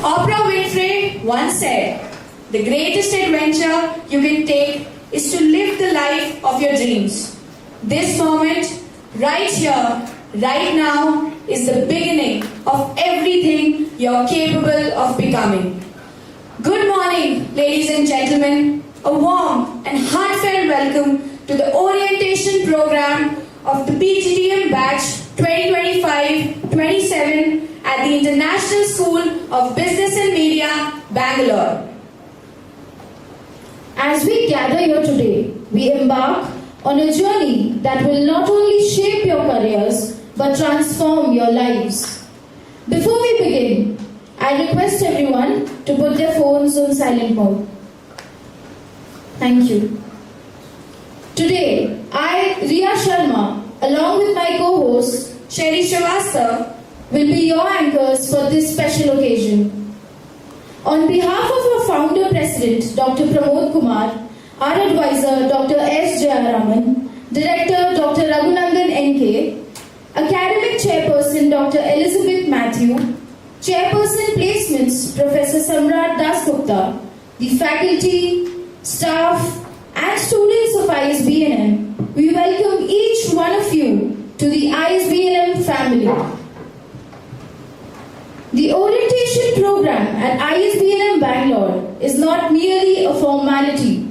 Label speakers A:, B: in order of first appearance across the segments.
A: Oprah Winfrey once said, "The greatest adventure you can take is to live the life of your dreams." This moment, right here, right now, is the beginning of everything you're capable of becoming. Good morning, ladies and gentlemen. A warm and heartfelt welcome to the orientation program of the PGDM batch 2025-27 at the International School of Business and Media, Bangalore.
B: As we gather here today, we embark on a journey that will not only shape your careers but transform your lives. Before we begin, I request everyone to put their phones on silent mode. Thank you. Today, I, Riya Sharma, along with my co-host,
A: Sherry Srivastava,
B: will be your anchors for this special occasion. On behalf of our founder president, Dr. Pramod Kumar, our advisor, Dr. S. Jayaraman, director, Dr. Raghunandan N.K., academic chairperson, Dr. Elizabeth Matthew, chairperson placements, Professor Samrat Dasgupta, the faculty, staff, and students of ISB&M, we welcome each one of you to the ISB&M family. The orientation program at ISB&M Bangalore is not merely a formality.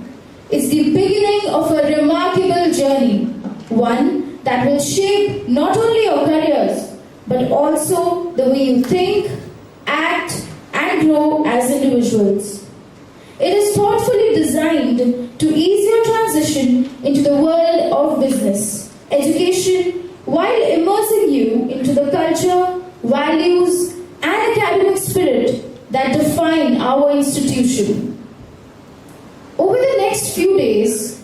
B: It's the beginning of a remarkable journey, one that will shape not only your careers, but also the way you think, act, and grow as individuals. It is thoughtfully designed to ease your transition into the world of business, education, while immersing you into the culture, values, and academic spirit that define our institution. Over the next few days,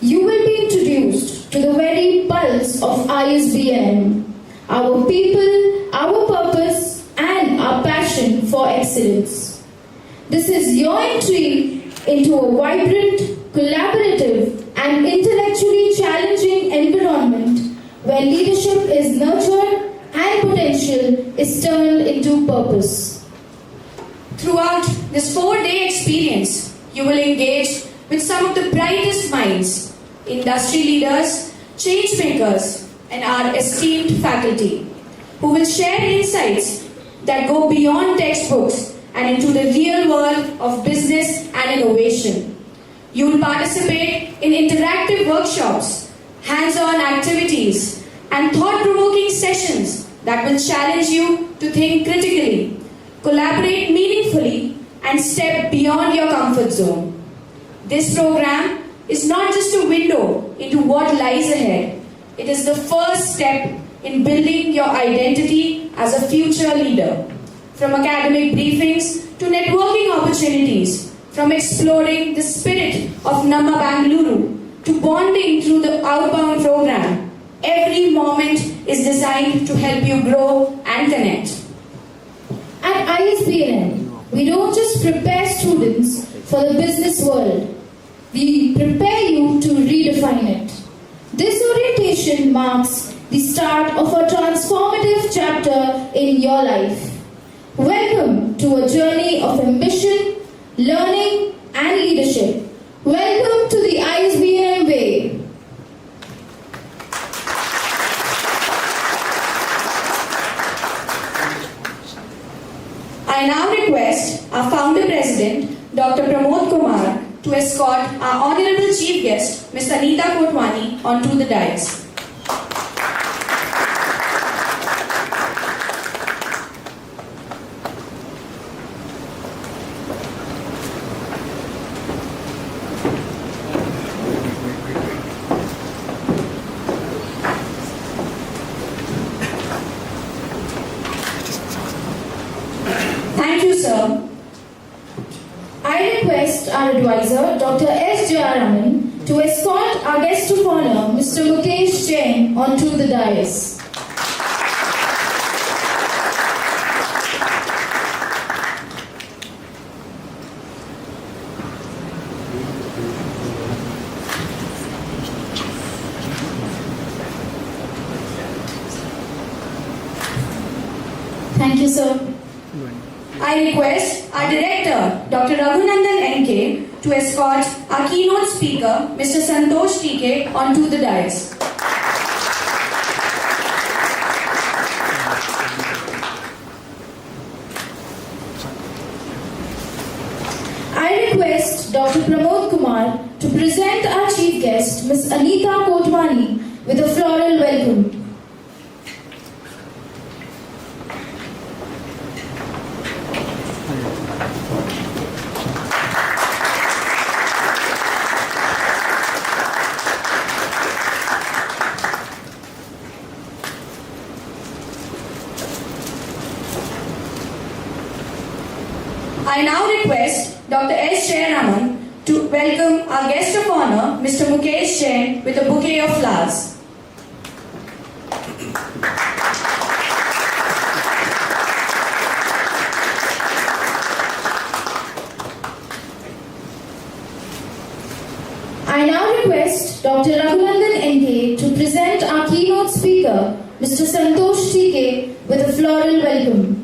B: you will be introduced to the very pulse of ISB&M, our people, our purpose, and our passion for excellence. This is your entry into a vibrant, collaborative, and intellectually challenging environment where leadership is nurtured and potential is turned into purpose.
A: Throughout this 4-day experience, you will engage with some of the brightest minds, industry leaders, change makers, and our esteemed faculty, who will share insights that go beyond textbooks and into the real world of business and innovation. You will participate in interactive workshops, hands-on activities, and thought-provoking sessions that will challenge you to think critically, collaborate meaningfully, and step beyond your comfort zone. This program is not just a window into what lies ahead. It is the first step in building your identity as a future leader. From academic briefings to networking opportunities, from exploring the spirit of Mbangalore to bonding through the outbound program, every moment is designed to help you grow and connect.
B: At ISB&M, we don't just prepare students for the business world. We prepare you to redefine it. This orientation marks the start of a transformative chapter in your life. Welcome to a journey of ambition, learning, and leadership. Welcome to the ISB&M way.
A: I now request our founder president, Dr. Pramod Kumar, to escort our honorable chief guest, Ms. Anita Kotwani, onto the dais. Thank you, sir.
B: I request our advisor, Dr. S. Jayaraman, to escort our guest of honor, Mr. Mukesh Jain, onto the dais. Thank you, sir.
A: I request our Director, Dr. Raghunandan N.K., to escort our keynote speaker, Mr. Santosh T.K., onto the dais.
B: I request Dr. Pramod Kumar to present our chief guest, Ms. Anita Kotwani, with a floral welcome.
A: I now request Dr. S. Jayaraman to welcome our guest of honor, Mr. Mukesh Jain, with a bouquet of flowers.
B: I now request Dr. Raghunandan N.K. to present our keynote speaker, Mr. Santosh T.K., with a floral welcome.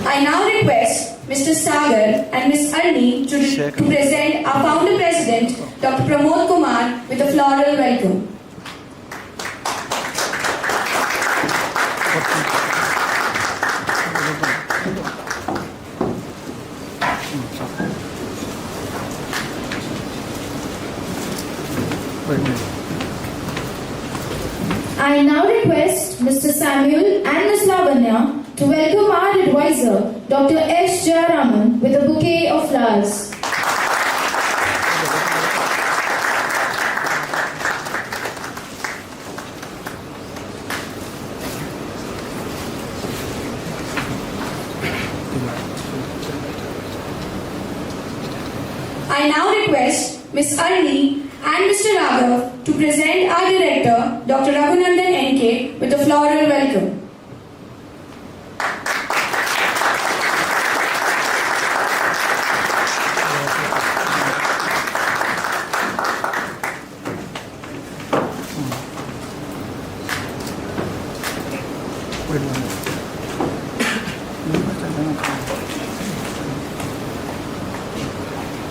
A: I now request Mr. Sagar and Ms. Arni to present our founder president, Dr. Pramod Kumar, with a floral welcome.
B: I now request Mr. Samuel and Ms. Lavanya to welcome our advisor, Dr. S. Jayaraman, with a bouquet of flowers.
A: I now request Ms. Arni and Mr. Raghav to present our director, Dr. Raghunandan N.K., with a floral welcome.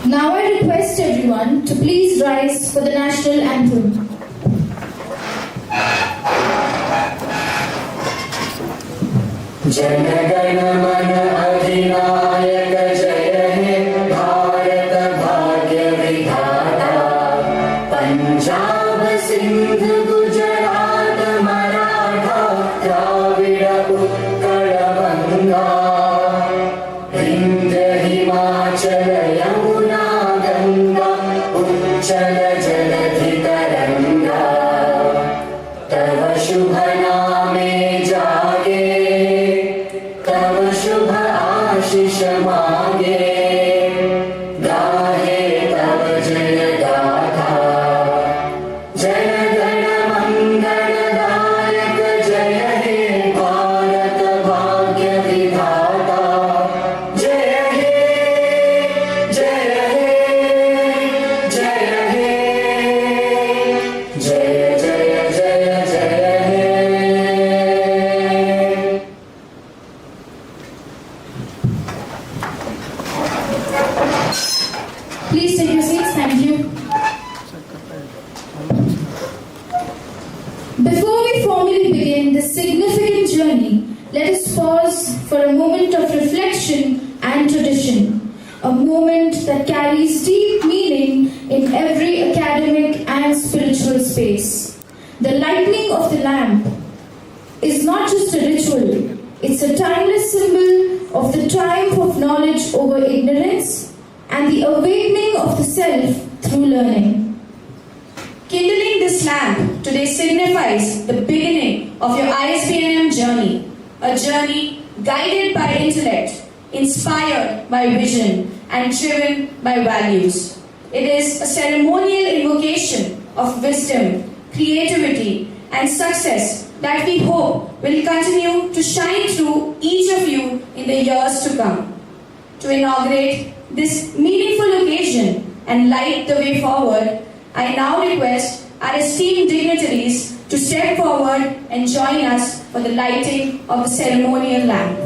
B: Now I request everyone to please rise for the national anthem.
C: Jana Gana Mana Adhinayaka Jaya He Bharat Bhagya Vidhata Punjab Sindh Gujarat Maratha Dravida Utkala Banga Vindhya Himachala Yamuna Ganga Uchala Jaladhi Taranga Tava Shubha Name Jage तव शुभ आशीष मांगे गाहे तव जय गाथा जय गण मंगलदायक जय हे भारत भाग्य विधाता जय हे जय हे जय हे जय जय जय जय हे
B: Please take your seats. Thank you. Before we formally begin this significant journey, let us pause for a moment of reflection and tradition, a moment that carries deep meaning in every academic and spiritual space. The lighting of the lamp is not just a ritual, it's a timeless symbol of the triumph of knowledge over ignorance and the awakening of the self through learning.
A: Kindling this lamp today signifies the beginning of your ISB&M journey, a journey guided by intellect, inspired by vision, and driven by values. It is a ceremonial invocation of wisdom, creativity, and success that we hope will continue to shine through each of you in the years to come. To inaugurate this meaningful occasion and light the way forward, I now request our esteemed dignitaries to step forward and join us for the lighting of the ceremonial lamp.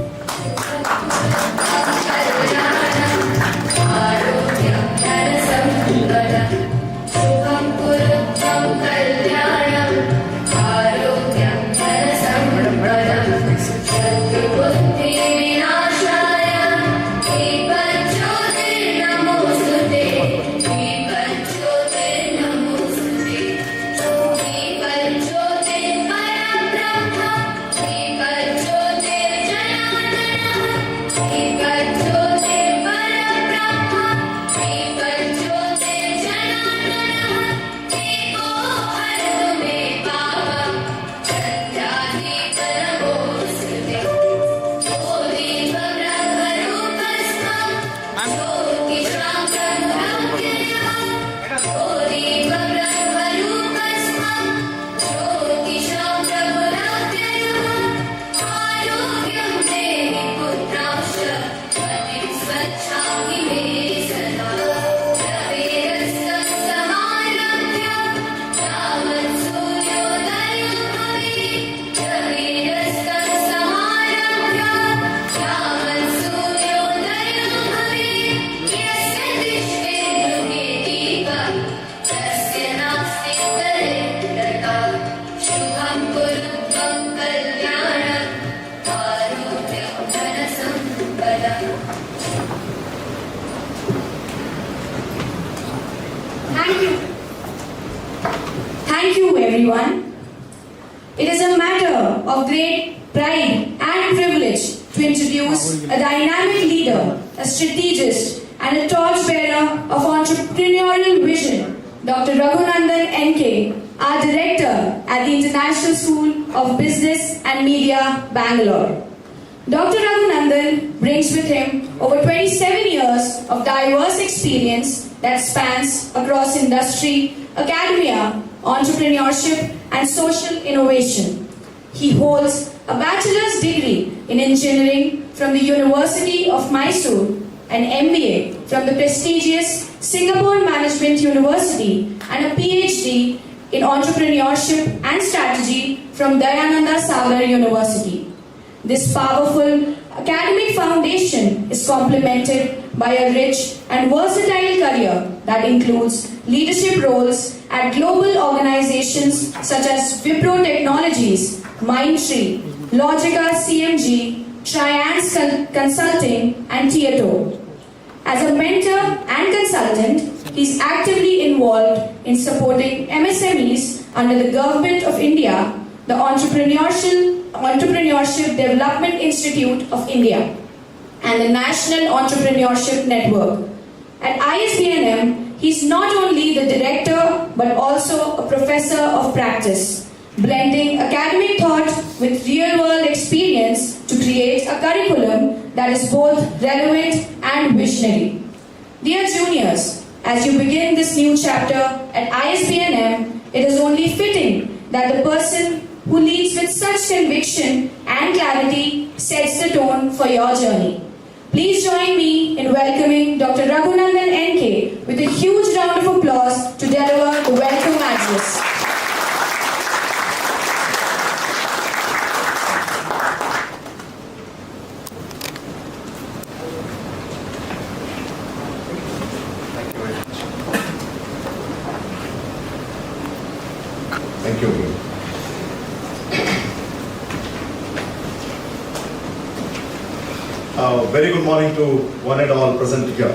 A: Thank you everyone. It is a matter of great pride and privilege to introduce a dynamic leader, a strategist and a torchbearer of entrepreneurial vision, Dr. Raghunandan N.K., our Director at the International School of Business and Media, Bangalore. Dr. Raghunandan brings with him over 27 years of diverse experience that spans across industry, academia, entrepreneurship and social innovation. He holds a bachelor's degree in engineering from the University of Mysore, an MBA from the prestigious Singapore Management University and a PhD in entrepreneurship and strategy from Dayananda Sagar University. This powerful academic foundation is complemented by a rich and versatile career that includes leadership roles at global organizations such as Wipro Technologies, Mindtree, Logica CMG, Triance Consulting and Tieto. As a mentor and consultant, he is actively involved in supporting MSMEs under the Government of India, the Entrepreneurship Development Institute of India, and the National Entrepreneurship Network. At ISB&M, he is not only the director but also a professor of practice, blending academic thought with real-world experience to create a curriculum that is both relevant and visionary. Dear juniors, as you begin this new chapter at ISB&M, it is only fitting that the person who leads with such conviction and clarity sets the tone for your journey. Please join me in welcoming Dr. Raghunandan N.K. with a huge round of applause to deliver the welcome address.
D: Thank you. Very good morning to one and all present here.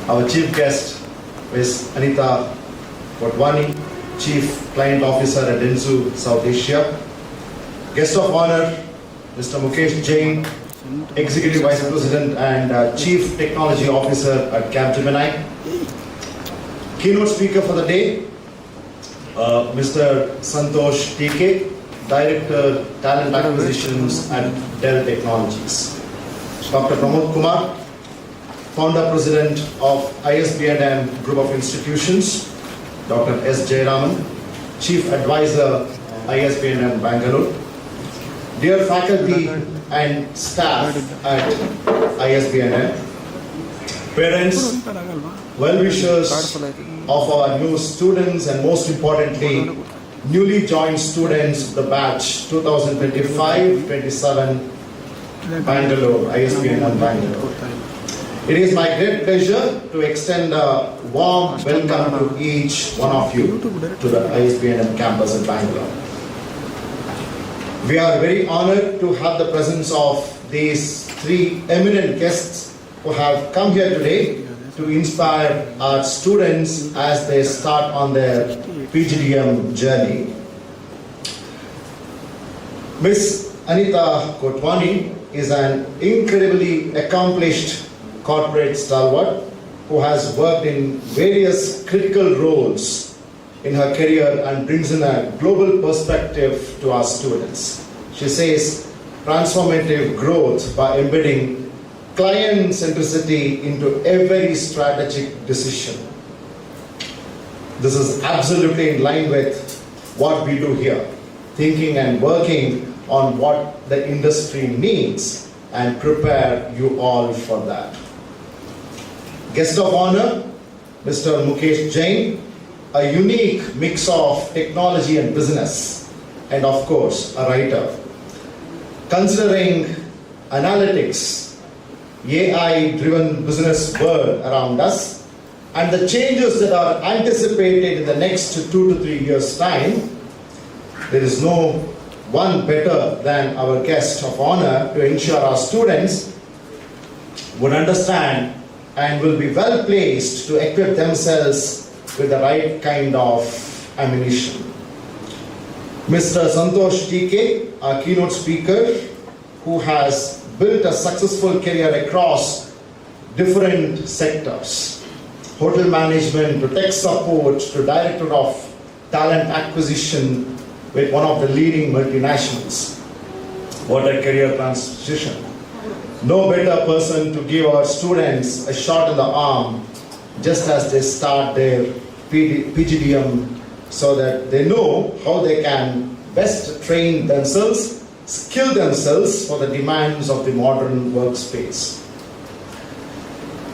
D: Our chief guest is Anita Wadwani, Chief Client Officer at Dentsu South Asia. Guest of honor, Mr. Mukesh Jain, Executive Vice President and Chief Technology Officer at Capgemini. Keynote speaker for the day, Mr. Santosh TK, Director Talent Acquisitions at Dell Technologies. Dr. Pramod Kumar, Founder President of ISB&M Group of Institutions. Dr. S. Jayaraman, Chief Advisor, ISB&M Bangalore. Dear faculty and staff at ISB&M, parents, well-wishers of our new students, and most importantly, newly joined students of the batch 2025-27 Bangalore, ISB&M Bangalore. It is my great pleasure to extend a warm welcome to each one of you to the ISB&M campus in Bangalore. We are very honored to have the presence of these three eminent guests who have come here today to inspire our students as they start on their PGDM journey. Miss Anita Kotwani is an incredibly accomplished corporate stalwart who has worked in various critical roles in her career and brings in a global perspective to our students. She says transformative growth by embedding client centricity into every strategic decision. This is absolutely in line with what we do here, thinking and working on what the industry needs and prepare you all for that. Guest of honor, Mr. Mukesh Jain, a unique mix of technology and business, and of course, a writer. Considering analytics, AI-driven business world around us, and the changes that are anticipated in the next 2 to 3 years' time, there is no one better than our guest of honor to ensure our students would understand and will be well placed to equip themselves with the right kind of ammunition. Mr. Santosh TK, our keynote speaker, who has built a successful career across different sectors, hotel management to tech support to director of talent acquisition with one of the leading multinationals. What a career transition. No better person to give our students a shot in the arm just as they start their PGDM so that they know how they can best train themselves, skill themselves for the demands of the modern workspace.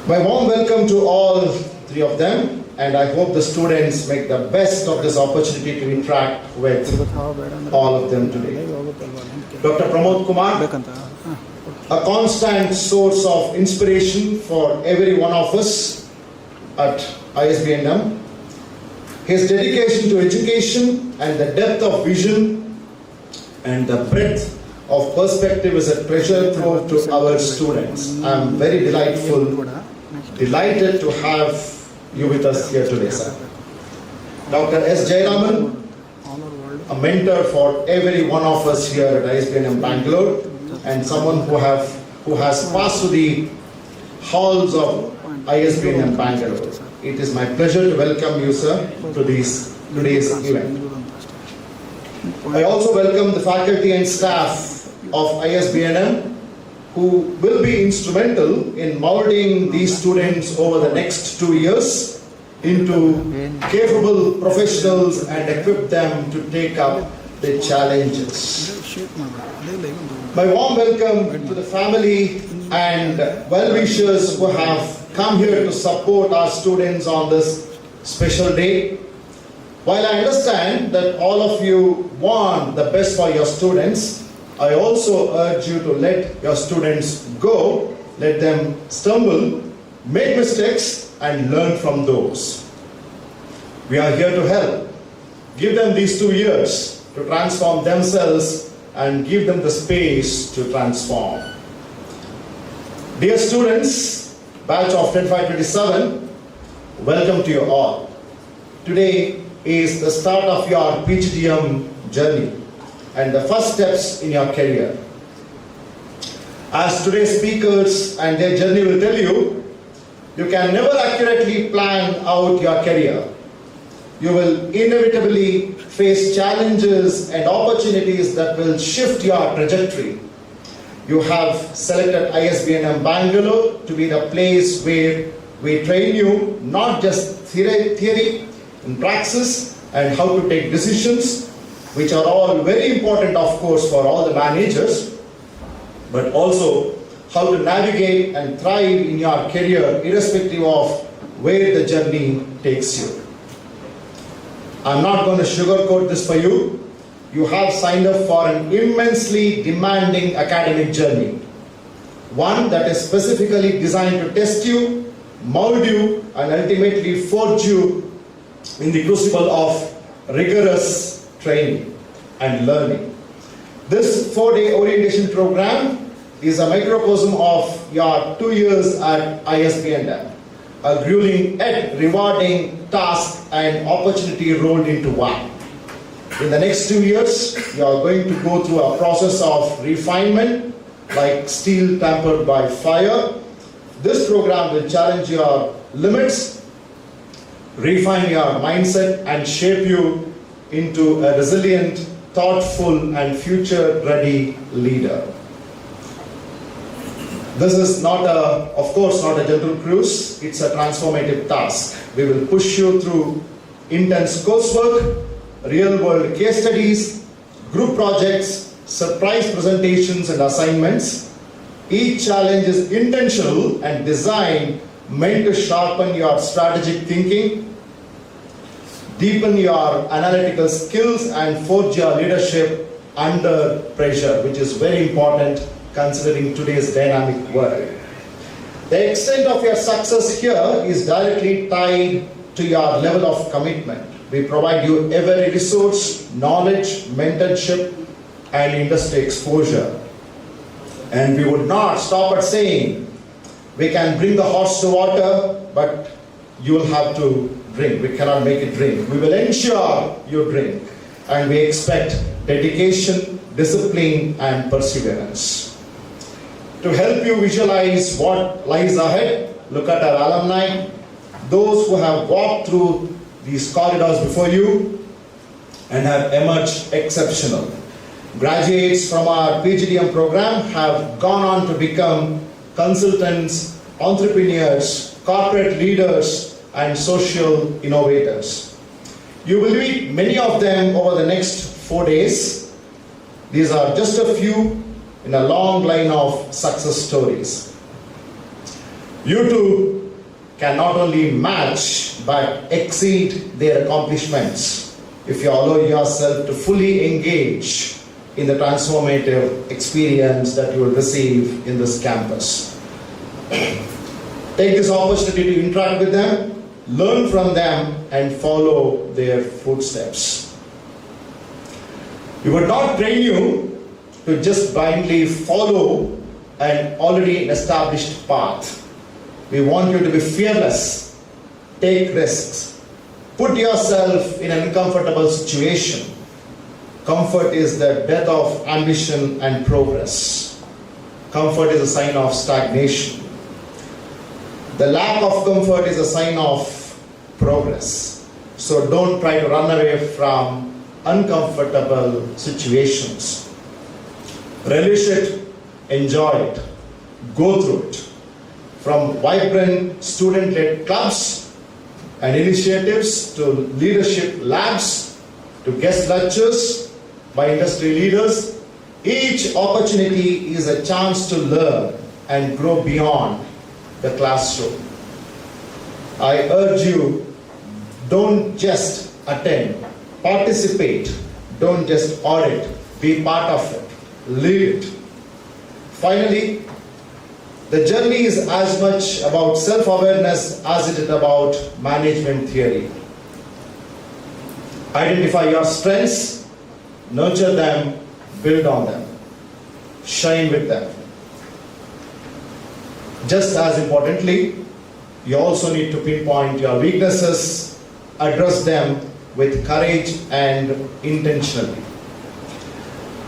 D: My warm welcome to all three of them, and I hope the students make the best of this opportunity to interact with all of them today. Dr. Pramod Kumar, a constant source of inspiration for every one of us at ISB&M. His dedication to education and the depth of vision and the breadth of perspective is a treasure trove to our students. I am very delighted to have you with us here today, sir. Dr. S. Jayaraman, a mentor for every one of us here at ISB&M Bangalore, and someone who has passed through the halls of ISB&M Bangalore. It is my pleasure to welcome you, sir, to today's event. I also welcome the faculty and staff of ISB&M who will be instrumental in molding these students over the next 2 years into capable professionals and equip them to take up the challenges. My warm welcome to the family and well-wishers who have come here to support our students on this special day. While I understand that all of you want the best for your students, I also urge you to let your students go, let them stumble, make mistakes, and learn from those. We are here to help. Give them these 2 years to transform themselves and give them the space to transform. Dear students, batch of 25-27, welcome to you all. Today is the start of your PGDM journey and the first steps in your career. As today's speakers and their journey will tell you, you can never accurately plan out your career. You will inevitably face challenges and opportunities that will shift your trajectory. You have selected ISB&M Bangalore to be the place where we train you not just theory in praxis and how to take decisions, which are all very important, of course, for all the managers, but also how to navigate and thrive in your career irrespective of where the journey takes you. I'm not going to sugarcoat this for you. You have signed up for an immensely demanding academic journey. One that is specifically designed to test you, mold you, and ultimately forge you in the crucible of rigorous training and learning. This 4-day orientation program is a microcosm of your 2 years at ISB&M, a grueling yet rewarding task and opportunity rolled into one. In the next 2 years, you are going to go through a process of refinement like steel tempered by fire. This program will challenge your limits, refine your mindset, and shape you into a resilient, thoughtful, and future-ready leader. This is of course, not a gentle cruise. It's a transformative task. We will push you through intense coursework, real-world case studies, group projects, surprise presentations, and assignments. Each challenge is intentional and designed, meant to sharpen your strategic thinking, deepen your analytical skills, and forge your leadership under pressure, which is very important considering today's dynamic world. The extent of your success here is directly tied to your level of commitment. We provide you every resource, knowledge, mentorship, and industry exposure. And we would not stop at saying, we can bring the horse to water, but you will have to drink. We cannot make it drink. We will ensure you drink. And we expect dedication, discipline, and perseverance. To help you visualize what lies ahead, look at our alumni, those who have walked through these corridors before you and have emerged exceptional. Graduates from our PGDM program have gone on to become consultants, entrepreneurs, corporate leaders, and social innovators. You will meet many of them over the next 4 days. These are just a few in a long line of success stories. You too can not only match but exceed their accomplishments if you allow yourself to fully engage in the transformative experience that you will receive in this campus. Take this opportunity to interact with them, learn from them, and follow their footsteps. We would not train you to just blindly follow an already established path. We want you to be fearless, take risks, put yourself in an uncomfortable situation. Comfort is the death of ambition and progress. Comfort is a sign of stagnation. The lack of comfort is a sign of progress. So don't try to run away from uncomfortable situations. Relish it, enjoy it, go through it. From vibrant student-led clubs and initiatives to leadership labs to guest lectures by industry leaders, each opportunity is a chance to learn and grow beyond the classroom. I urge you, don't just attend, participate, don't just audit, be part of it. Lead it. Finally, the journey is as much about self-awareness as it is about management theory. Identify your strengths, nurture them, build on them, shine with them. Just as importantly, you also need to pinpoint your weaknesses, address them with courage and intentionally.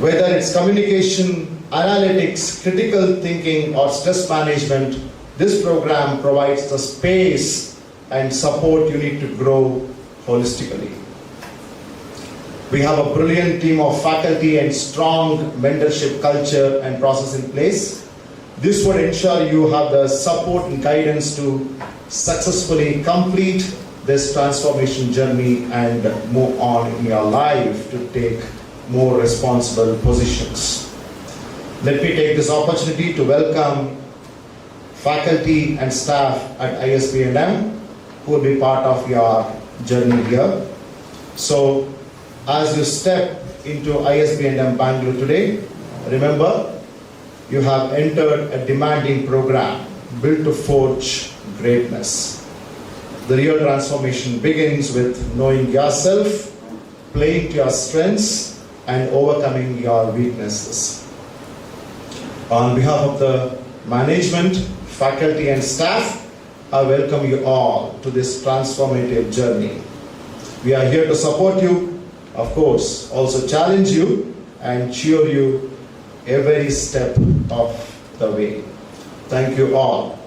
D: Whether it's communication, analytics, critical thinking, or stress management, this program provides the space and support you need to grow holistically. We have a brilliant team of faculty and strong mentorship culture and process in place. This would ensure you have the support and guidance to successfully complete this transformation journey and move on in your life to take more responsible positions. Let me take this opportunity to welcome faculty and staff at ISB&M who will be part of your journey here. So, as you step into ISB&M Bangalore today, remember, you have entered a demanding program built to forge greatness. The real transformation begins with knowing yourself, playing to your strengths, and overcoming your weaknesses. On behalf of the management, faculty and staff, I welcome you all to this transformative journey. We are here to support you, of course, also challenge you and cheer you every step of the way. Thank you all.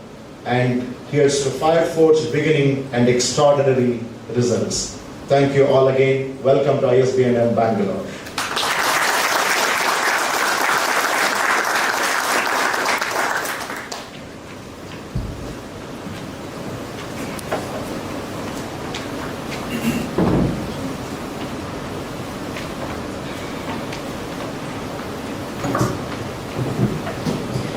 D: And here's to fire forge beginning and extraordinary results. Thank you all again. Welcome to ISB&M Bangalore.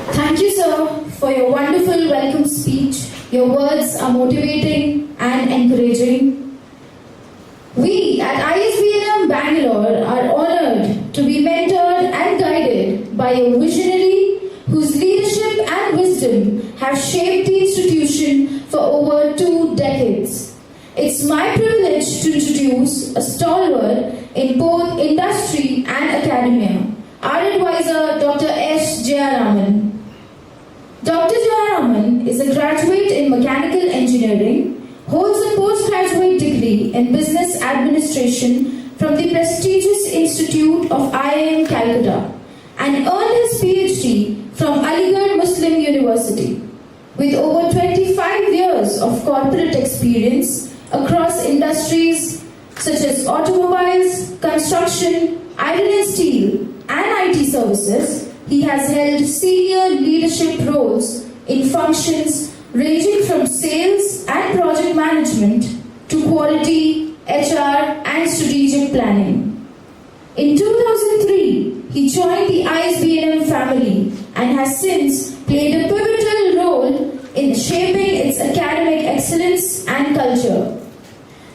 B: Thank you, sir, for your wonderful welcome speech. Your words are motivating and encouraging. We at ISB&M Bangalore are honored to be mentored and guided by a visionary whose leadership and wisdom have shaped the institution for over 2 decades. It's my privilege to introduce a stalwart in both industry and academia, our advisor, Dr. S. Jayaraman. Dr. Jayaraman is a graduate in mechanical engineering, holds a postgraduate degree in business administration from the prestigious Institute of IIM Calcutta, and earned his PhD from Aligarh Muslim University. With over 25 years of corporate experience across industries such as automobiles, construction, iron and steel, and IT services, he has held senior leadership roles in functions ranging from sales and project management to quality, HR, and strategic planning. In 2003, he joined the ISB&M family and has since played a pivotal role in shaping its academic excellence and culture.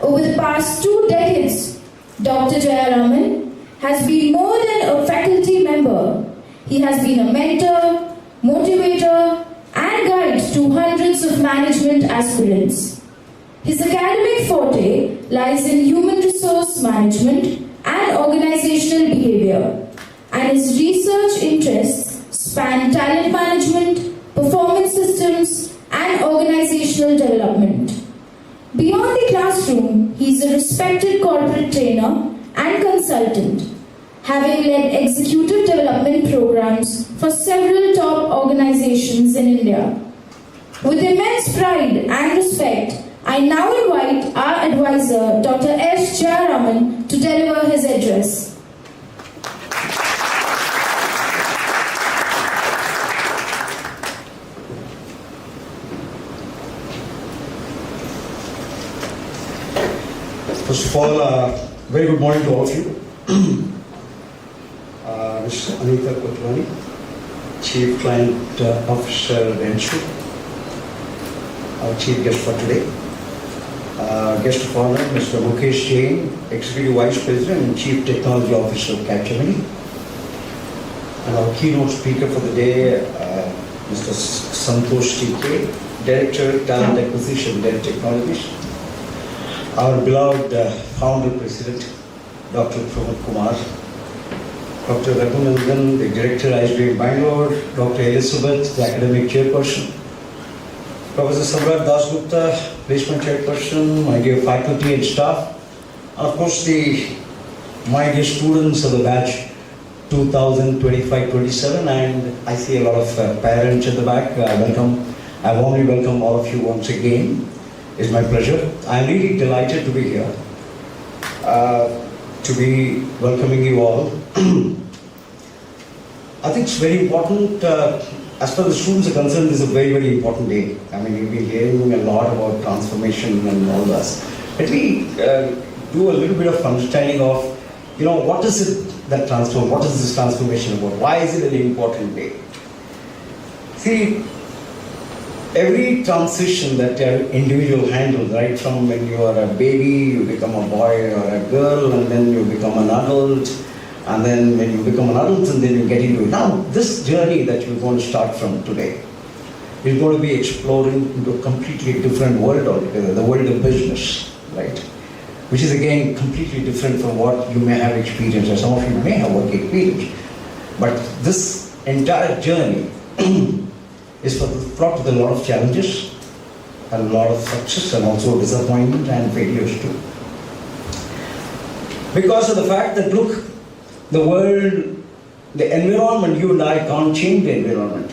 B: Over the past 2 decades, Dr. Jayaraman has been more than a faculty member. He has been a mentor, motivator, and guide to hundreds of management aspirants. His academic forte lies in human resource management and organizational behavior, and his research interests span talent management, performance systems, and organizational development. Beyond the classroom, he is a respected corporate trainer and consultant, having led executive development programs for several top organizations in India. With immense pride and respect, I now invite our advisor, Dr. S. Jayaraman, to deliver his address.
E: First of all, very good morning to all of you. Mr. Anita Kotwani, Chief Client Officer at ENSU, our Chief Guest for today. Guest of honor, Mr. Mukesh Jain, Executive Vice President and Chief Technology Officer of Capgemini. And our keynote speaker for the day, Mr. Santosh TK, Director, Talent Acquisition, Dell Technologies. Our beloved Founder President, Dr. Pramod Kumar, Dr. Raghunandan, the Director, ISB Bangalore, Dr. Elizabeth, the Academic Chairperson, Professor Samrat Dasgupta, Placement Chairperson, my dear faculty and staff, and of course my dear students of the batch 2025-27, and I see a lot of parents at the back. I warmly welcome all of you once again. It's my pleasure. I'm really delighted to be here, to be welcoming you all. I think it's very important, as far as the students are concerned, this is a very, very important day. I mean, you've been hearing a lot about transformation and all that. Let me do a little bit of understanding of what is it that transforms? What is this transformation about? Why is it an important day? See, every transition that an individual handles, right from when you are a baby, you become a boy or a girl, and then you become an adult, and then when you become an adult, and then you get into it. Now, this journey that we're going to start from today is going to be exploring into a completely different world altogether, the world of business, right? Which is again completely different from what you may have experienced, or some of you may have work experience. But this entire journey is fraught with a lot of challenges, a lot of success, and also disappointment and failures too. Because of the fact that, look, the world, the environment, you and I can't change the environment.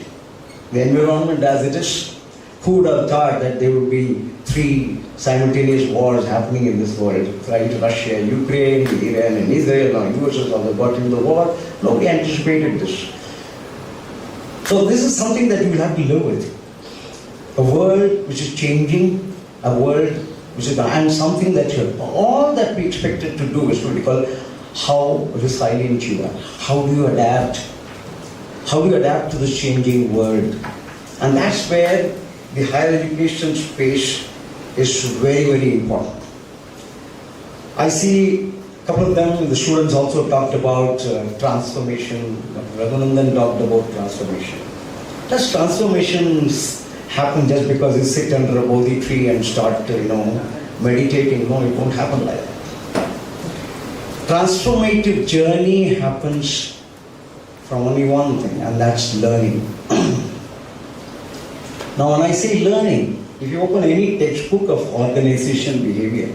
E: The environment as it is, who would have thought that there would be 3 simultaneous wars happening in this world, right? Russia, Ukraine, Iran and Israel, now US has also got into the war. Nobody anticipated this. So this is something that we will have to live with. A world which is changing, a world which is, and something that all that we expected to do is to recall how resilient you are. How do you adapt? How do you adapt to this changing world? And that's where the higher education space is very, very important. I see a couple of them, the students also talked about transformation. Raghunandan talked about transformation. Does transformations happen just because you sit under a Bodhi tree and start, meditating? No, it won't happen like that. Transformative journey happens from only one thing, and that's learning. Now, when I say learning, if you open any textbook of organization behavior,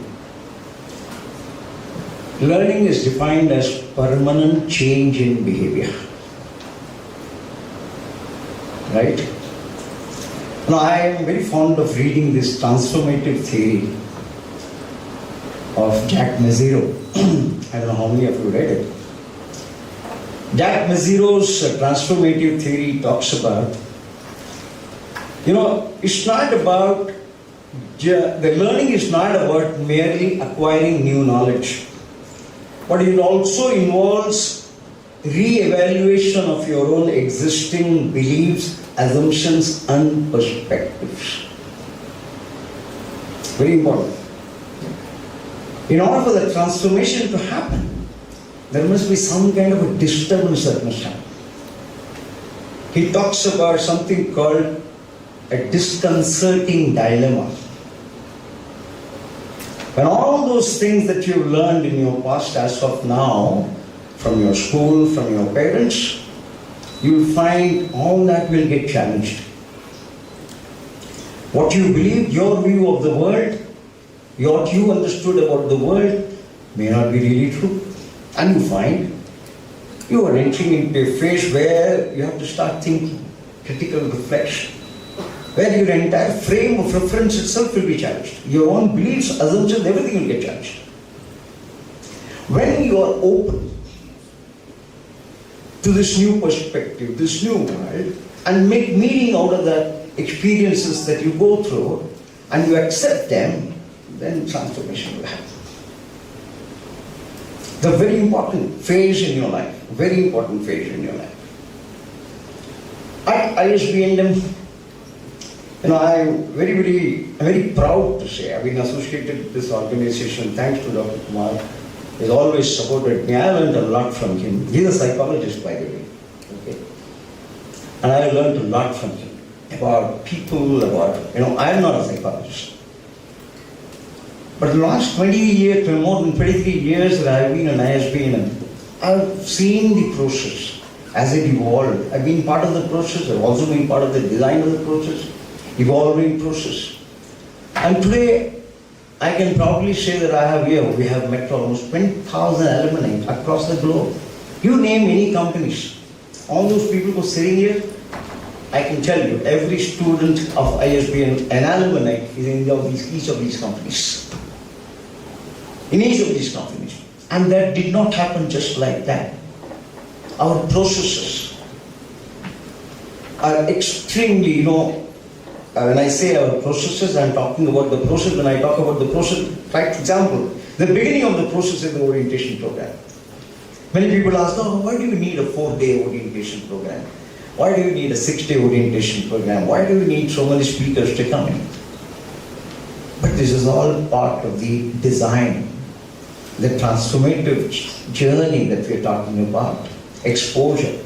E: learning is defined as permanent change in behavior. Right? Now, I am very fond of reading this transformative theory of Jack Mazzero. I don't know how many of you read it. Jack Mazzero's transformative theory talks about, it's not about, the learning is not about merely acquiring new knowledge, but it also involves re-evaluation of your own existing beliefs, assumptions and perspectives. Very important. In order for the transformation to happen, there must be some kind of a disturbance that must happen. He talks about something called a disconcerting dilemma. When all those things that you've learned in your past as of now, from your school, from your parents, you'll find all that will get challenged. What you believe, your view of the world, what you understood about the world may not be really true. And you find you are entering into a phase where you have to start thinking, critical reflection, where your entire frame of reference itself will be challenged. Your own beliefs, assumptions, everything will get challenged. When you are open to this new perspective, this new world, and make meaning out of the experiences that you go through, and you accept them, then transformation will happen. The very important phase in your life, very important phase in your life. At ISB&M, I'm very proud to say, I've been associated with this organization thanks to Dr. Kumar. He's always supported me. I learned a lot from him. He's a psychologist, by the way. Okay? And I learned a lot from him about people, I'm not a psychologist. But the last 20 years, more than 23 years that I've been in ISB&M, I've seen the process as it evolved. I've been part of the process. I've also been part of the design of the process, evolving process. And today, I can probably say that we have met almost 20,000 alumni across the globe. You name any companies. All those people who are sitting here, I can tell you, every student of ISB&M, an alumni, is in each of these companies. In each of these companies. And that did not happen just like that. Our processes are extremely, when I say our processes, I'm talking about the process. When I talk about the process, for example, the beginning of the process is the orientation program. Many people ask, oh, why do you need a 4-day orientation program? Why do you need a 6-day orientation program? Why do you need so many speakers to come in? But this is all part of the design, the transformative journey that we're talking about, exposure,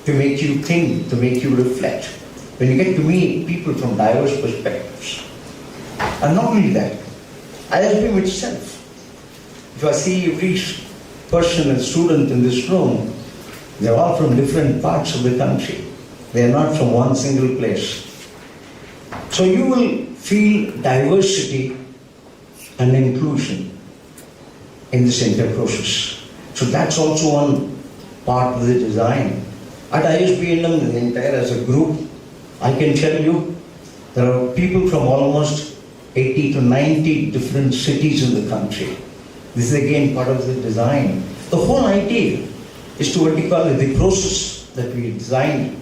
E: to make you think, to make you reflect. When you get to meet people from diverse perspectives. And not only that, ISB itself. If I see every person and student in this room, they're all from different parts of the country. They're not from one single place. So you will feel diversity and inclusion in this entire process. So that's also one part of the design. At ISB&M, the entire as a group, I can tell you, there are people from almost 80 to 90 different cities in the country. This is again part of the design. The whole idea is to what we call the process that we designed.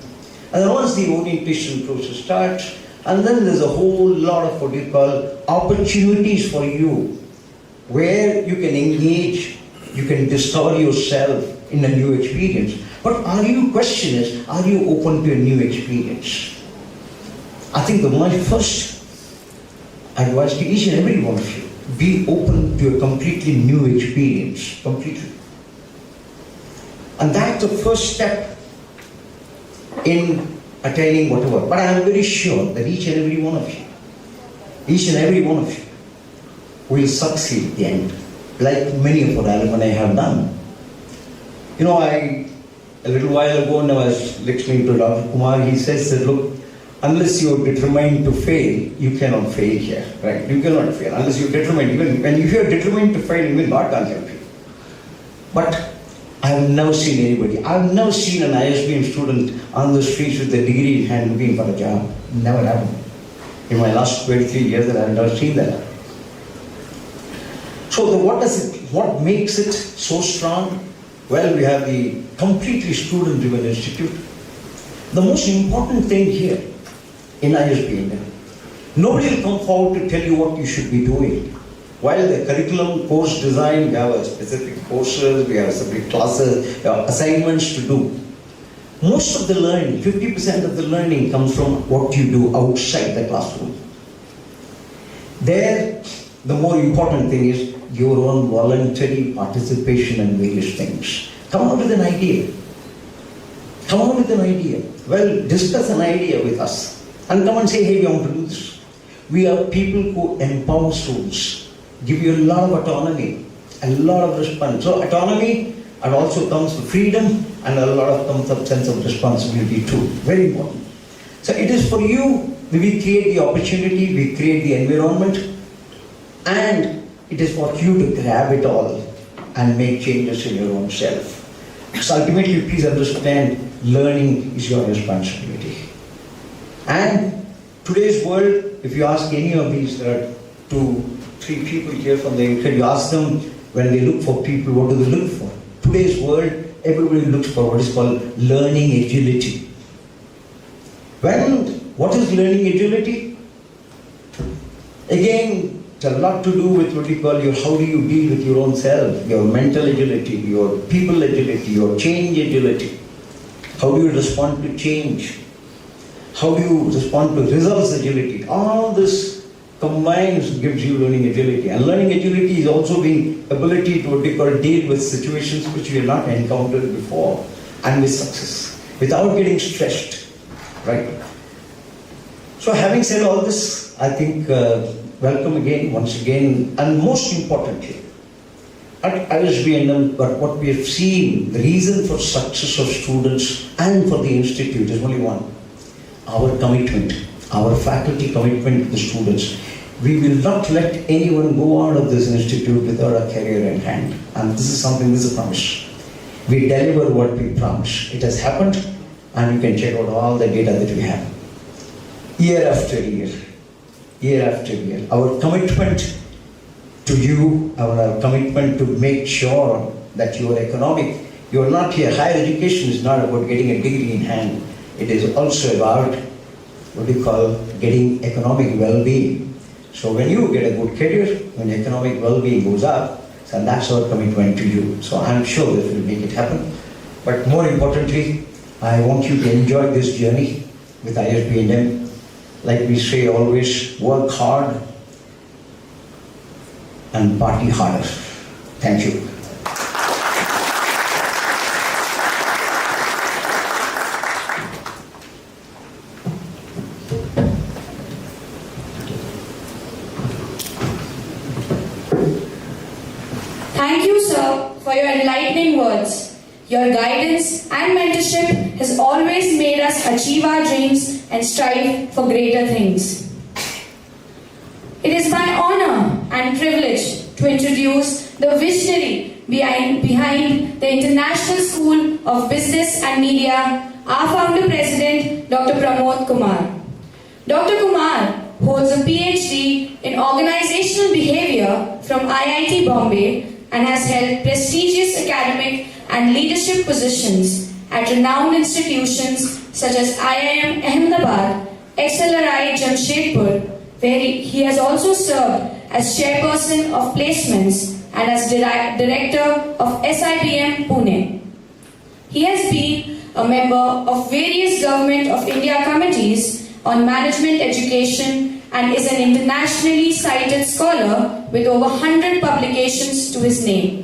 E: And then once the orientation process starts, and then there's a whole lot of what we call opportunities for you, where you can engage, you can discover yourself in a new experience. But question is, are you open to a new experience? I think my first advice to each and every one of you, be open to a completely new experience, completely. And that's the first step in attaining whatever. But I am very sure that each and every one of you will succeed at the end, like many of our alumni have done. You know, a little while ago when I was listening to Dr. Kumar, he says that, look, unless you're determined to fail, you cannot fail here, right? You cannot fail unless you're determined. Even when you're determined to fail, even God can't help you. But I've never seen anybody, I've never seen an ISB student on the streets with a degree in hand looking for a job. Never happened. In my last 23 years that I've never seen that. So what makes it so strong? Well, we have the completely student-driven institute. The most important thing here in ISB&M, nobody will come forward to tell you what you should be doing. While the curriculum, course design, we have a specific courses, we have separate classes, we have assignments to do. Most of the learning, 50% of the learning comes from what you do outside the classroom. There, the more important thing is your own voluntary participation in various things. Come up with an idea. Come up with an idea. Well, discuss an idea with us. And come and say, hey, we want to do this. We are people who empower students, give you a lot of autonomy, a lot of response. So autonomy, and also comes with freedom, and a lot of comes a sense of responsibility too. Very important. So it is for you, we create the opportunity, we create the environment, and it is for you to grab it all and make changes in your own self. So ultimately, please understand, learning is your responsibility. And today's world, if you ask any of these, there are 2-3 people here from the UK, you ask them, when they look for people, what do they look for? Today's world, everybody looks for what is called learning agility. What is learning agility? Again, it's a lot to do with what we call how do you deal with your own self, your mental agility, your people agility, your change agility. How do you respond to change? How do you respond to results agility? All this combines gives you learning agility. And learning agility is also the ability to what we call deal with situations which we have not encountered before, and with success, without getting stressed, right? So having said all this, I think welcome again, once again, and most importantly, at ISB&M, but what we have seen, the reason for success of students and for the institute is only one: our commitment, our faculty commitment to the students. We will not let anyone go out of this institute without a career in hand. And this is a promise. We deliver what we promise. It has happened, and you can check out all the data that we have. Year after year, year after year. Our commitment to you, our commitment to make sure that you are not here. Higher education is not about getting a degree in hand. It is also about what we call getting economic well-being. So when you get a good career, when economic well-being goes up, and that's our commitment to you. So I'm sure that we'll make it happen. But more importantly, I want you to enjoy this journey with ISB&M. Like we say always, work hard and party harder. Thank you.
A: Thank you, sir, for your enlightening words. Your guidance and mentorship has always made us achieve our dreams and strive for greater things. It is my honor and privilege to introduce the visionary behind the International School of Business and Media, our founder president, Dr. Pramod Kumar. Dr. Kumar holds a PhD in Organizational Behavior from IIT Bombay and has held prestigious academic and leadership positions at renowned institutions such as IIM Ahmedabad, XLRI Jamshedpur, where he has also served as chairperson of placements and as director of ISB&M Pune. He has been a member of various Government of India committees on management education and is an internationally cited scholar with over 100 publications to his name.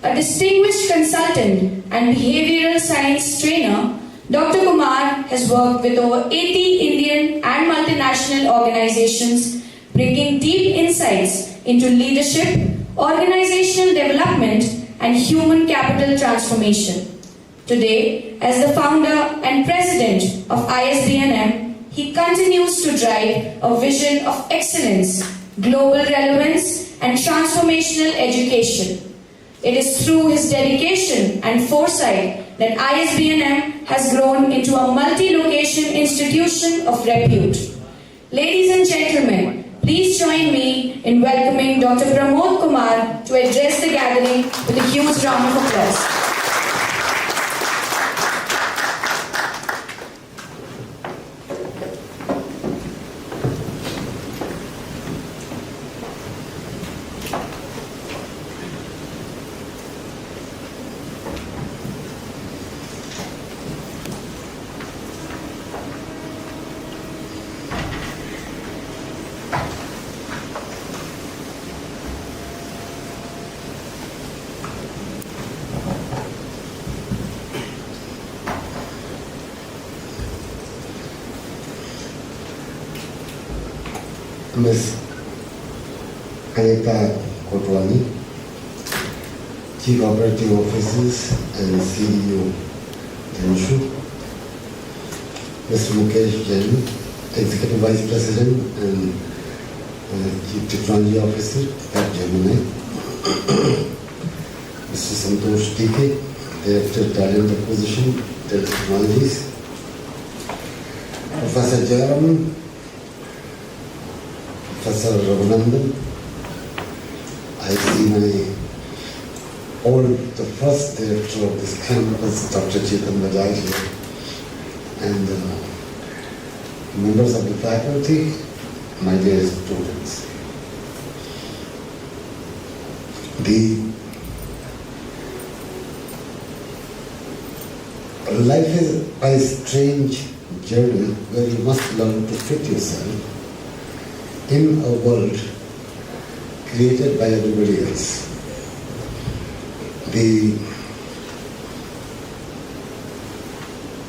A: A distinguished consultant and behavioral science trainer, Dr. Kumar has worked with over 80 Indian and multinational organizations, bringing deep insights into leadership, organizational development, and human capital transformation. Today, as the founder and president of ISB&M, he continues to drive a vision of excellence, global relevance, and transformational education. It is through his dedication and foresight that ISB&M has grown into a multi-location institution of repute. Ladies and gentlemen, please join me in welcoming Dr. Pramod Kumar to address the gathering with a huge round of applause.
F: Ms. Anita Kotwani, Chief Operating Officers and CEO, Denshu, Mr. Mukesh Jain, Executive Vice President and Chief Technology Officer at Gemini, Mr. Santosh TK, Director Talent Acquisition, Dell Technologies, Professor Jayaraman, Professor Raghunandan. I see the first director of this campus, Dr. Chetan Bajaj here, and members of the faculty, my dear students. Life is a strange journey where you must learn to fit yourself in a world created by everybody else.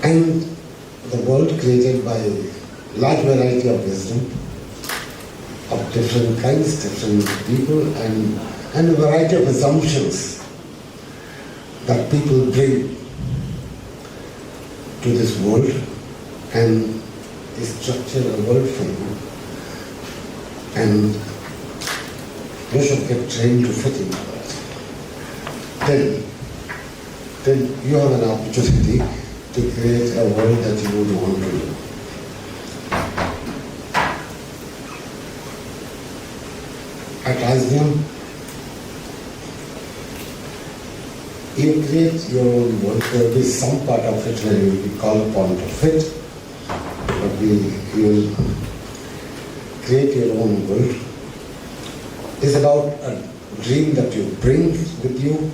F: And the world created by a large variety of wisdom, of different kinds, different people, and a variety of assumptions that people bring to this world and structure a world for you. And you should get trained to fit into that. Then you have an opportunity to create a world that you would want to live. At ISB&M, you create your own world. There will be some part of it where you will be called upon to fit, but you will create your own world. It's about a dream that you bring with you,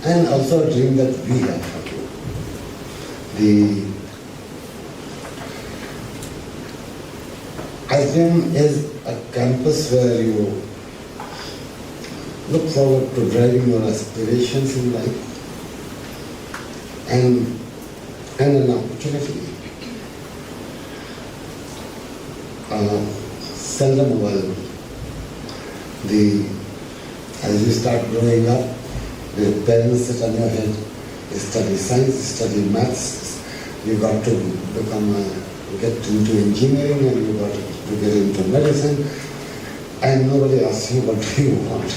F: and also a dream that we have for you. The ISB&M is a campus where you look forward to driving your aspirations in life and an opportunity. Seldom available. As you start growing up, the parents sit on your head, you study science, you study maths, you got to get into engineering, and you got to get into medicine, and nobody asks you what do you want.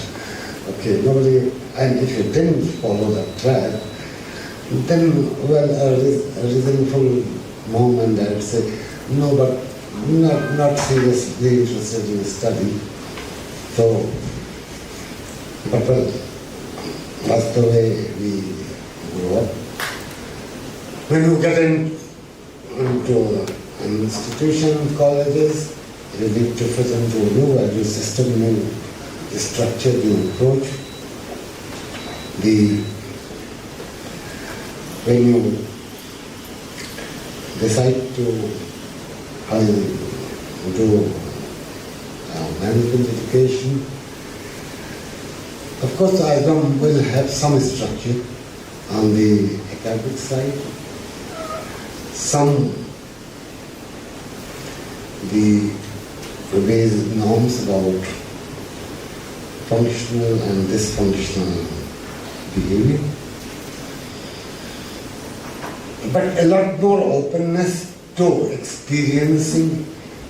F: Okay, nobody, and if you didn't follow that track, then, well, a reasonable mom and dad say, no, but not seriously interested in study. So, but well, that's the way we grow up. When you get into an institution, colleges, you need to fit into a new value system, new structure, new approach. When you decide to do management education, of course the ISB&M will have some structure on the academic side, some the ways, norms about functional and dysfunctional behavior, but a lot more openness to experiencing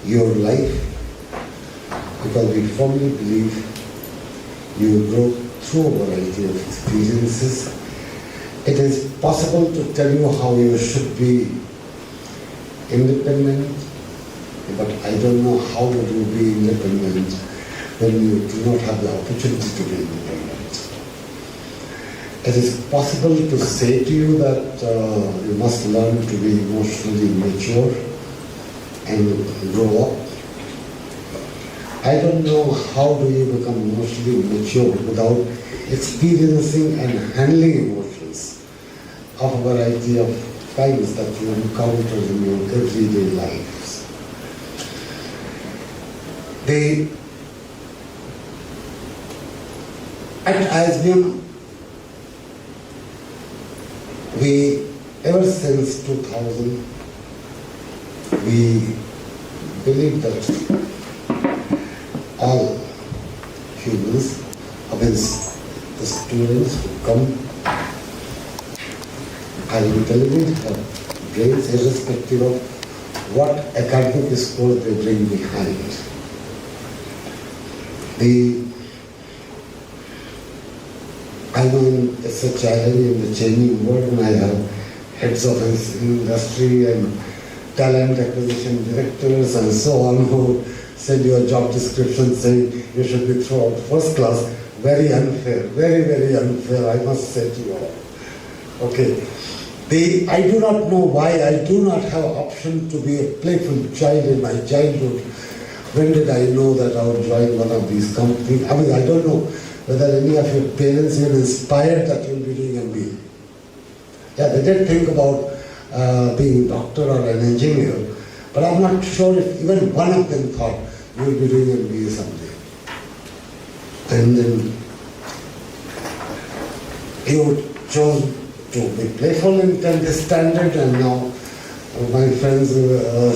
F: your life, because we firmly believe you grow through a variety of experiences. It is possible to tell you how you should be independent, but I don't know how would you be independent when you do not have the opportunity to be independent. It is possible to say to you that you must learn to be emotionally mature and grow up. I don't know how do you become emotionally mature without experiencing and handling emotions of a variety of kinds that you encounter in your everyday lives. At ISB&M, ever since 2000, we believe that all humans, the students who come, are intelligent, have brains, irrespective of what academic score they bring behind. I know it's a challenge in the changing world, and I have heads of industry and talent acquisition directors and so on who send you a job description saying you should be throughout first class. Very unfair, very, very unfair, I must say to you all. Okay. I do not know why I do not have option to be a playful child in my childhood. When did I know that I would join one of these companies? I mean, I don't know whether any of your parents were inspired that you'll be doing MBA. Yeah, they did think about being a doctor or an engineer, but I'm not sure if even one of them thought you'll be doing MBA someday. And then you chose to be playful in 10th standard, and now my friends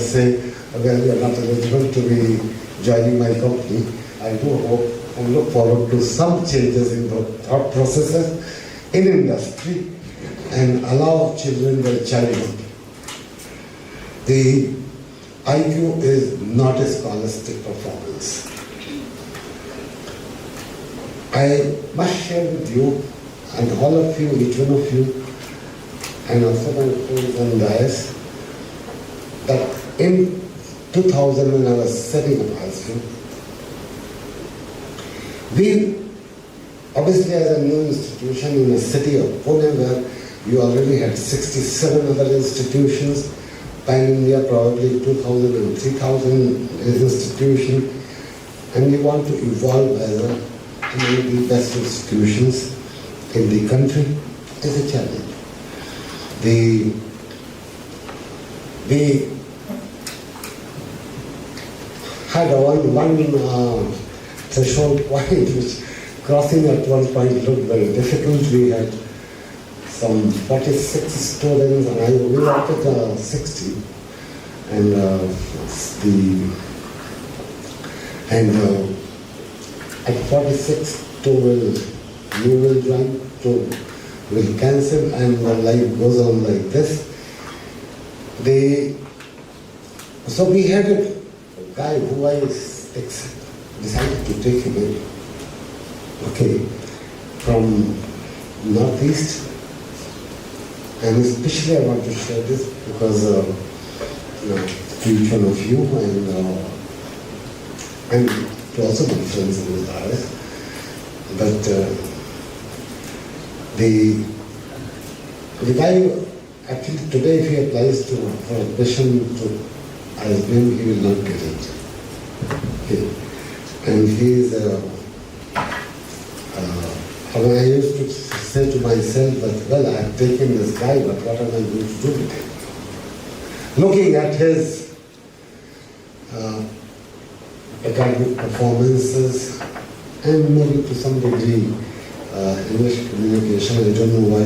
F: say, well, you're not eligible to be joining my company. I do hope and look forward to some changes in the thought processes in industry and allow children their childhood. The IQ is not a scholastic performance. I must share with you and all of you, each one of you, and also my friends on dais, that in 2000 when I was setting up ISB&M, we obviously as a new institution in the city of Pune, where you already had 67 other institutions, pan-India probably 2,000 and 3,000 institutions, and we want to evolve as a among the best institutions in the country is a challenge. We had one threshold point which crossing at one point looked very difficult. We had some 46 students and we wanted 60. And at 46, two will join, two will cancel, and life goes on like this. So we had a guy who I decided to take him in, okay, from Northeast. And especially I want to share this because to each one of you and to also my friends in the RS. But the guy, actually today if he applies for admission to ISB&M, he will not get it. Okay. And he is, I used to say to myself that, well, I have taken this guy, but what am I going to do with him? Looking at his academic performances and maybe to some degree English communication, I don't know why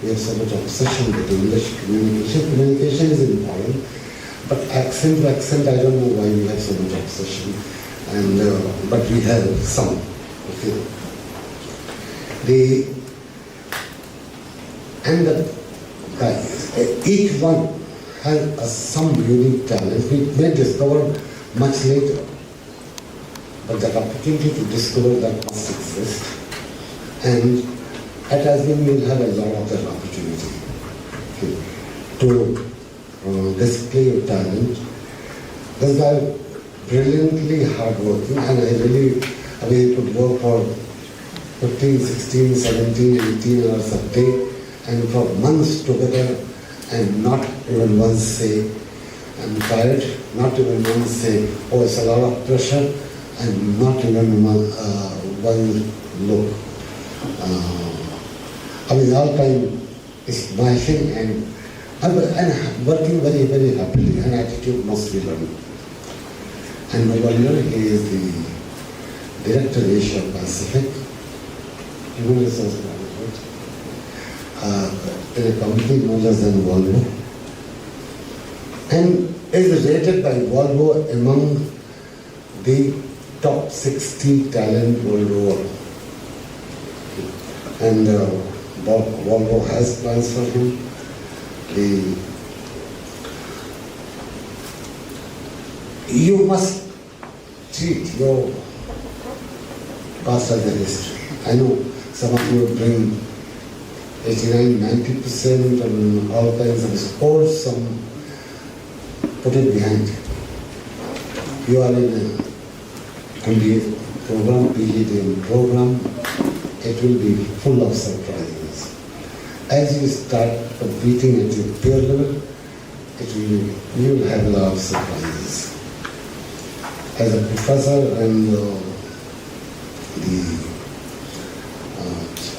F: we have so much obsession with English communication. Communication is important, but accent to accent, I don't know why we have so much obsession. And but we have some. Okay. Each one has some unique talent. We may discover much later, but that opportunity to discover that must exist. And at ISB&M we will have a lot of that opportunity to display your talent. This guy brilliantly hardworking, and he could work for 15, 16, 17, 18 hours a day, and for months together, and not even once say, I'm tired, not even once say, oh, it's a lot of pressure, and not even one look. All time is smiling and working very, very happily, and attitude must be learned. And Mbangalore, he is the Director Asia Pacific, Human Resource Management, in a company known as Volvo, and is rated by Volvo among the top 60 talent worldwide. And Volvo has plans for him. You must treat your past as a history. I know some of you bring 89-90% and all kinds of scores, some put it behind. You are in a MBA program, PGDM program, it will be full of surprises. As you start competing at your peer level, you will have a lot of surprises. As a professor and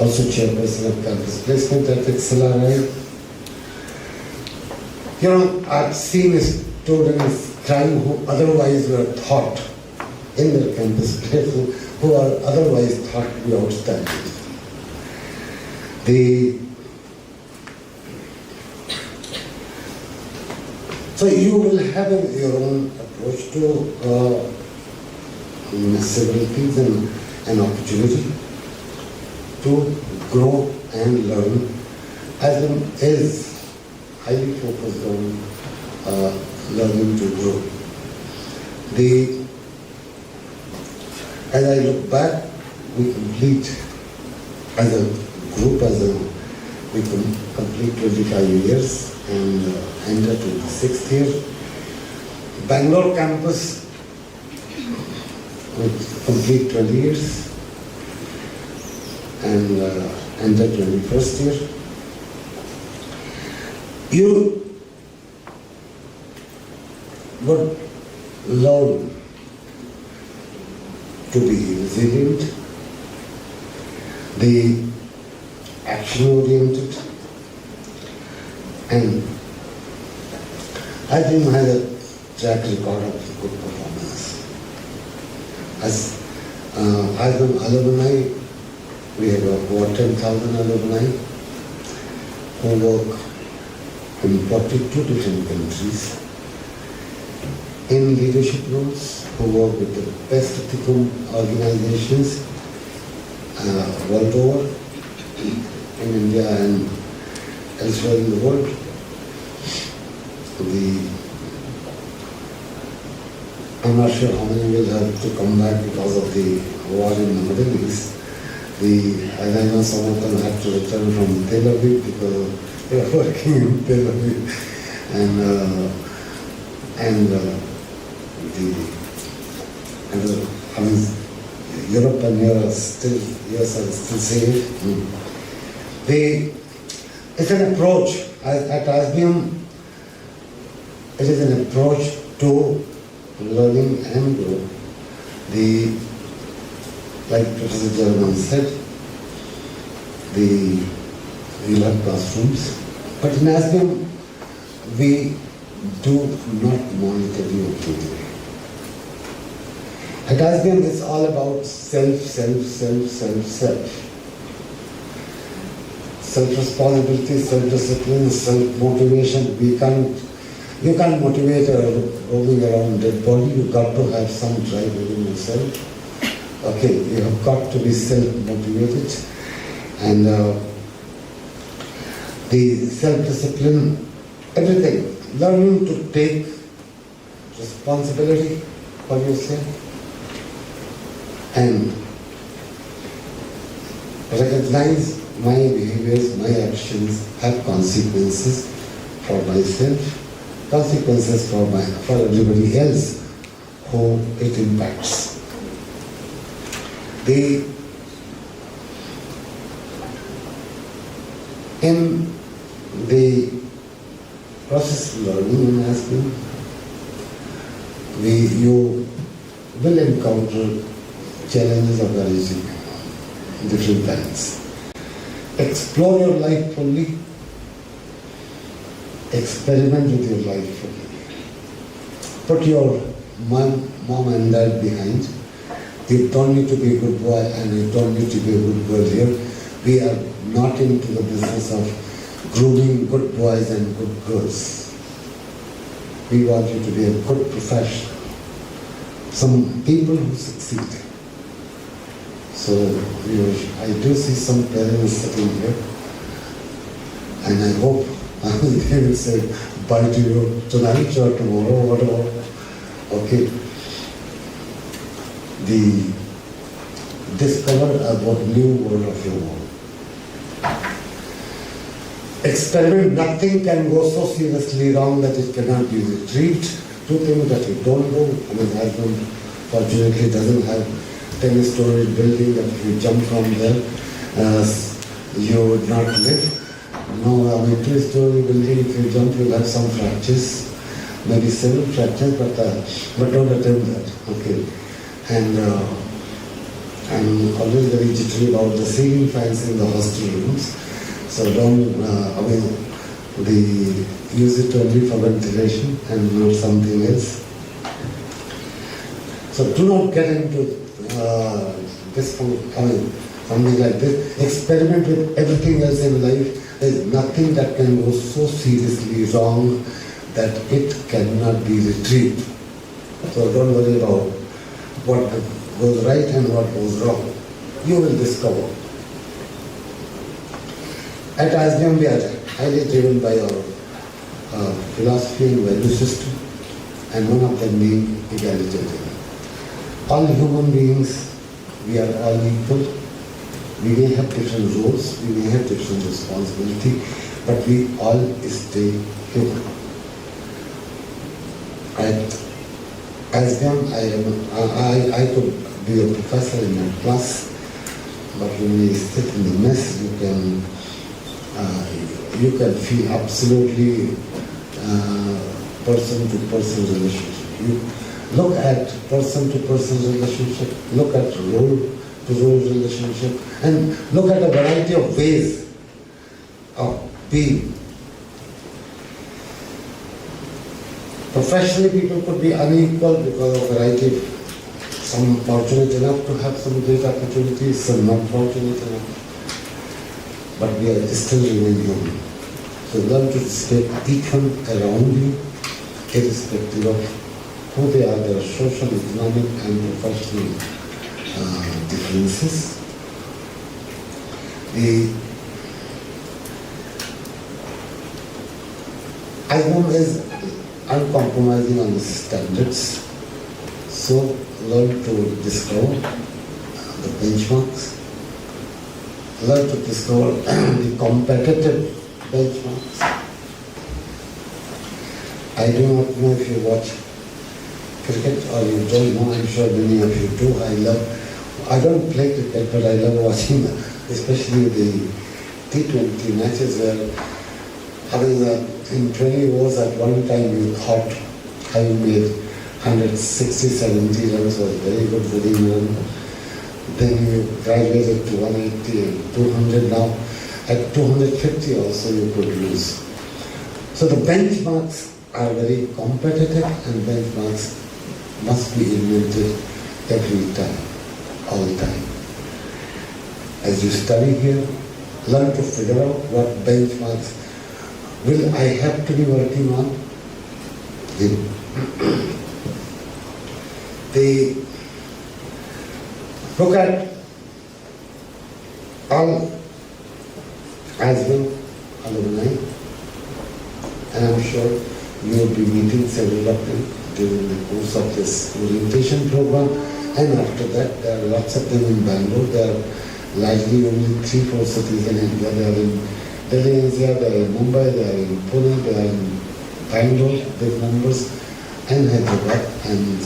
F: also chairperson of campus placement at XLRI, I've seen students trying who otherwise were taught in their campus placement, who are otherwise thought to be outstanding. So you will have your own approach to several things and an opportunity to grow and learn. ISB&M is highly focused on learning to grow. As I look back, we complete as a group, we complete 25 years and enter to the 6th year. Bangalore campus, we complete 20 years and enter 21st year. You would learn to be resilient, the action-oriented, and ISB&M has a track record of good performance. As ISB&M alumni, we have over 10,000 alumni who work in 42 different countries in leadership roles, who work with the best ethical organizations world over, in India and elsewhere in the world. I'm not sure how many will have to come back because of the war in the Middle East. As I know, some of them have to return from Tel Aviv because they are working in Tel Aviv. Europe and US are still safe. It's an approach. At ISB&M, it is an approach to learning and growth. Like Professor German said, we have classrooms, but in ISB&M, we do not monitor the activity. At ISB&M, it's all about self. Self-responsibility, self-discipline, self-motivation. You can't motivate a roaming around dead body. You've got to have some drive within yourself. Okay, you have got to be self-motivated. And the self-discipline, everything. Learning to take responsibility for yourself and recognize my behaviors, my actions have consequences for myself, consequences for everybody else who it impacts. In the process of learning in ISB&M, you will encounter challenges of arising different kinds. Explore your life fully. Experiment with your life fully. Put your mom and dad behind. You don't need to be a good boy and you don't need to be a good girl here. We are not into the business of grooming good boys and good girls. We want you to be a good professional. Some people who succeed. So I do see some parents sitting here, and I hope they will say bye to you tonight or tomorrow, whatever. Okay. Discover about new world of your world. Experiment. Nothing can go so seriously wrong that it cannot be retrieved. Two things that you don't do. ISB&M fortunately doesn't have 10-story building that if you jump from there, you would not live. No, 2-story building, if you jump, you'll have some fractures, maybe several fractures, but don't attempt that. Okay. And I'm always very jittery about the ceiling fans in the hostel rooms. So use it only for ventilation and not something else. So do not get into something like this. Experiment with everything else in life. There is nothing that can go so seriously wrong that it cannot be retrieved. So don't worry about what goes right and what goes wrong. You will discover. At ISB&M, we are highly driven by our philosophy and value system, and one of them being egalitarian. All human beings, we are all equal. We may have different roles, we may have different responsibility, but we all stay human. At ISB&M, I could be a professor in my class, but when we sit in the mess, you can feel absolutely person-to-person relationship. You look at person-to-person relationship, look at role-to-role relationship, and look at a variety of ways of being. Professionally, people could be unequal because of variety. Some fortunate enough to have some great opportunities, some not fortunate enough. But we are still remain human. So learn to respect each one around you, irrespective of who they are, their social, economic, and professional differences. ISB&M is uncompromising on the standards, so learn to discover the benchmarks, learn to discover the competitive benchmarks. I do not know if you watch cricket or you don't know, I'm sure many of you do. I don't play cricket, but I love watching, especially the T20 matches where in 20 overs at one time you thought having made 160, 70 runs was very good winning run. Then you graduated to 180 and 200 now. At 250 also you could lose. So the benchmarks are very competitive and benchmarks must be invented every time, all the time. As you study here, learn to figure out what benchmarks will I have to be working on. They look at all ISB&M alumni, and I'm sure you will be meeting several of them during the course of this orientation program, and after that there are lots of them in Bangalore. There are largely only 3-4 cities in India. They are in Delhi NCR, they are in Mumbai, they are in Pune, they are in Bangalore, big numbers, and Hyderabad, and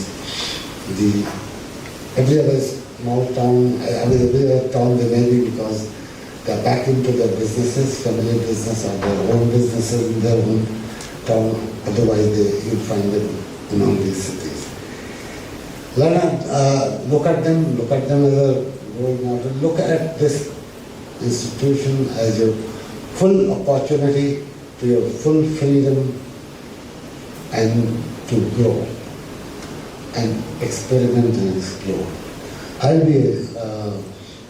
F: every other small town, every other town they may be because they are back into their businesses, family business or their own businesses in their own town. Otherwise, you find them in all these cities. Look at them as a role model. Look at this institution as your full opportunity, to your full freedom, and to grow and experiment and explore. I'll be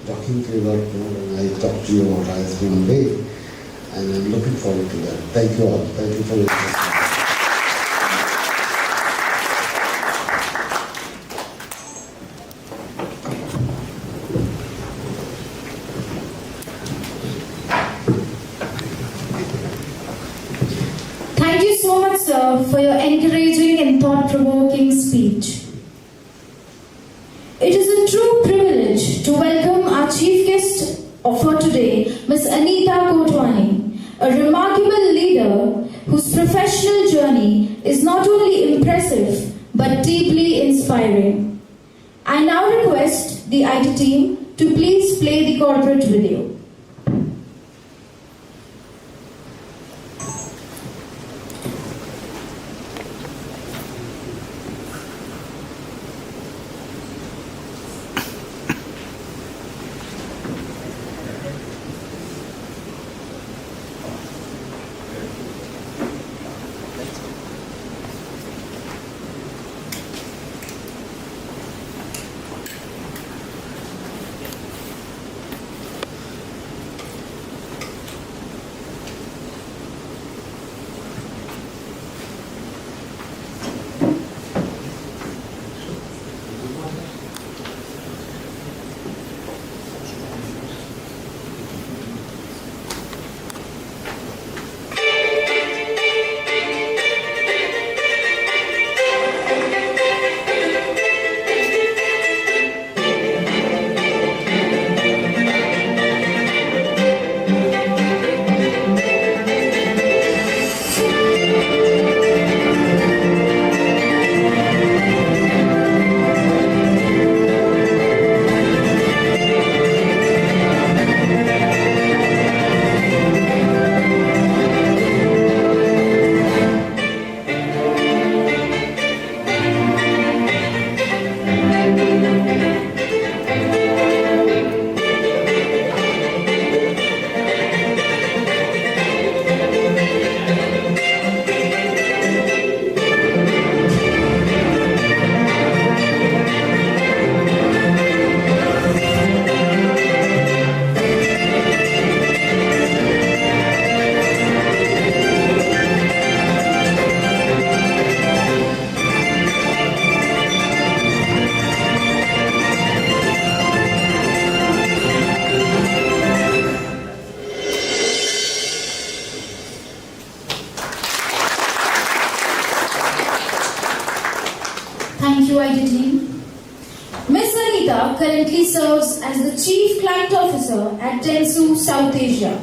F: talking to you a lot more when I talk to you about ISB&M Bay, and I'm looking forward to that. Thank you all. Thank you for listening.
B: Thank you so much, sir, for your encouraging and thought-provoking speech. It is a true privilege to welcome our chief guest for today, Ms. Anita Kotwani, a remarkable leader whose professional journey is not only impressive but deeply inspiring. I now request the IT team to please play the corporate video. currently serves as the Chief Client Officer at Dentsu South Asia,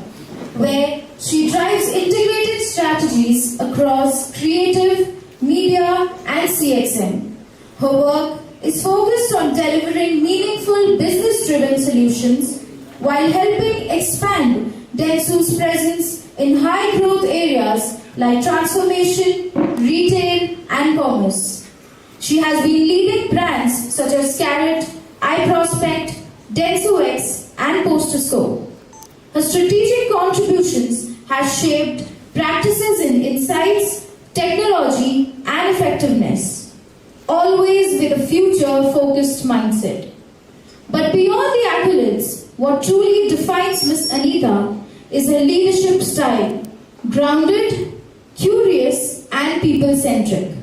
B: where she drives integrated strategies across creative, media, and CXM. Her work is focused on delivering meaningful business-driven solutions while helping expand Dentsu's presence in high-growth areas like transformation, retail, and commerce. She has been leading brands such as Carrot, iProspect, DentsuX, and Posterscope. Her strategic contributions have shaped practices in insights, technology, and effectiveness, always with a future-focused mindset. But beyond the accolades, what truly defines Miss Anita is her leadership style, grounded, curious, and people-centric.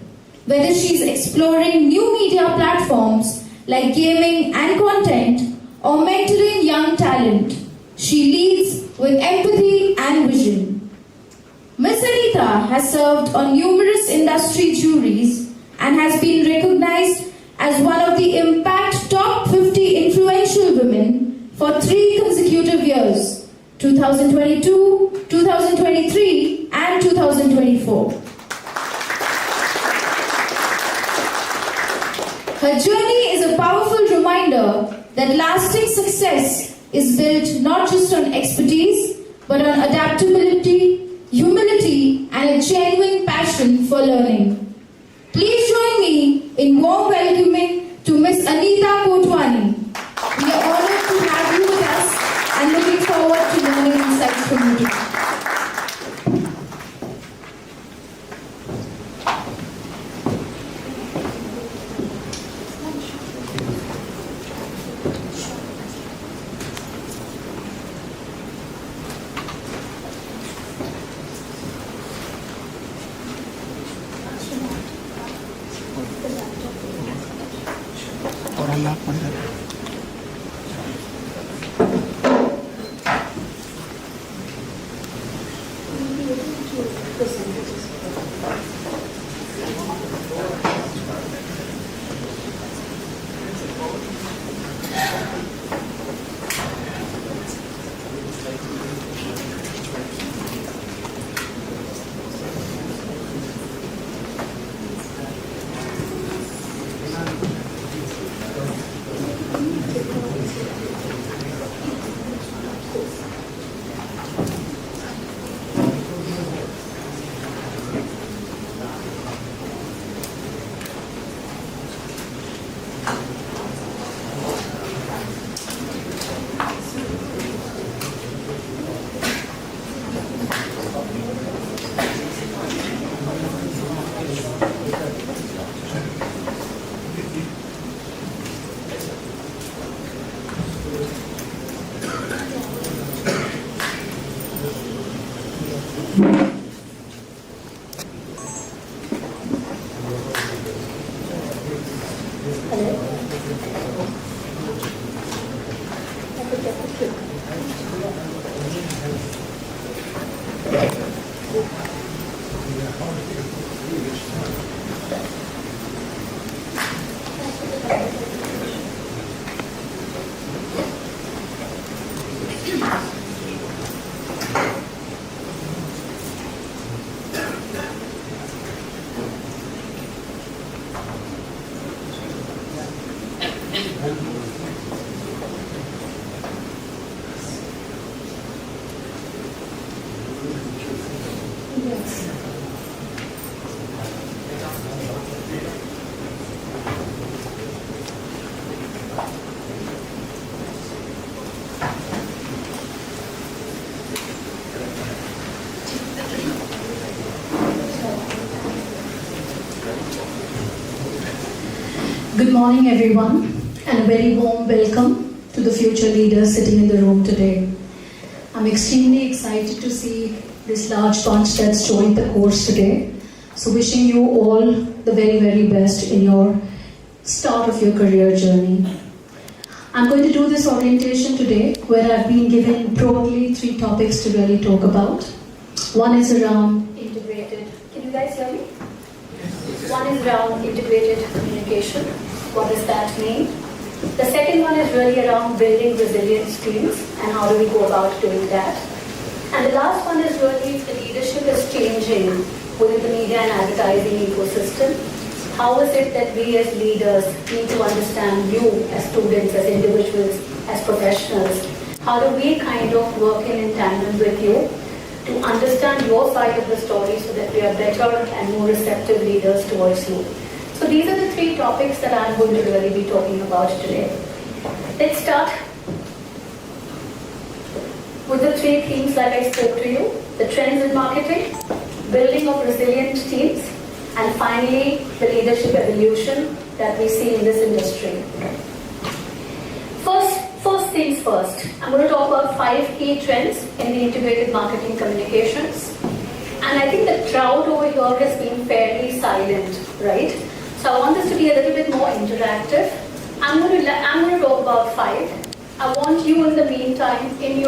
B: Whether she's exploring new media platforms like gaming and content or mentoring young talent, she leads with empathy and vision. Miss Anita has served on numerous industry juries and has been recognized as one of the Impact Top 50 Influential Women for 3 consecutive years, 2022, 2023, and 2024. Her journey is a powerful reminder that lasting success is built not just on expertise, but on adaptability, humility, and a genuine passion for learning. Please join me in warm welcoming to Miss Anita Kotwani. We are honored to have you with us and looking forward to learning insights from you.
G: Good morning, everyone, and a very warm welcome to the future leaders sitting in the room today. I'm extremely excited to see this large bunch that's joined the course today. So wishing you all the very, very best in your start of your career journey. I'm going to do this orientation today where I've been given broadly 3 topics to really talk about. One is around integrated, can you guys hear me? One is around integrated communication. What does that mean? The second one is really around building resilient teams and how do we go about doing that. And the last one is really if the leadership is changing within the media and advertising ecosystem, how is it that we as leaders need to understand you as students, as individuals, as professionals? How do we kind of work in tandem with you to understand your side of the story so that we are better and more receptive leaders towards you? So these are the three topics that I'm going to really be talking about today. Let's start with the three themes like I spoke to you: the trends in marketing, building of resilient teams, and finally the leadership evolution that we see in this industry. First things first, I'm going to talk about 5 key trends in the integrated marketing communications. And I think the crowd over here has been fairly silent, right? So I want this to be a little bit more interactive. I'm going to talk about 5. I want you in the meantime, in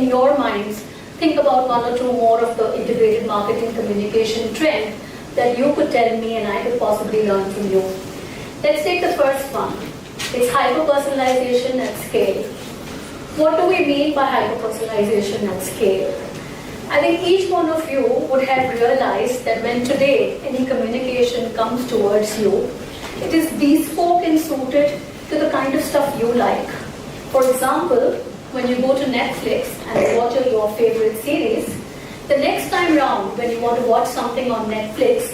G: your minds, think about 1 or 2 more of the integrated marketing communication trend that you could tell me and I could possibly learn from you. Let's take the first one. It's hyper-personalization at scale. What do we mean by hyper-personalization at scale? I think each one of you would have realized that when today any communication comes towards you, it is bespoke and suited to the kind of stuff you like. For example, when you go to Netflix and watch your favorite series, the next time round when you want to watch something on Netflix,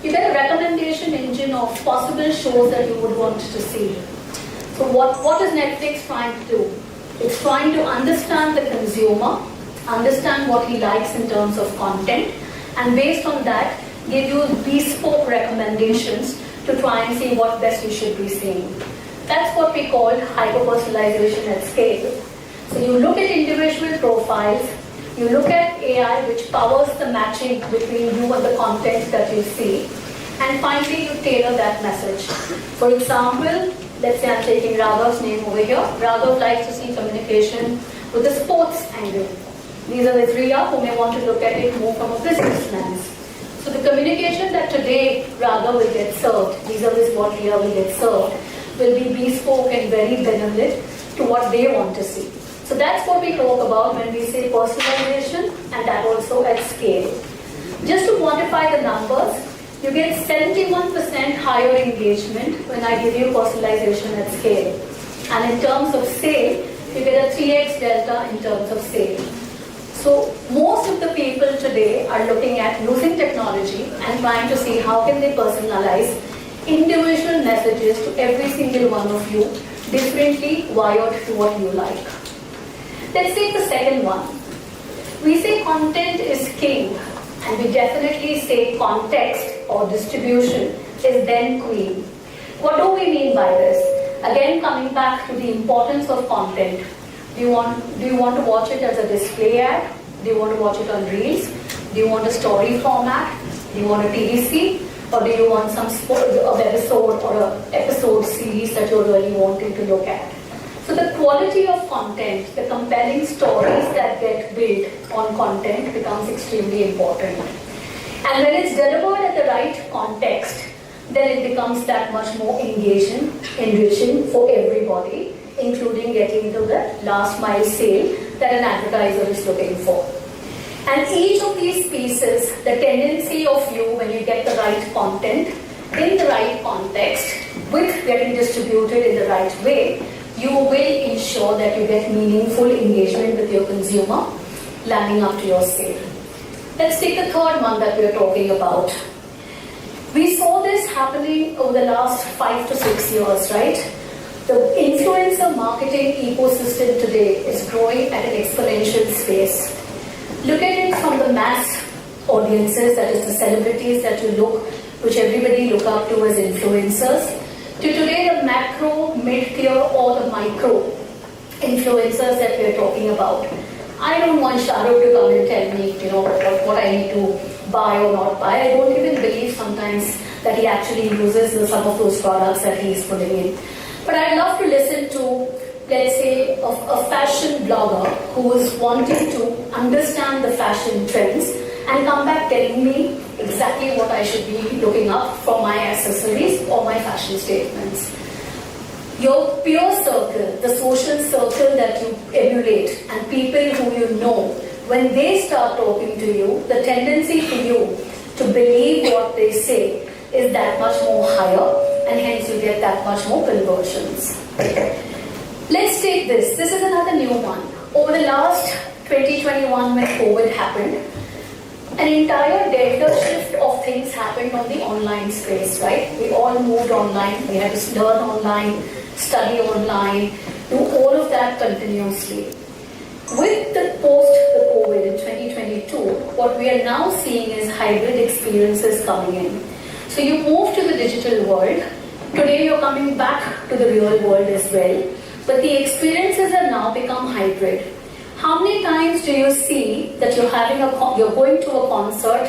G: you get a recommendation engine of possible shows that you would want to see. So what is Netflix trying to do? It's trying to understand the consumer, understand what he likes in terms of content, and based on that, give you bespoke recommendations to try and see what best you should be seeing. That's what we call hyper-personalization at scale. So you look at individual profiles, you look at AI which powers the matching between you and the content that you see, and finally you tailor that message. For example, let's say I'm taking Raghav's name over here. Raghav likes to see communication with a sports angle. These are the 3 who may want to look at it more from a business lens. So the communication that today Raghav will get served, vis-a-vis what Riya will get served, will be bespoke and very benevolent to what they want to see. So that's what we talk about when we say personalization, and that also at scale. Just to quantify the numbers, you get 71% higher engagement when I give you personalization at scale. And in terms of sale, you get a 3x delta in terms of sale. So most of the people today are looking at using technology and trying to see how can they personalize individual messages to every single one of you, differently wired to what you like. Let's take the second one. We say content is king, and we definitely say context or distribution is then queen. What do we mean by this? Again, coming back to the importance of content. Do you want to watch it as a display ad? Do you want to watch it on Reels? Do you want a story format? Do you want a TVC? Or do you want some webisode or an episode series that you're really wanting to look at? So the quality of content, the compelling stories that get built on content becomes extremely important. And when it's delivered at the right context, then it becomes that much more engaging, enriching for everybody, including getting to the last mile sale that an advertiser is looking for. And each of these pieces, the tendency of you when you get the right content, in the right context, with getting distributed in the right way, you will ensure that you get meaningful engagement with your consumer, landing up to your sale. Let's take the third one that we're talking about. We saw this happening over the last 5 to 6 years, right? The influencer marketing ecosystem today is growing at an exponential pace. Look at it from the mass audiences, that is the celebrities that which everybody look up to as influencers, to today the macro, mid-tier or the micro influencers that we're talking about. I don't want Shahrukh to come and tell me, what I need to buy or not buy. I don't even believe sometimes that he actually uses some of those products that he's putting in. But I'd love to listen to, let's say, a fashion blogger who is wanting to understand the fashion trends and come back telling me exactly what I should be looking up for my accessories or my fashion statements. your peer circle, the social circle that you emulate, and people who you know, when they start talking to you, the tendency for you to believe what they say is that much more higher, and hence you get that much more conversions. Let's take this. This is another new one. Over the last 2021, when COVID happened, an entire delta shift of things happened on the online space, right? We all moved online. We had to learn online, study online, do all of that continuously. With the COVID in 2022, what we are now seeing is hybrid experiences coming in. So you move to the digital world. Today you're coming back to the real world as well. But the experiences have now become hybrid. How many times do you see that you're going to a concert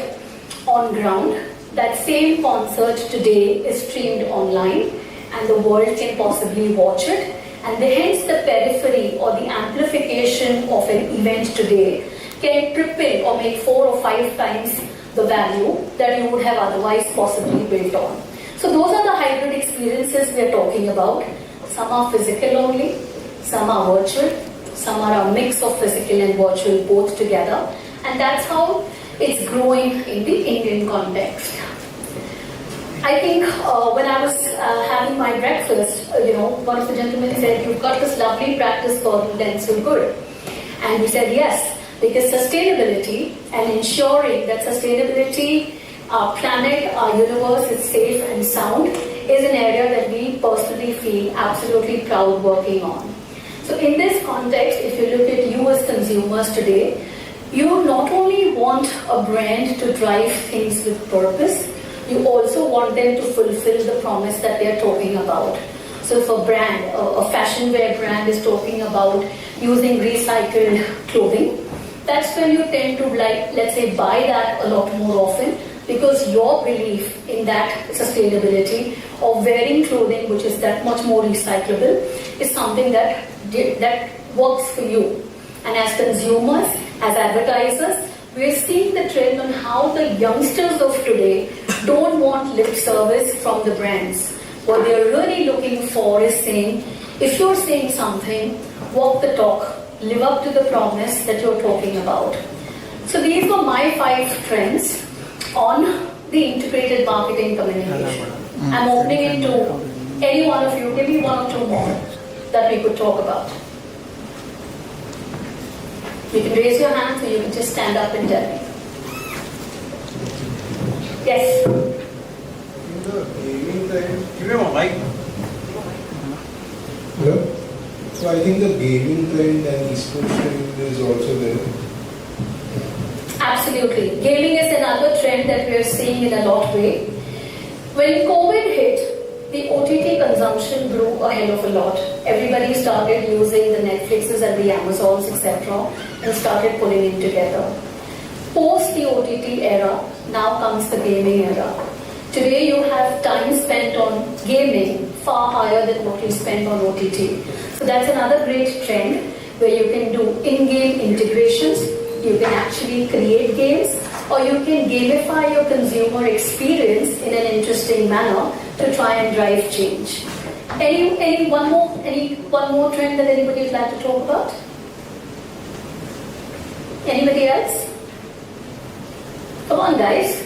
G: on ground? That same concert today is streamed online and the world can possibly watch it. And hence the periphery or the amplification of an event today can triple or make 4 or 5 times the value that you would have otherwise possibly built on. So those are the hybrid experiences we are talking about. Some are physical only, some are virtual, some are a mix of physical and virtual both together. And that's how it's growing in the Indian context. I think when I was having my breakfast, one of the gentlemen said, "You've got this lovely practice called Dental Good." And we said, yes, because sustainability and ensuring that sustainability, our planet, our universe is safe and sound is an area that we personally feel absolutely proud working on. So in this context, if you look at you as consumers today, you not only want a brand to drive things with purpose, you also want them to fulfill the promise that they're talking about. So if a brand, a fashion wear brand is talking about using recycled clothing, that's when you tend to let's say, buy that a lot more often, because your belief in that sustainability of wearing clothing which is that much more recyclable is something that works for you. And as consumers, as advertisers, we are seeing the trend on how the youngsters of today don't want lip service from the brands. What they are really looking for is saying, if you're saying something, walk the talk, live up to the promise that you're talking about. So these were my 5 trends on the integrated marketing communication. I'm opening it to any one of you. Give me 1 or 2 more that we could talk about. You can raise your hand, or you can just stand up and tell me. Yes.
H: Give me a mic.
I: Hello? So I think the gaming trend and esports trend is also there.
G: Absolutely. Gaming is another trend that we are seeing in a lot way. When COVID hit, the OTT consumption grew a hell of a lot. Everybody started using the Netflixes and the Amazons, etc., and started pulling it together. Post the OTT era, now comes the gaming era. Today you have time spent on gaming far higher than what you spend on OTT. So that's another great trend where you can do in-game integrations, you can actually create games, or you can gamify your consumer experience in an interesting manner to try and drive change. Any one more trend that anybody would like to talk about? Anybody else? Come on, guys.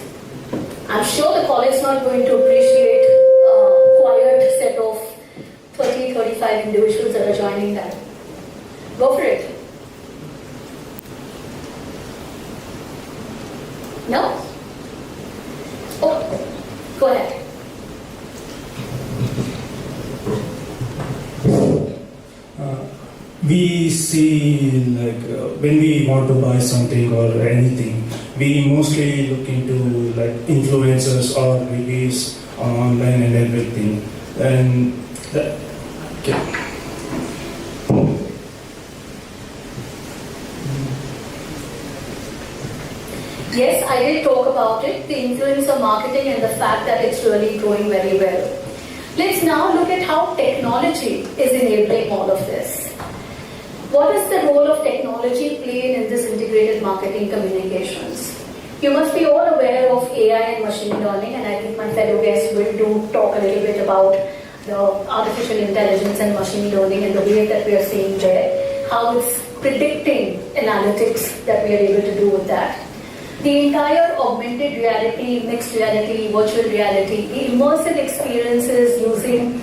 G: I'm sure the college is not going to appreciate a quiet set of 30, 35 individuals that are joining them. Go for it. No? Oh, go ahead.
J: We see when we want to buy something or anything, we mostly look into influencers or reviews online and everything. And
G: Yes, I did talk about it, the influencer marketing and the fact that it's really growing very well. Let's now look at how technology is enabling all of this. What is the role of technology playing in this integrated marketing communications? You must be all aware of AI and machine learning, and I think my fellow guests will talk a little bit about the artificial intelligence and machine learning and the way that we are seeing there, how it's predicting analytics that we are able to do with that. The entire augmented reality, mixed reality, virtual reality, the immersive experiences using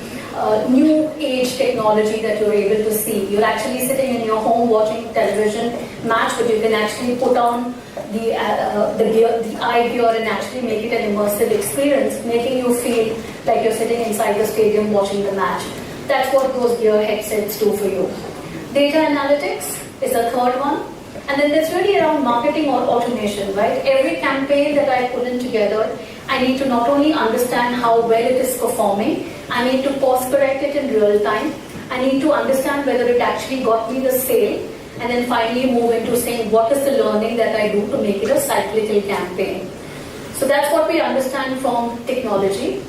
G: new age technology that you're able to see. You're actually sitting in your home watching television match, but you can actually put on the eye gear and actually make it an immersive experience, making you feel like you're sitting inside the stadium watching the match. That's what those gear headsets do for you. Data analytics is the third one. And then there's really around marketing or automation, right? Every campaign that I put in together, I need to not only understand how well it is performing, I need to course correct it in real time. I need to understand whether it actually got me the sale, and then finally move into saying what is the learning that I do to make it a cyclical campaign. So that's what we understand from technology.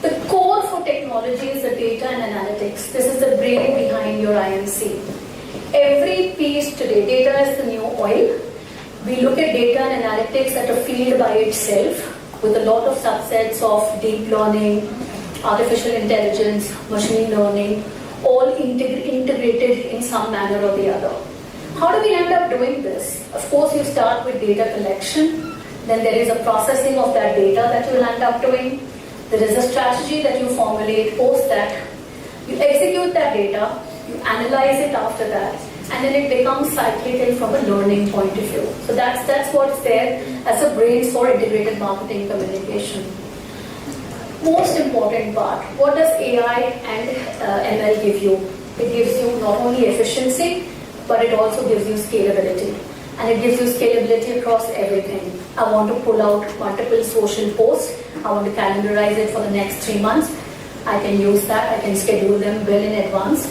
G: The core for technology is the data and analytics. This is the brain behind your IMC. Every piece today, data is the new oil. We look at data and analytics at a field by itself with a lot of subsets of deep learning, artificial intelligence, machine learning, all integrated in some manner or the other. How do we end up doing this? Of course, you start with data collection, then there is a processing of that data that you will end up doing. There is a strategy that you formulate post that. You execute that data, you analyze it after that, and then it becomes cyclical from a learning point of view. So that's what's there as a brains for integrated marketing communication. Most important part, what does AI and ML give you? It gives you not only efficiency, but it also gives you scalability. And it gives you scalability across everything. I want to pull out multiple social posts. I want to calendarize it for the next 3 months. I can use that. I can schedule them well in advance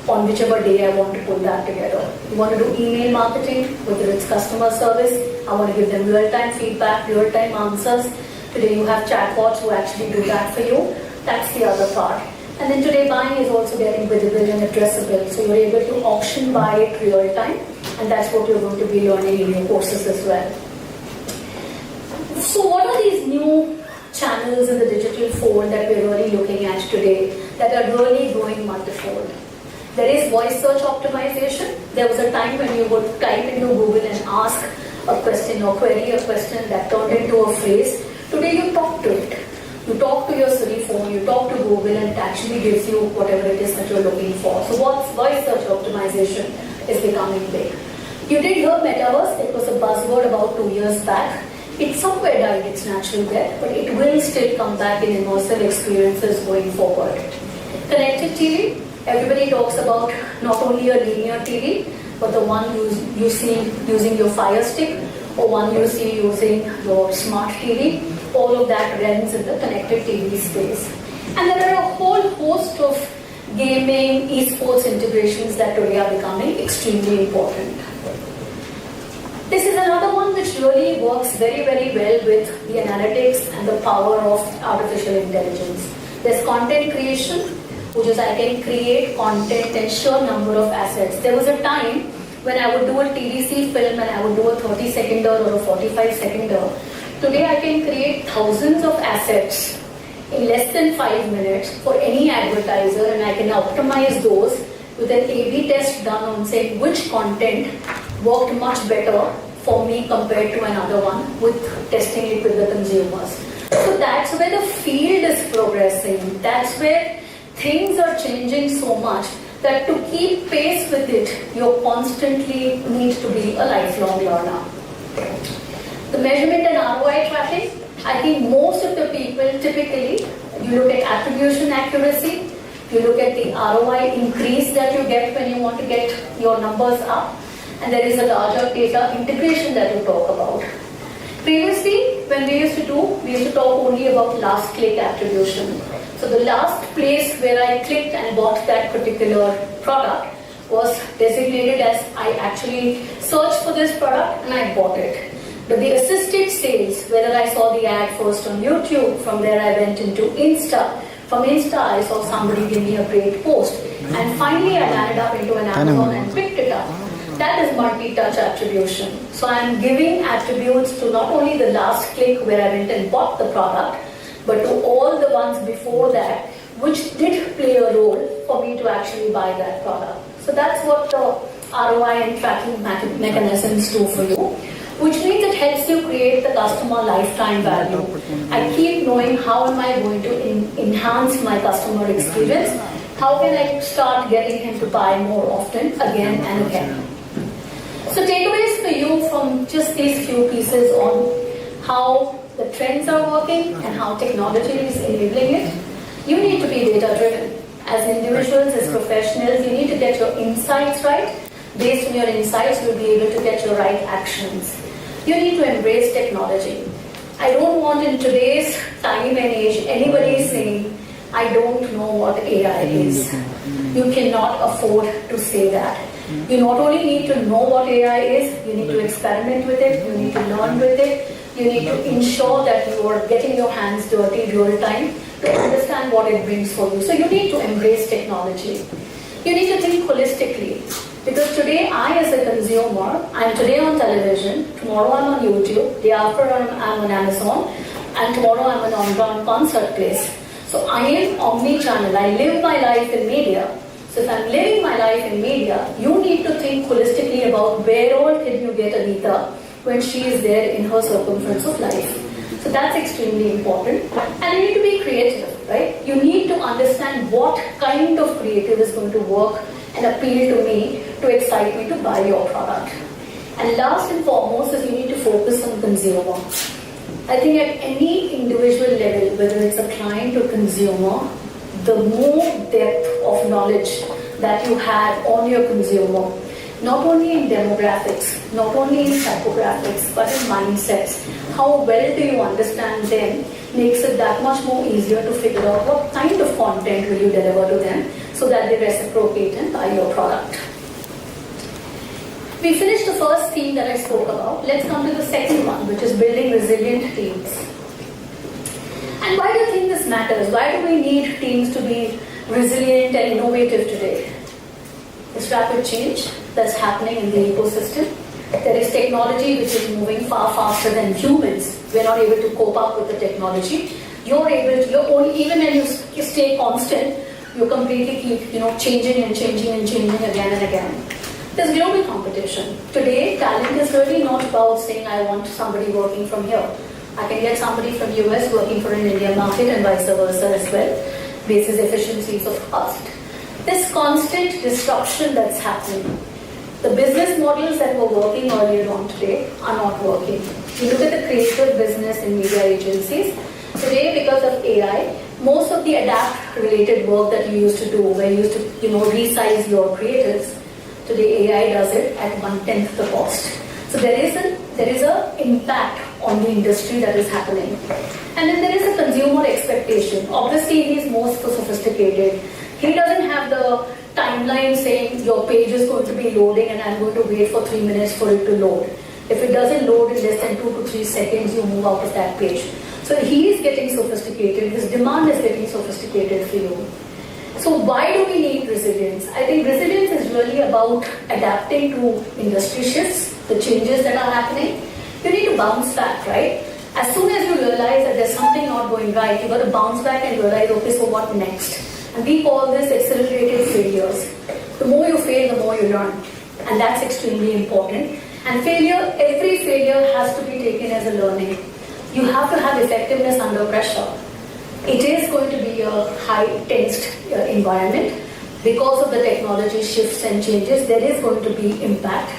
G: on whichever day I want to pull that together. You want to do email marketing, whether it's customer service, I want to give them real-time feedback, real-time answers. Today you have chatbots who actually do that for you. That's the other part. And then today buying is also getting visible and addressable. So you're able to auction buy it real-time, and that's what you're going to be learning in your courses as well. So what are these new channels in the digital fold that we're really looking at today that are really growing multifold? There is voice search optimization. There was a time when you would type into Google and ask a question or query a question that turned into a phrase. Today you talk to it. You talk to your Siri phone, you talk to Google, and it actually gives you whatever it is that you're looking for. So voice search optimization is becoming big. You did hear metaverse. It was a buzzword about 2 years back. It somewhere died its natural death, but it will still come back in immersive experiences going forward. Connected TV. Everybody talks about not only a linear TV, but the one you see using your Fire Stick, or one you see using your smart TV. All of that runs in the connected TV space. And there are a whole host of gaming, esports integrations that today are becoming extremely important. This is another one which really works very, very well with the analytics and the power of artificial intelligence. There's content creation, which is I can create content and sheer number of assets. There was a time when I would do a TDC film and I would do a 30-seconder or a 45-seconder. Today I can create thousands of assets in less than 5 minutes for any advertiser, and I can optimize those with an A/B test done on saying which content worked much better for me compared to another one, with testing it with the consumers. So that's where the field is progressing. That's where things are changing so much that to keep pace with it, you constantly need to be a lifelong learner. The measurement and ROI tracking, I think most of the people typically, you look at attribution accuracy, you look at the ROI increase that you get when you want to get your numbers up, and there is a larger data integration that you talk about. Previously, when we used to talk only about last click attribution. So the last place where I clicked and bought that particular product was designated as I actually searched for this product and I bought it. But the assisted sales, whether I saw the ad first on YouTube, from there I went into Insta, from Insta I saw somebody give me a great post, and finally I landed up into an Amazon and picked it up. That is multi-touch attribution. So I am giving attributes to not only the last click where I went and bought the product, but to all the ones before that, which did play a role for me to actually buy that product. So that's what the ROI and tracking mechanisms do for you, which means it helps you create the customer lifetime value. I keep knowing how am I going to enhance my customer experience, how can I start getting him to buy more often, again and again. So takeaways for you from just these few pieces on how the trends are working and how technology is enabling it. You need to be data driven. As individuals, as professionals, you need to get your insights right. Based on your insights, you'll be able to get your right actions. You need to embrace technology. I don't want in today's time and age anybody saying, I don't know what AI is. You cannot afford to say that. You not only need to know what AI is, you need to experiment with it, you need to learn with it, you need to ensure that you are getting your hands dirty real time to understand what it brings for you. So you need to embrace technology. You need to think holistically. Because today I as a consumer, I'm today on television, tomorrow I'm on YouTube, day after I'm on Amazon, and tomorrow I'm on concert place. So I am omni-channel, I live my life in media. So if I'm living my life in media, you need to think holistically about where all can you get Anita when she is there in her circumference of life. So that's extremely important. And you need to be creative, right? You need to understand what kind of creative is going to work and appeal to me to excite me to buy your product. And last and foremost is you need to focus on consumer. I think at any individual level, whether it's a client or consumer, the more depth of knowledge that you have on your consumer, not only in demographics, not only in psychographics, but in mindsets, how well do you understand them, makes it that much more easier to figure out what kind of content will you deliver to them so that they reciprocate and buy your product. We finished the first theme that I spoke about. Let's come to the second one, which is building resilient teams. And why do you think this matters? Why do we need teams to be resilient and innovative today? There's rapid change that's happening in the ecosystem. There is technology which is moving far faster than humans. We're not able to cope up with the technology. You're even when you stay constant, you completely keep changing and changing and changing again and again. There's global competition. Today, talent is really not about saying I want somebody working from here. I can get somebody from US working for an Indian market and vice versa as well, basis efficiencies of cost. This constant disruption that's happening, the business models that were working earlier on today are not working. You look at the creative business in media agencies, today because of AI, most of the adapt-related work that you used to do, where you used to resize your creatives, today AI does it at 1/10 the cost. So there is a impact on the industry that is happening. And then there is a consumer expectation. Obviously, he is more sophisticated. He doesn't have the timeline saying your page is going to be loading and I'm going to wait for 3 minutes for it to load. If it doesn't load in less than 2 to 3 seconds, you move out of that page. So he is getting sophisticated. His demand is getting sophisticated for you. So why do we need resilience? I think resilience is really about adapting to industry shifts, the changes that are happening. You need to bounce back, right? As soon as you realize that there's something not going right, you've got to bounce back and realize, okay, so what next? And we call this accelerated failures. The more you fail, the more you learn. And that's extremely important. And every failure has to be taken as a learning. You have to have effectiveness under pressure. It is going to be a high-tensed environment. Because of the technology shifts and changes, there is going to be impact.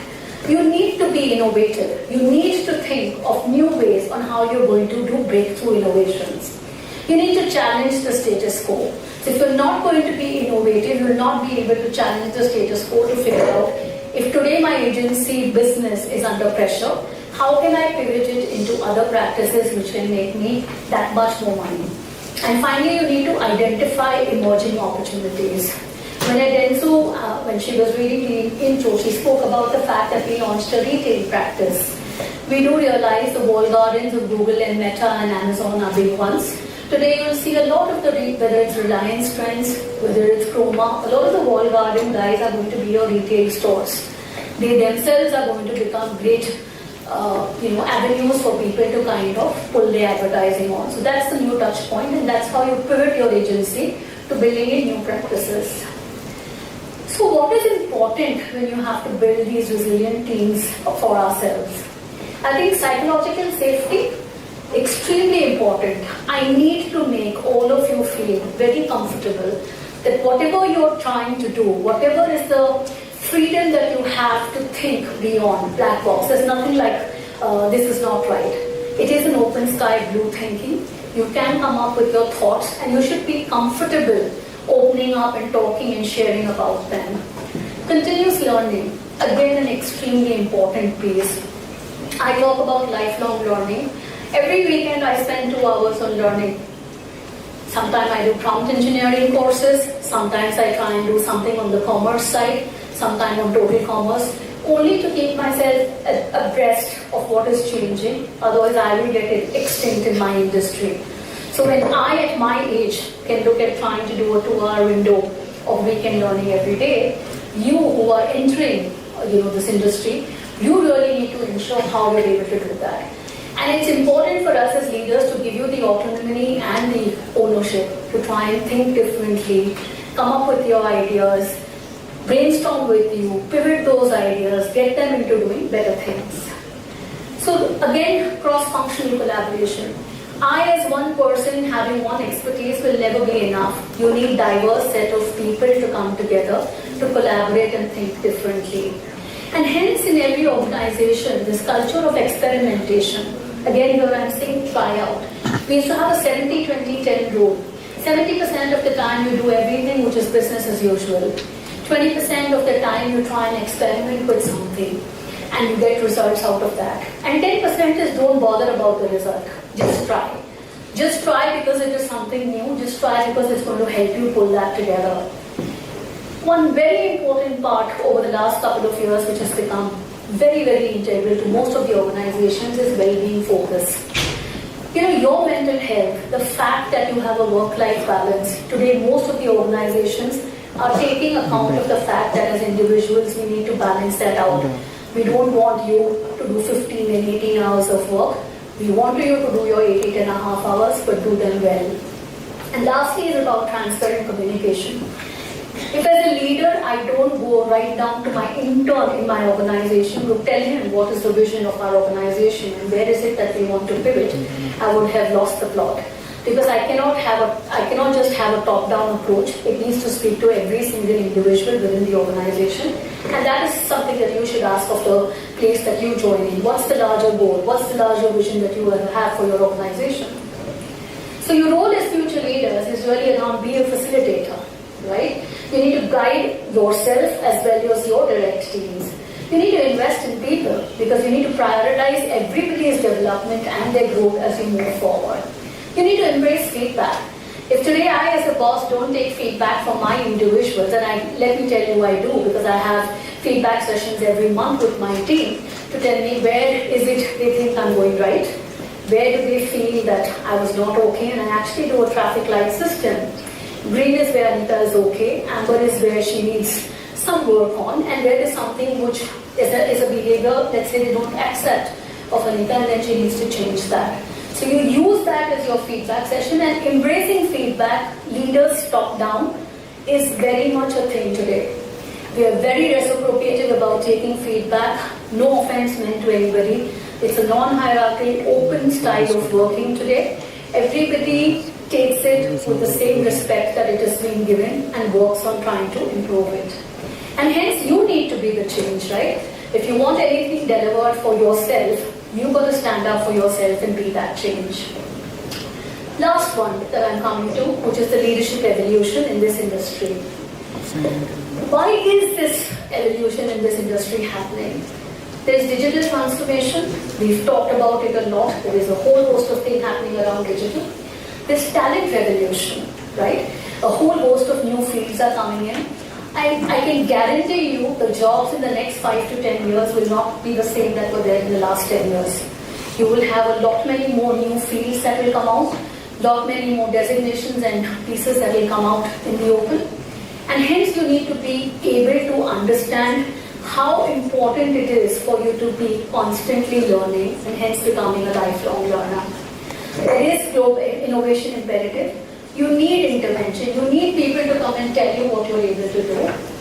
G: You need to be innovative. You need to think of new ways on how you're going to do breakthrough innovations. You need to challenge the status quo. So if you're not going to be innovative, you will not be able to challenge the status quo to figure out, if today my agency business is under pressure, how can I pivot it into other practices which can make me that much more money? And finally, you need to identify emerging opportunities. When Dentsu, when she was reading the intro, she spoke about the fact that we launched a retail practice. We do realize the walled gardens of Google and Meta and Amazon are big ones. Today you will see a lot of whether it's Reliance Trends, whether it's Chroma, a lot of the walled garden guys are going to be your retail stores. They themselves are going to become great avenues for people to kind of pull their advertising on. So that's the new touch point, and that's how you pivot your agency to to building in new practices. So what is important when you have to build these resilient teams for ourselves? I think psychological safety, extremely important. I need to make all of you feel very comfortable that whatever you're trying to do, whatever is the freedom that you have to think beyond black box, there's nothing like this is not right. It is an open sky blue thinking. You can come up with your thoughts and you should be comfortable opening up and talking and sharing about them. Continuous learning, again an extremely important piece. I talk about lifelong learning. Every weekend I spend 2 hours on learning. Sometimes I do prompt engineering courses, sometimes I try and do something on the commerce side, sometimes on total commerce, only to keep myself abreast of what is changing, otherwise I will get extinct in my industry. So when I at my age can look at trying to do a 2-hour window of weekend learning every day, you who are entering this industry, you really need to ensure how you're able to do that. And it's important for us as leaders to give you the autonomy and the ownership to try and think differently, come up with your ideas, brainstorm with you, pivot those ideas, get them into doing better things. So again, cross-functional collaboration. I as one person having one expertise will never be enough. You need diverse set of people to come together to collaborate and think differently. And hence in every organization, this culture of experimentation, again here I'm saying try out. We used to have a 70-20-10 rule. 70% of the time you do everything which is business as usual. 20% of the time you try and experiment with something and you get results out of that. And 10% is don't bother about the result. Just try. Just try because it is something new. Just try because it's going to help you pull that together. One very important part over the last couple of years which has become very, very integral to most of the organizations is well-being focus. Your mental health, the fact that you have a work-life balance. Today, most of the organizations are taking account of the fact that as individuals, we need to balance that out. We don't want you to do 15 and 18 hours of work. We want you to do your 8.5 hours, but do them well. And lastly is about transparent communication. If as a leader, I don't go right down to my intern in my organization to tell him what is the vision of our organization and where is it that we want to pivot, I would have lost the plot. Because I cannot just have a top-down approach. It needs to speak to every single individual within the organization. And that is something that you should ask of the place that you join in. What's the larger goal? What's the larger vision that you have for your organization? So your role as future leaders is really around being a facilitator, right? You need to guide yourself as well as your direct teams. You need to invest in people because you need to prioritize everybody's development and their growth as you move forward. You need to embrace feedback. If today I as a boss don't take feedback from my individuals, and let me tell you I do because I have feedback sessions every month with my team to tell me where is it they think I'm going right, where do they feel that I was not okay, and I actually do a traffic light system. Green is where Anita is okay, amber is where she needs some work on, and red is something which is a behavior, let's say they don't accept of Anita and then she needs to change that. So you use that as your feedback session, and embracing feedback, leaders top down, is very much a thing today. We are very reciprocative about taking feedback, no offense meant to anybody. It's a non-hierarchical, open style of working today. Everybody takes it with the same respect that it is being given and works on trying to improve it. And hence you need to be the change, right? If you want anything delivered for yourself, you've got to stand up for yourself and be that change. Last one that I'm coming to, which is the leadership evolution in this industry. Why is this evolution in this industry happening? There's digital transformation. We've talked about it a lot. There is a whole host of things happening around digital. There's talent revolution, right? A whole host of new fields are coming in. I can guarantee you the jobs in the next 5 to 10 years will not be the same that were there in the last 10 years. You will have a lot many more new fields that will come out, lot many more designations and pieces that will come out in the open. And hence you need to be able to understand how important it is for you to be constantly learning and hence becoming a lifelong learner. There is global innovation imperative. You need intervention. You need people to come and tell you what you're able to do.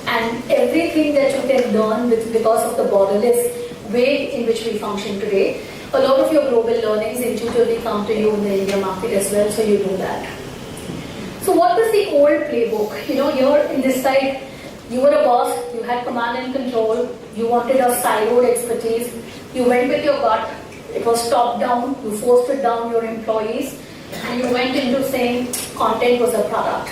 G: And everything that you can learn because of the borderless way in which we function today, a lot of your global learnings intuitively come to you in the India market as well, so you do that. So what was the old playbook? Here in this side, you were a boss, you had command and control, you wanted a siloed expertise, you went with your gut, it was top down, you forced it down your employees, and you went into saying content was a product.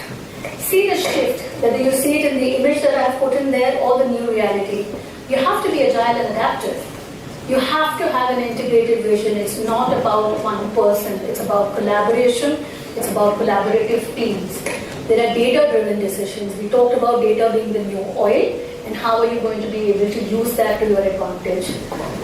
G: See the shift, whether you see it in the image that I've put in there or the new reality. You have to be agile and adaptive. You have to have an integrated vision. It's not about one person, it's about collaboration, it's about collaborative teams. There are data-driven decisions. We talked about data being the new oil, and how are you going to be able to use that to your advantage?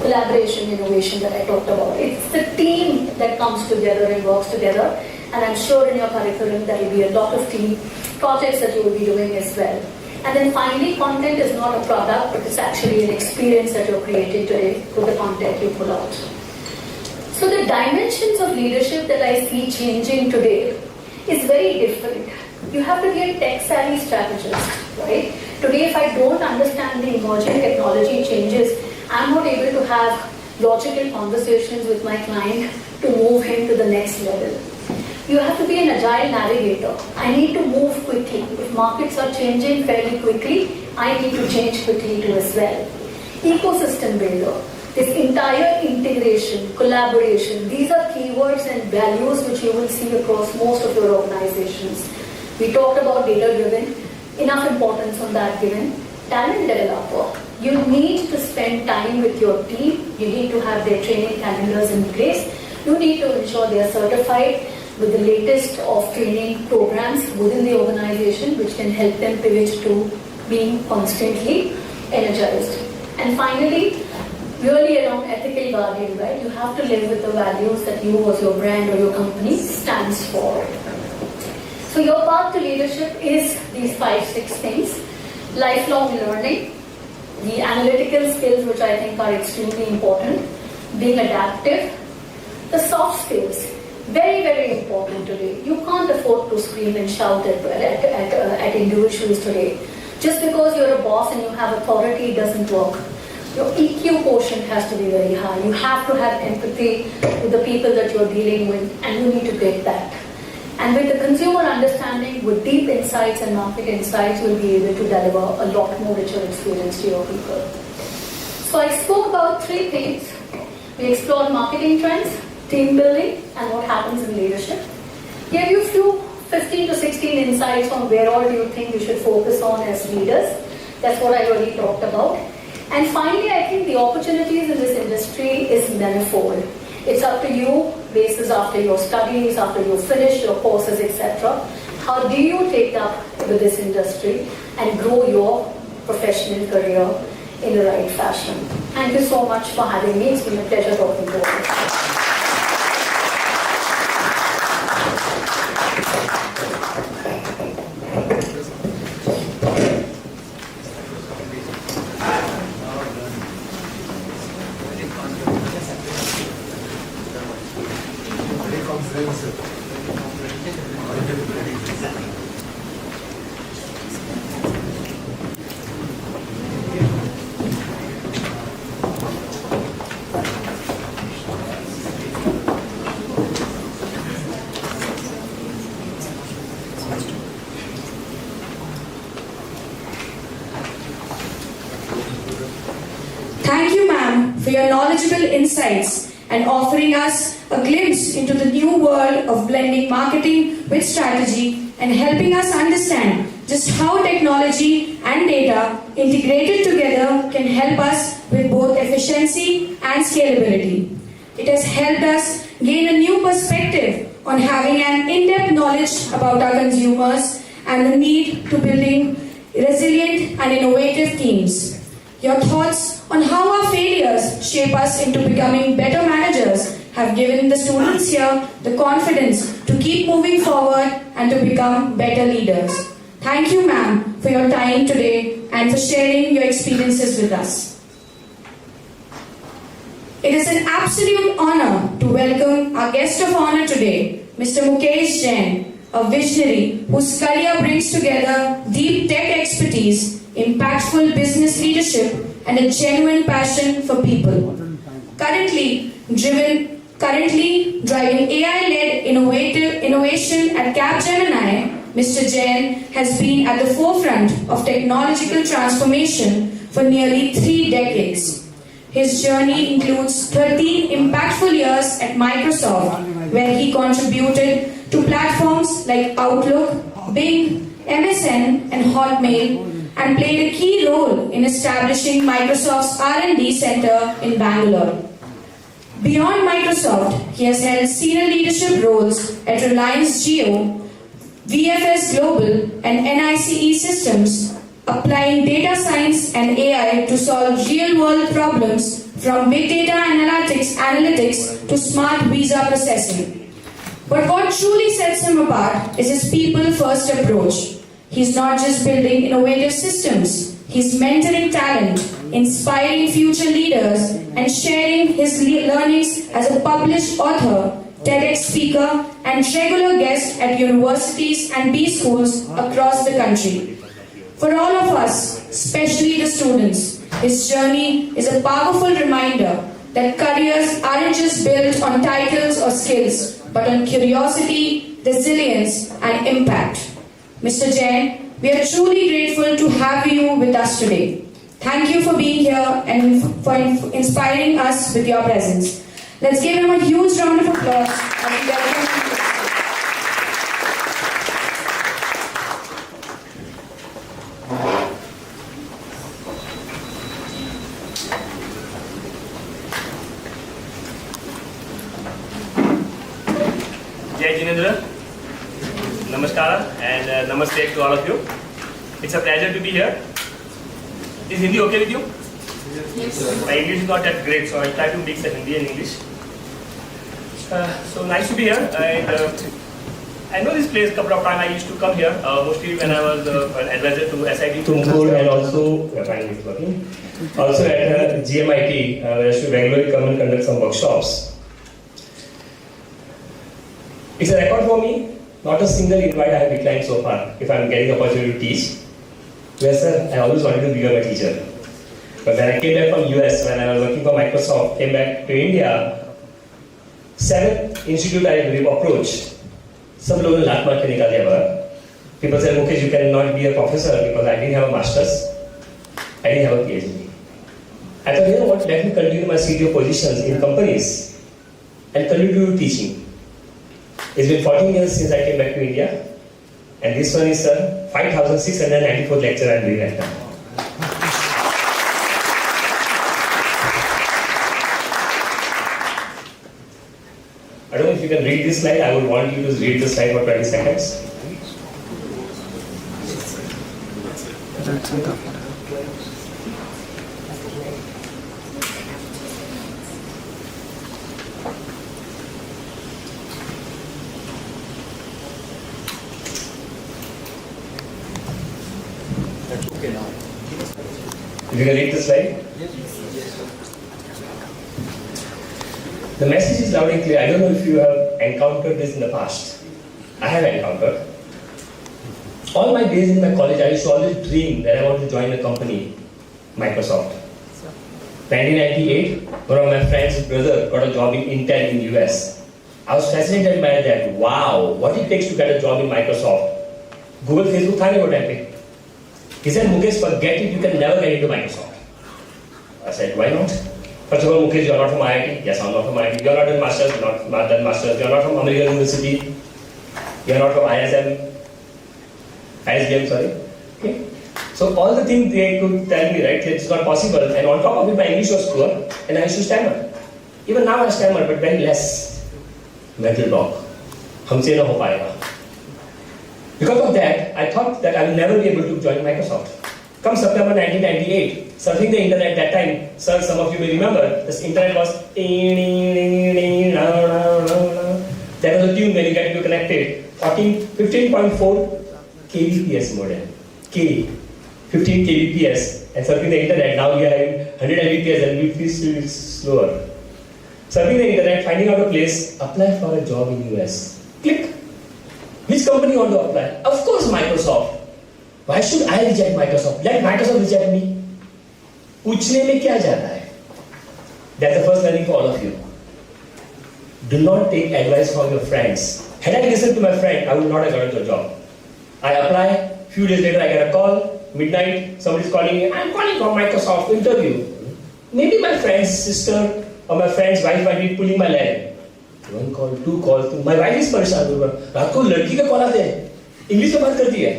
G: Collaboration, innovation that I talked about. It's the team that comes together and works together, and I'm sure in your curriculum there will be a lot of team projects that you will be doing as well. And then finally, content is not a product, but it's actually an experience that you're creating today with the content you pull out. So the dimensions of leadership that I see changing today is very different. You have to be a tech-savvy strategist, right? Today, if I don't understand the emerging technology changes, I'm not able to have logical conversations with my client to move him to the next level. You have to be an agile navigator. I need to move quickly. If markets are changing fairly quickly, I need to change quickly too as well. Ecosystem builder. This entire integration, collaboration, these are keywords and values which you will see across most of your organizations. We talked about data-driven, enough importance on that given. Talent developer. You need to spend time with your team. You need to have their training calendars in place. You need to ensure they are certified with the latest of training programs within the organization which can help them pivot to being constantly energized. And finally, really around ethical guardian, right? You have to live with the values that you or your brand or your company stands for. So your path to leadership is these 5-6 things. Lifelong learning, the analytical skills which I think are extremely important, being adaptive, the soft skills, very, very important today. You can't afford to scream and shout at individuals today. Just because you're a boss and you have authority, it doesn't work. Your EQ quotient has to be very high. You have to have empathy with the people that you're dealing with, and you need to get that. And with the consumer understanding, with deep insights and market insights, you'll be able to deliver a lot more richer experience to your people. So I spoke about 3 things. We explored marketing trends, team building, and what happens in leadership. Gave you a few 15 to 16 insights on where all do you think you should focus on as leaders. That's what I already talked about. And finally, I think the opportunities in this industry is manifold. It's up to you, basis after your studies, after you finish your courses, etc. How do you take up with this industry and grow your professional career in the right fashion? Thank you so much for having me. It's been a pleasure talking to you.
A: Thank you, ma'am, for your knowledgeable insights and offering us a glimpse into the new world of blending marketing with strategy and helping us understand just how technology and data integrated together can help us with both efficiency and scalability. It has helped us gain a new perspective on having an in-depth knowledge about our consumers and the need to building resilient and innovative teams. Your thoughts on how our failures shape us into becoming better managers have given the students here the confidence to keep moving forward and to become better leaders. Thank you, ma'am, for your time today and for sharing your experiences with us. It is an absolute honor to welcome our guest of honor today, Mr. Mukesh Jain, a visionary whose career brings together deep tech expertise, impactful business leadership, and a genuine passion for people. Currently driving AI-led innovation at Capgemini, Mr. Jain has been at the forefront of technological transformation for nearly 3 decades. His journey includes 13 impactful years at Microsoft, where he contributed to platforms like Outlook, Bing, MSN, and Hotmail, and played a key role in establishing Microsoft's R&D center in Bangalore. Beyond Microsoft, he has held senior leadership roles at Reliance Jio, VFS Global, and NICE Systems, applying data science and AI to solve real-world problems from big data analytics to smart visa processing. But what truly sets him apart is his people-first approach. He's not just building innovative systems, he's mentoring talent, inspiring future leaders, and sharing his learnings as a published author, TEDx speaker, and regular guest at universities and B schools across the country. For all of us, especially the students, his journey is a powerful reminder that careers aren't just built on titles or skills, but on curiosity, resilience, and impact. Mr. Jain, we are truly grateful to have you with us today. Thank you for being here and for inspiring us with your presence. Let's give him a huge round of applause as we welcome him.
H: Jai Jinendra, Namaskara and Namaste to all of you. It's a pleasure to be here. Is Hindi okay with you? Yes. My English is not that great, so I'll try to mix the Hindi and English. So nice to be here. And I know this place a couple of times. I used to come here, mostly when I was an advisor to SIT Tumkur and also also at GMIT, where I used to regularly come and conduct some workshops. It's a record for me. Not a single invite I have declined so far if I'm getting the opportunity to teach. Yes, sir, I always wanted to become a teacher. But when I came back from US, when I was working for Microsoft, came back to India, 7 institute I approached. Some लोगों ने लात मार के निकाल दिया बाहर. People said, Mukesh, you cannot be a professor because I didn't have a master's, I didn't have a PhD. I thought, you know what, let me continue my CTO positions in companies and continue teaching. It's been 14 years since I came back to India, and this one is 5,694 lecture I'm doing right now. I don't know if you can read this slide. I would want you to read this slide for 20 seconds. If you can read this slide. The message is loud and clear. I don't know if you have encountered this in the past. I have encountered. All my days in my college, I used to always dream that I want to join a company, Microsoft. 1998, one of my friend's brother got a job in Intel in US. I was fascinated by that. Wow, what it takes to get a job in Microsoft. Google, Facebook, tha nahi wo time pe. He said, Mukesh, forget it, you can never get into Microsoft. I said, why not? First of all, Mukesh, you are not from IIT. Yes, I am not from IIT. You are not done masters, not done masters. You are not from American University. You are not from ISB&M, sorry. Okay. So all the things they could tell me, right, it's not possible. And on top of it, my English was poor, and I used to stammer. Even now I stammer, but very less. Mental block. Humse na ho payega. Because of that, I thought that I will never be able to join Microsoft. Come September 1998, surfing the internet that time, sir, some of you may remember, this internet was that was a tune when you get to connected. 15.4 kbps modem. 15 kbps, and surfing the internet, now we are having 100 mbps and we feel still slower. Surfing the internet, finding out a place, apply for a job in US. Click. Which company you want to apply? Of course Microsoft. Why should I reject Microsoft? Let Microsoft reject me. पूछने में क्या जाता है? That's the first learning for all of you. Do not take advice from your friends. Had I listened to my friend, I would not have gotten the job. I apply, few days later I get a call, midnight, somebody's calling me, I'm calling from Microsoft interview. Maybe my friend's sister or my friend's wife might be pulling my leg. One call, two calls, my wife is परेशान हो रहा. रात को लड़की का call आते हैं, English में बात करती है.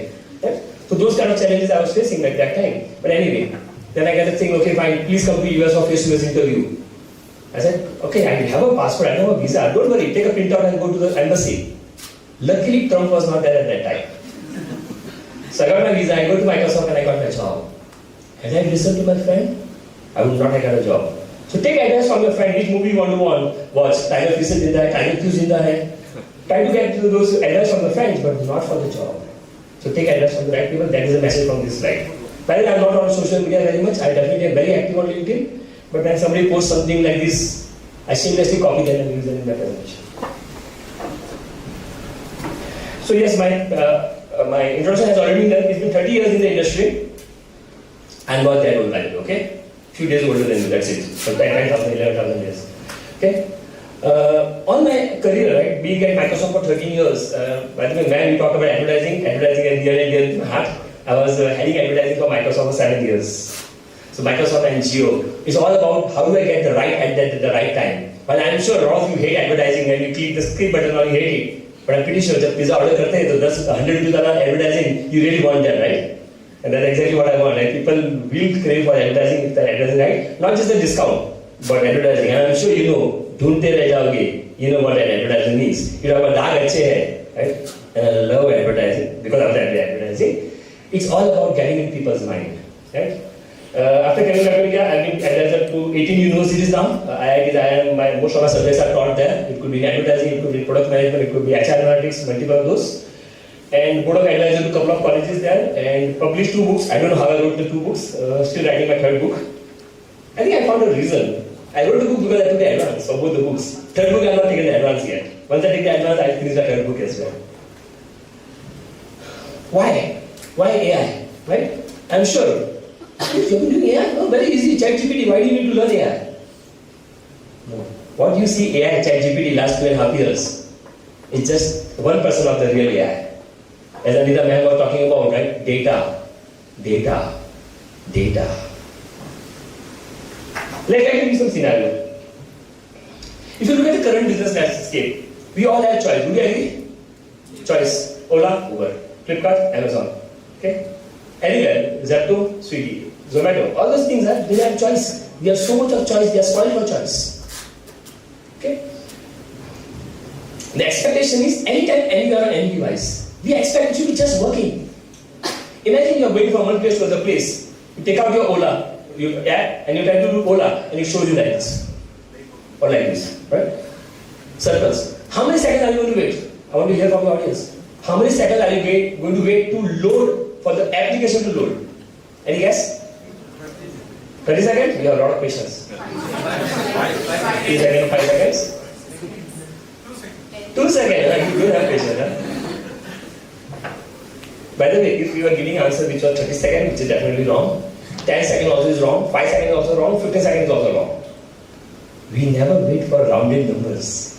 H: So those kind of challenges I was facing at that time. But anyway, then I got to think, okay, fine, please come to US for face-to-face interview. I said, okay, I have a passport, I have a visa, don't worry, take a printout and go to the embassy. Luckily, Trump was not there at that time. So I got my visa, I go to Microsoft and I got my job. Had I listened to my friend, I would not have got a job. So take advice from your friend, which movie you want to watch. Time of visit in there, time of use in there. Try to get those advice from the friends, but not for the job. So take advice from the right people, that is the message from this slide. By the way, I'm not on social media very much, I definitely am very active on LinkedIn. But when somebody posts something like this, I shamelessly copy them and use them in my presentation. So yes, my introduction has already been done. It's been 30 years in the industry. I'm not that old, by the way, okay? Few days older than you, that's it. So 10,000, 11,000 years. Okay? On my career, right, being at Microsoft for 13 years, by the way, when we talk about advertising and near and dear to my heart, I was heading advertising for Microsoft for 7 years. So Microsoft and Geo, it's all about how do I get the right ad at the right time. Well, I'm sure a lot of you hate advertising and you click the skip button or you hate it. But I'm pretty sure when pizza order karte hai, so 100 rupees advertising, you really want that, right? And that's exactly what I want. Like people will crave for advertising if they're advertising right. Not just the discount, but advertising. And I'm sure you know, dhunte reh jaoge, you know what an advertising means. You talk about daag achhe hai, right? And I love advertising because of that advertising. It's all about getting in people's mind, right? After coming back to India, I've been advisor to 18 universities now. Most of my subjects are taught there. It could be advertising, it could be product management, it could be HR analytics, multiple of those. And board of advisor to a couple of colleges there and published 2 books. I don't know how I wrote the 2 books. Still writing my 3rd book. I think I found a reason. I wrote the book because I took the advance for both the books. 3rd book I have not taken the advance yet. Once I take the advance, I'll finish the 3rd book as well. Why? Why AI? Right? I'm sure. If you're doing AI, no, very easy. ChatGPT, why do you need to learn AI? No. What you see AI, ChatGPT last 2.5 years, it's just 1% of the real AI. As Anita ma'am was talking about, right? Data. Let me give you some scenario. If you look at the current business landscape, we all have choice. Would you agree? Choice. Ola, Uber. Flipkart, Amazon. Okay? Anywhere, Zepto, Swiggy, Zomato, all those things they have choice. We have so much of choice, they are spoiled for choice. Okay? The expectation is anytime, anywhere, on any device. We expect it to be just working. Imagine you are going from one place to another place. You take out your Ola, your app, and you try to do Ola, and it shows you like this. Or like this, right? Circles. How many seconds are you going to wait? I want to hear from the audience. How many seconds are you going to wait to load, for the application to load? Any guess? 30 seconds? You have a lot of patience. 3 seconds, 5 seconds? 2 seconds. You don't have patience, huh? By the way, if you are giving answer which was 30 seconds, which is definitely wrong, 10 seconds also is wrong, 5 seconds also wrong, 15 seconds is also wrong. We never wait for rounded numbers.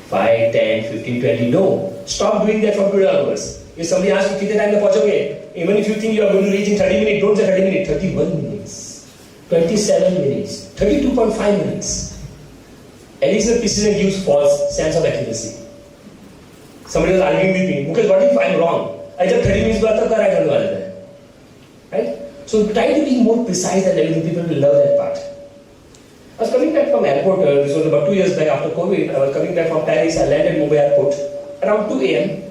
H: 5, 10, 15, 20, no. Stop doing that from today onwards. If somebody asks you, kitne time mein pahunchoge? Even if you think you are going to reach in 30 minutes, don't say 30 minutes, 31 minutes, 27 minutes, 32.5 minutes. Additional precision gives false sense of accuracy. Somebody was arguing with me, Mukesh, what if I am wrong? I just 30 minutes बाद तक कर रहा है, right? So try to be more precise and everything. People will love that part. I was coming back from airport. This was about 2 years back after COVID. I was coming back from Paris. I landed Mumbai airport around 2 a.m.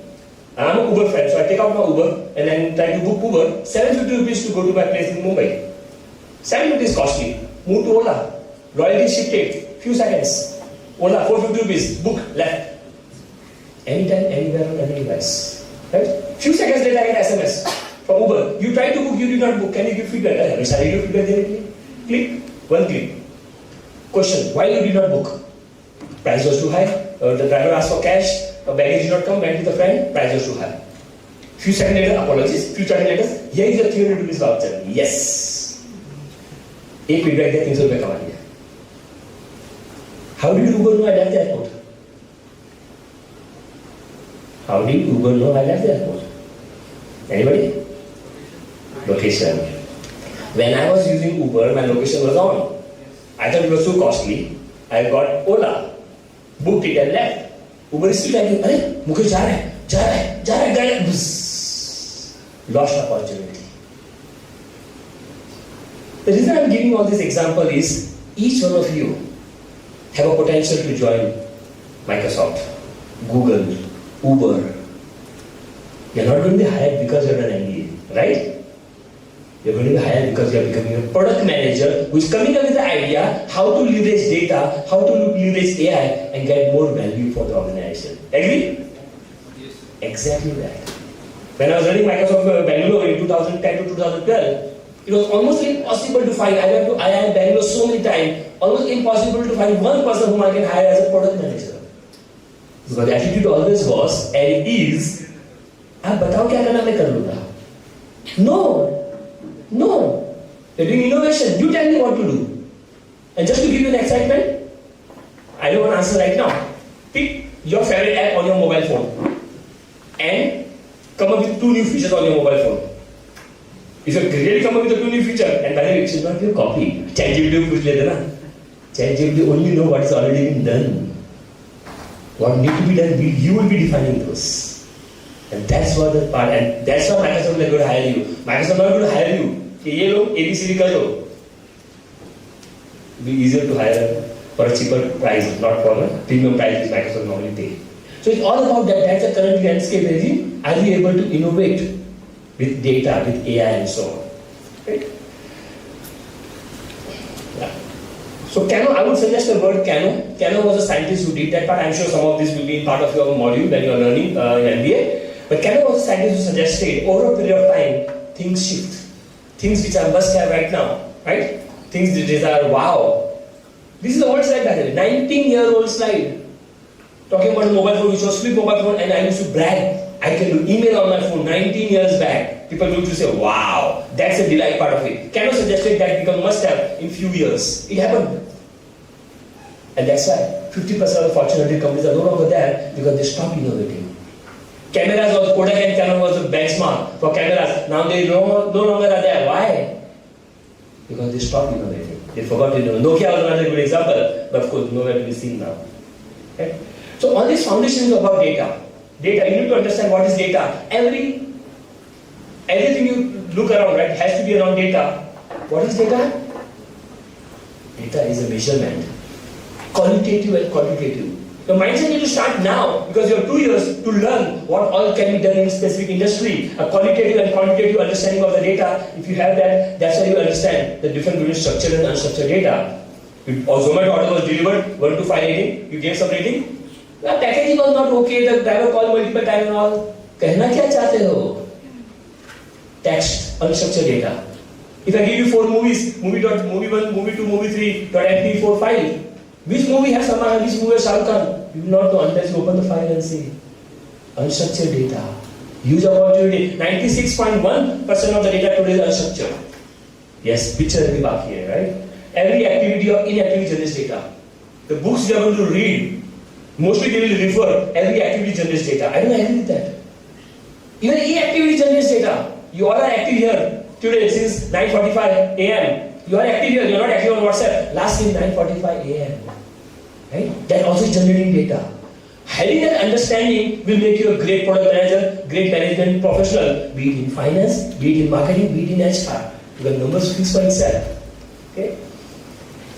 H: I'm an Uber friend, so I take out my Uber and then try to book Uber. 750 rupees to go to my place in Mumbai. 750 is costly. Move to Ola. Royalty shifted. Few seconds. Ola 450 rupees. Book left. Anytime, anywhere on any device. Right? Few seconds later I get SMS from Uber. You tried to book, you did not book. Can you give feedback? Shall I give feedback directly? Click. 1 click. Question. Why you did not book? Price was too high. The driver asked for cash. a baggage did not come, went with a friend, price was too high. Few seconds later, apologies. Few seconds later, here is a 300 rupees voucher. Yes. एक feedback दिया 300 रुपये कमा लिया. How did Uber know I left the airport? How did Uber know I left the airport? Anybody? Location. When I was using Uber, my location was on. I thought it was too costly. I got Ola, booked it and left. Uber is still like, अरे मुकेश जा रहा है. Lost opportunity. The reason I am giving all this example is each one of you have a potential to join Microsoft, Google, Uber. You are not going to be hired because you have done MBA, right? You are going to be hired because you are becoming a product manager who is coming up with the idea how to leverage data, how to leverage AI and get more value for the organization. Agree? Yes. Exactly that. When I was running Microsoft Bangalore in 2010 to 2012, it was almost impossible to find. I went to IIM Bangalore so many times, almost impossible to find one person whom I can hire as a product manager. Because the attitude always was, and it is, आप बताओ क्या करना मैं कर लूँगा. No. You're doing innovation. You tell me what to do. And just to give you an excitement, I don't want to answer right now. Pick your favorite app on your mobile phone and come up with 2 new features on your mobile phone. If you really come up with a 2 new feature, and by the way, it should not be a copy. ChatGPT push leta na. ChatGPT only know what is already been done. What needs to be done, you will be defining those. And that's what the part, and that's why Microsoft is going to hire you. Microsoft is not going to hire you. कि ये लोग ABCD कर दो. Be easier to hire for a cheaper price, not for a premium price which Microsoft normally pay. So it's all about that. That's the current landscape. Are we able to innovate with data, with AI and so on? Right? Yeah. So Cano, I would suggest the word Cano. Cano was a scientist who did that part. I'm sure some of this will be part of your module when you are learning in MBA. But Cano was a scientist who suggested over a period of time, things shift. Things which are must have right now, right? Things that are wow. This is the old slide by the way, 19-year-old slide. Talking about a mobile phone, which was flip mobile phone, and I used to brag. I can do email on my phone 19 years back. People used to say, wow, that's a delight part of it. Cano suggested that become must have in few years. It happened. And that's why 50% of the Fortune 100 companies are no longer there because they stopped innovating. Cameras was Kodak and Canon was the benchmark for cameras. Now they no longer are there. Why? Because they stopped innovating. They forgot to innovate. Nokia was another good example, but of course nowhere to be seen now. Okay? So all these foundations are about data. Data, you need to understand what is data. Everything you look around, right, has to be around data. What is data? Data is a measurement. Qualitative and quantitative. The mindset needs to start now because you have 2 years to learn what all can be done in a specific industry. A qualitative and quantitative understanding of the data, if you have that, that's how you understand the difference between structured and unstructured data. Or Zomato order was delivered, 1 to 5 rating, you gave some rating. The packaging was not okay, the driver called multiple times and all. कहना क्या चाहते हो? Text, unstructured data. If I give you 4 movies, movie 1, movie 2, movie 3, .mp4 file, which movie has Salman Khan, which movie has Shah Rukh Khan? You will not know unless you open the file and see. Unstructured data. Huge opportunity. 96.1% of the data today is unstructured. Yes, picture bhi baki hai, right? Every activity or inactivity generates data. The books you are going to read, mostly they will refer, every activity generates data. I don't agree with that. Even inactivity generates data. You all are active here today since 9:45 a.m. You are active here, you are not active on WhatsApp. Last thing 9:45 a.m. Right? That also is generating data. Having that understanding will make you a great product manager, great management professional, be it in finance, be it in marketing, be it in HR. Because numbers speak for itself. Okay?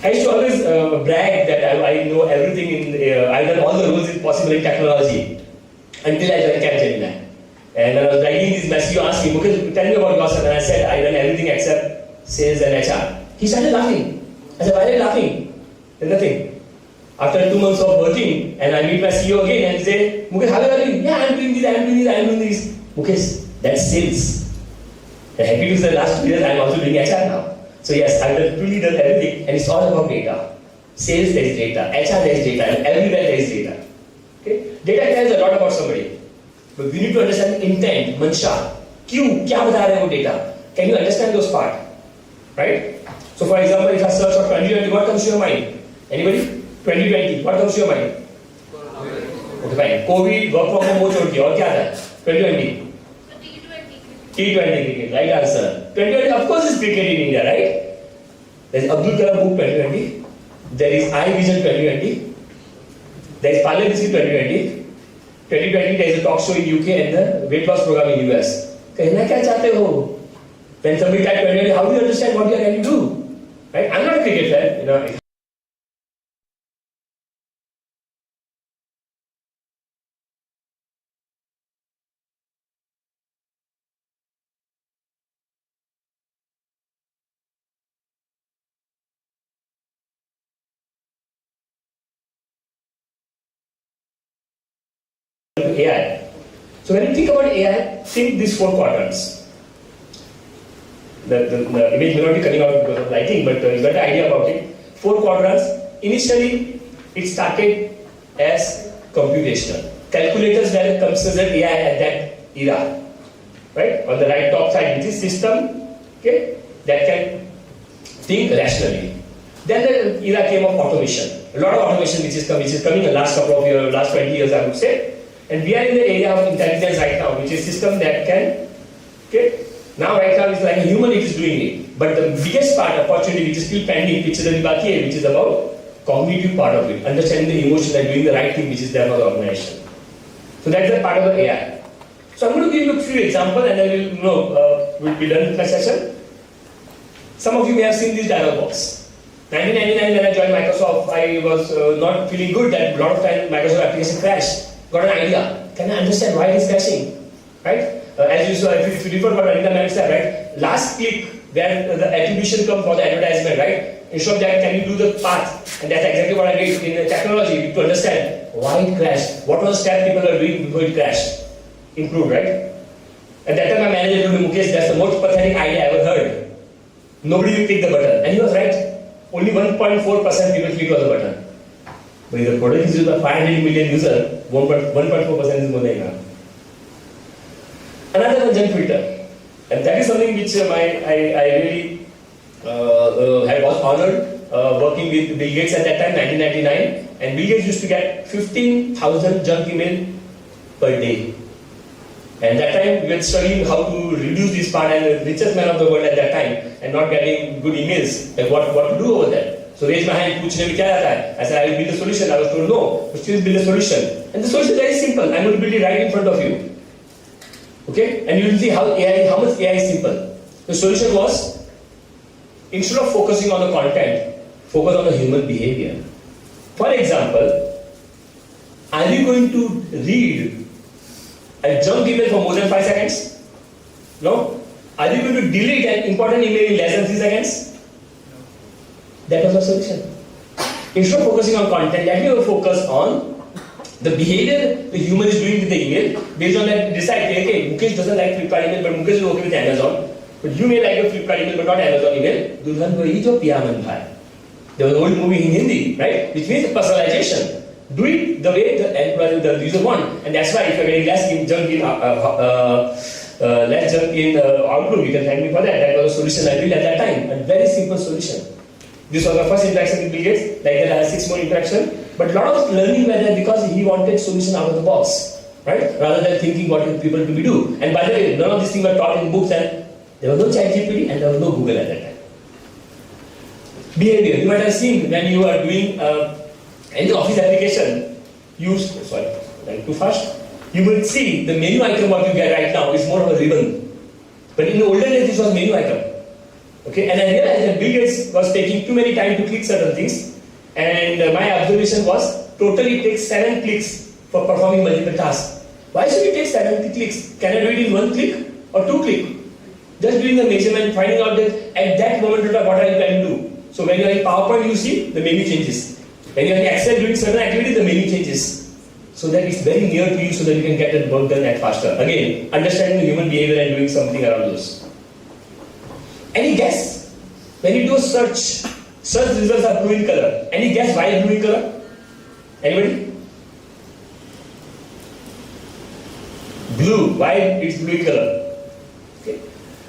H: I used to always brag that I know everything I've done all the roles possible in technology until I joined Capgemini. And I was writing this message, you asked me, Mukesh, tell me about yourself. And I said, I done everything except sales and HR. He started laughing. I said, why are you laughing? There's nothing. After 2 months of working, and I meet my CEO again and say, Mukesh, how are you doing? Yeah, I'm doing this. Mukesh, that's sales. I'm happy to say the last 2 years I'm also doing HR now. So yes, I've truly done everything, and it's all about data. Sales, there is data. HR, there is data. And everywhere there is data. Okay? Data tells a lot about somebody. But we need to understand intent, mansha, क्यों, क्या बता रहे हैं वो data? Can you understand those part? Right? So for example, if I search for 2020, what comes to your mind? Anybody? 2020, what comes to your mind? Okay, fine. COVID, work from home, वो छोड़ के और क्या था? 2020. T20 cricket, right answer. 2020, of course, is cricket in India, right? There is Abdul Kalam book 2020. There is I Vision 2020. There is Parle Biscuit 2020. 2020, there is a talk show in UK and the weight loss program in US. कहना क्या चाहते हो? When somebody type 2020, how do you understand what you are going to do? Right? I'm not a cricket fan, you know. AI. So when you think about AI, think these 4 quadrants. The image may not be coming out because of lighting, but you got the idea about it. 4 quadrants. Initially, it started as computational. Calculators were considered AI at that era. Right? On the right top side, which is system, okay, that can think rationally. Then the era came of automation. A lot of automation which is coming in the last couple of years, last 20 years, I would say. And we are in the area of intelligence right now, which is system that can, okay, now right now it's like a human it is doing it. But the biggest part, opportunity which is still pending, which is about cognitive part of it, understanding the emotion and doing the right thing which is there for the organization. So that's the part of the AI. So I'm going to give you a few examples and then we'll be done with my session. Some of you may have seen this dialog box. 1999 when I joined Microsoft, I was not feeling good that a lot of times Microsoft application crashed. Got an idea. Can I understand why it is crashing? Right? As you saw, if you refer what Anita ma'am said, right? Last click where the attribution comes for the advertisement, right? Instead of that, can you do the path? And that's exactly what I did in the technology to understand why it crashed. What was the step people were doing before it crashed? Improved, right? At that time, my manager told me, Mukesh, that's the most pathetic idea I ever heard. Nobody will click the button. And he was right. Only 1.4% people click on the button. But if the product is used by 500 million users, 1.4% is more than enough. Another one, junk filter. And that is something which I really was honored working with Bill Gates at that time, 1999. And Bill Gates used to get 15,000 junk email per day. And that time we were studying how to reduce this part, and the richest man of the world at that time and not getting good emails, like what to do over there. So raise my hand, पूछने में क्या आता है? I said I will build a solution. I was told no, but still build a solution. And the solution is very simple. I'm going to build it right in front of you. Okay? And you will see how much AI is simple. The solution was, instead of focusing on the content, focus on the human behavior. For example, are you going to read a junk email for more than 5 seconds? No? Are you going to delete an important email in less than 3 seconds? That was our solution. Instead of focusing on content, let me focus on the behavior the human is doing with the email. Based on that, decide, okay, Mukesh doesn't like Flipkart email, but Mukesh is okay with Amazon. But you may like a Flipkart email, but not Amazon email. Dulhan wahi jo piyaman bhai. There was an old movie in Hindi, right? Which means personalization. Do it the way the user wants. And that's why if you're getting less junk in Outlook, you can thank me for that. That was a solution I built at that time. A very simple solution. This was my first interaction with Bill Gates. Like that, I had 6 more interaction. But a lot of learning were there because he wanted solution out of the box, right? Rather than thinking what people to be do. And by the way, none of these things were taught in books, and there was no ChatGPT and there was no Google at that time. Behavior. You might have seen when you are doing any office application, too fast. You will see the menu item what you get right now is more of a ribbon. But in the olden days, this was menu item. Okay, and I realized that Bill Gates was taking too many time to click certain things, and my observation was totally it takes 7 clicks for performing multiple tasks. Why should it take 70 clicks? Can I do it in 1 click or 2 clicks? Just doing the measurement, finding out that at that moment what are you going to do. So when you are in PowerPoint, you see the menu changes. When you are in Excel doing certain activity, the menu changes. So that it's very near to you, so that you can get the work done at faster. Again, understanding the human behavior and doing something around those. Any guess? When you do a search results are blue in color. Any guess why blue in color? Anybody? Blue. Why it's blue in color? Okay.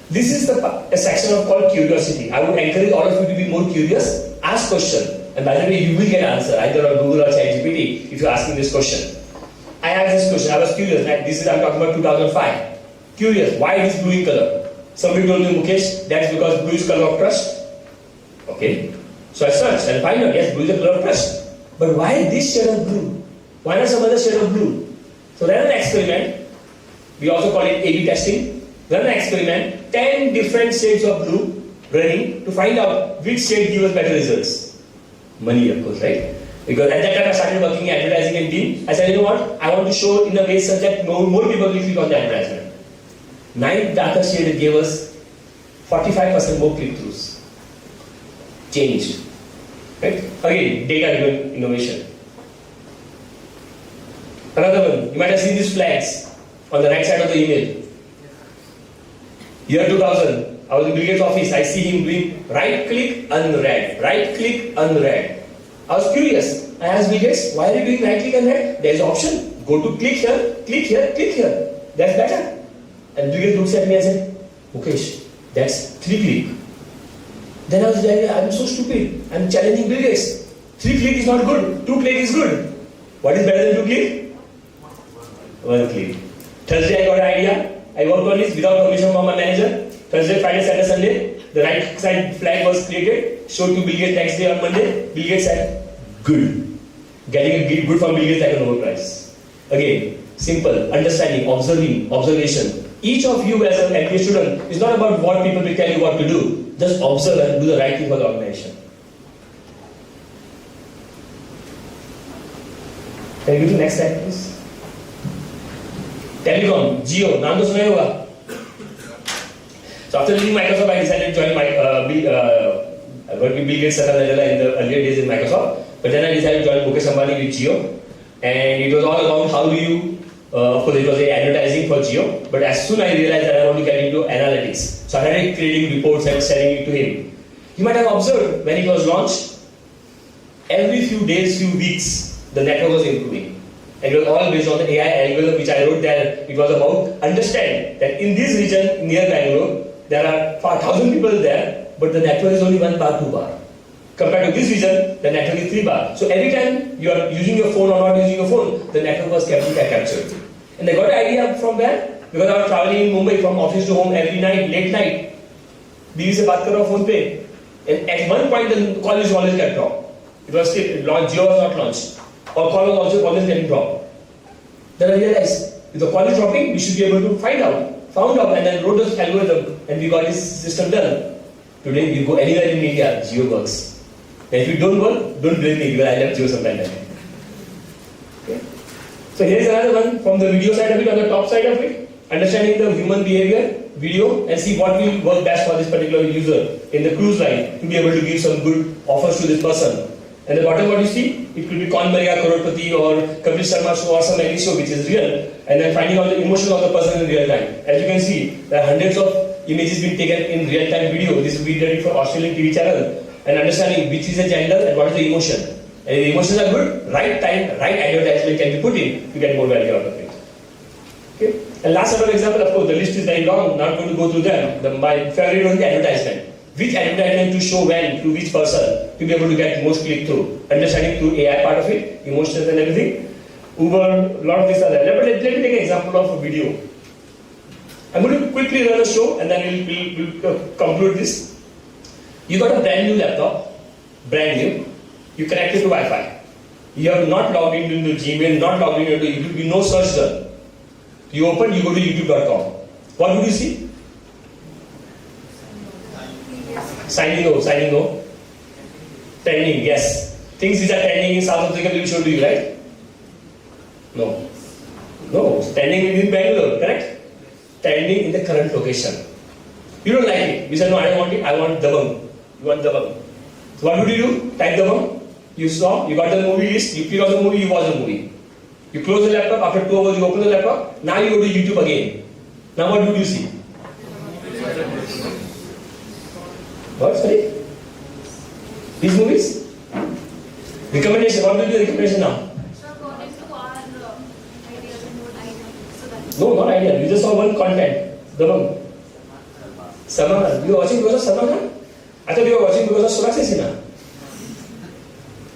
H: This is a section of called curiosity. I would encourage all of you to be more curious. Ask question. And by the way, you will get answer either on Google or ChatGPT if you're asking this question. I asked this question. I was curious. Right? I'm talking about 2005. Curious. Why it is blue in color? Somebody told me, Mukesh, that's because blue is color of trust. Okay. So I searched and find out, yes, blue is the color of trust. But why this shade of blue? Why not some other shade of blue? So ran an experiment. We also call it A/B testing. Run an experiment. 10 different shades of blue running to find out which shade gives us better results. Money, of course, right? Because at that time I started working in advertising and team. I said, you know what? I want to show in a way such that more people will click on the advertisement. 9 darker shades gave us 45% more click-throughs. Changed. Right? Again, data-driven innovation. Another one, you might have seen these flags on the right side of the email. Year 2000, I was in Bill Gates' office. I see him doing right-click, unread. Right-click, unread. I was curious. I asked Bill Gates, why are you doing right-click, unread? There is an option. Go to click here, click here, click here. That's better. And Bill Gates looks at me and said, Mukesh, that's 3-click. Then I was like, I'm so stupid. I'm challenging Bill Gates. 3-click is not good. 2-click is good. What is better than 2-click? 1-click. Thursday I got an idea. I worked on this without permission from my manager. Thursday, Friday, Saturday, Sunday. The right side flag was created. Showed to Bill Gates next day on Monday. Bill Gates said, good. Getting a good from Bill Gates like a Nobel Prize. Again, simple, understanding, observing, observation. Each of you as an MBA student is not about what people will tell you what to do. Just observe and do the right thing for the organization. Can you go to the next slide, please? Telecom, Jio, नाम तो सुना ही होगा. So after leaving Microsoft, I decided to join working Bill Gates in the earlier days in Microsoft. But then I decided to join Mukesh Ambani with Jio, and it was all about how do you. Of course, it was advertising for Jio. But as soon as I realized that I want to get into analytics, so I started creating reports and sending it to him. You might have observed when it was launched, every few days, few weeks, the network was improving. And it was all based on the AI algorithm which I wrote there. It was about understand that in this region near Bangalore, there are 1,000 people there, but the network is only 1 bar, 2 bar. Compared to this region, the network is 3 bar. So every time you are using your phone or not using your phone, the network was captured. And I got an idea from there, because I was traveling in Mumbai from office to home every night, late night. बीवी से बात कर रहा हूँ phone पे. And at one point the call is always get dropped. It was still launched, Jio was not launched. Or call was also always getting dropped. Then I realized, if the call is dropping, we should be able to found out, and then wrote this algorithm, and we got this system done. Today, you go anywhere in India, Jio works. And if you don't work, don't blame me, because I left Jio some time ago. Okay. So here is another one from the video side of it, on the top side of it, understanding the human behavior, video, and see what will work best for this particular user in the cruise line to be able to give some good offers to this person. And the bottom, what you see, it could be Kaun Banega Crorepati or Kapil Sharma show or some any show which is real, and then finding out the emotion of the person in real time. As you can see, there are hundreds of images being taken in real time video. This we did it for Australian TV channel, and understanding which is the gender and what is the emotion. And if the emotions are good, right time, right advertisement can be put in to get more value out of it. Okay. And last set of example, of course, the list is very long. Not going to go through them. My favorite was the advertisement. Which advertisement to show when to which person to be able to get most click through. Understanding through AI part of it, emotions and everything. Uber, a lot of these are there. But let me take an example of a video. I'm going to quickly run a show and then we'll conclude this. You got a brand new laptop, brand new. You connect it to Wi-Fi. You have not logged into Gmail, not logged into YouTube, no search done. You open, you go to youtube.com. What would you see? Signing no. Trending, yes. Things which are trending in South Africa will show to you, right? No. Trending in Bangalore, correct? Trending in the current location. You don't like it. You said, no, I don't want it. I want Dabang. You want Dabang. So what would you do? Type Dabang. You saw, you got the movie list. You click on the movie, you watch the movie. You close the laptop. After 2 hours, you open the laptop. Now you go to YouTube again. Now what would you see? What? Sorry? These movies? Recommendation. What will be the recommendation now?
K: So according to our ideas and what I know, so that
H: No, not ideal. You just saw one content. Damang. Samahan. You are watching because of Samahan? I thought you were watching because of Sonakshi Sinha.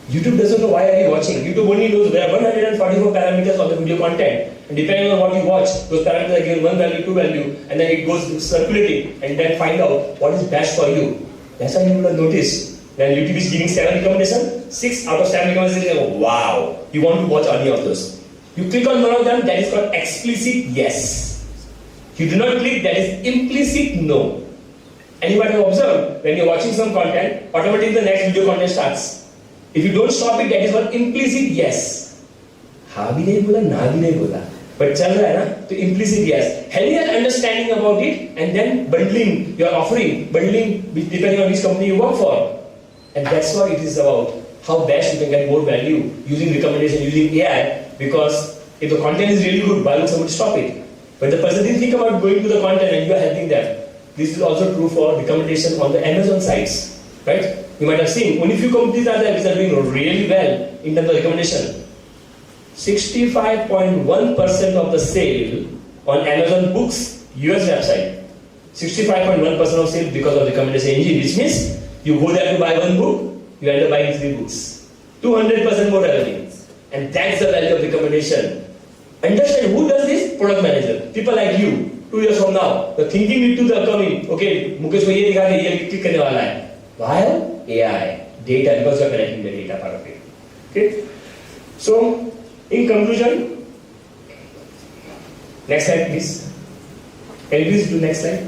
H: YouTube doesn't know why are you watching. YouTube only knows there are 144 parameters of the video content. And depending on what you watch, those parameters are given 1 value, 2 value, and then it goes circulating and then find out what is best for you. That's why you will notice. When YouTube is giving 7 recommendations, 6 out of 7 recommendations, wow, you want to watch any of those. You click on one of them, that is called explicit yes. You do not click, that is implicit no. And you might have observed, when you're watching some content, automatically the next video content starts. If you don't stop it, that is called implicit yes. हाँ भी नहीं बोला, ना भी नहीं बोला, but चल रहा है ना, तो implicit yes. Having an understanding about it and then bundling your offering, bundling depending on which company you work for, and that's what it is about. How best you can get more value using recommendation, using AI. Because if the content is really good, why would somebody stop it? But the person didn't think about going to the content and you are helping them. This is also true for recommendation on the Amazon sites, right? You might have seen, only few companies are there which are doing really well in terms of recommendation. 65.1% of the sale on Amazon Books, US website. 65.1% of sale because of recommendation engine, which means you go there to buy one book, you end up buying 3 books. 200% more revenue. And that's the value of recommendation. Understand who does this? Product manager. People like you, 2 years from now, the thinking into the coming, okay, Mukesh ko ye dikha de, ye click karne wala hai. Why? AI, data, because you are connecting the data part of it. Okay? So, in conclusion, next slide please. Can you please do next slide?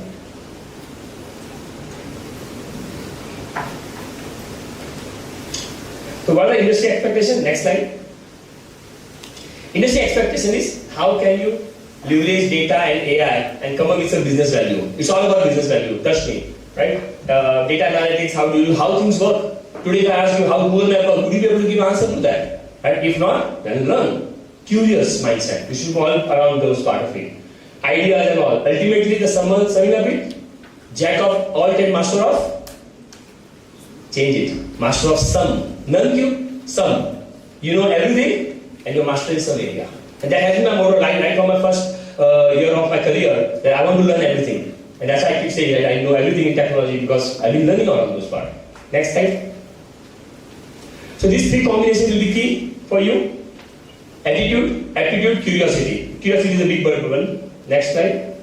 H: So what are industry expectations? Next slide. Industry expectation is how can you leverage data and AI and come up with some business value. It's all about business value, trust me, right? Data analytics, how things work. Today if I ask you how Google Map works, would you be able to give an answer to that? Right? If not, then learn. Curious mindset. We should all around those part of it. Ideas and all. Ultimately the summing of it, jack of all 10, master of, change it. Master of some. None you, some. You know everything and your master is some area. And that has been my motto right from my first year of my career, that I want to learn everything. And that's why I keep saying that I know everything in technology because I've been learning all of those parts. Next slide. So these 3 combinations will be key for you. Attitude, aptitude, curiosity. Curiosity is a big one. Next slide.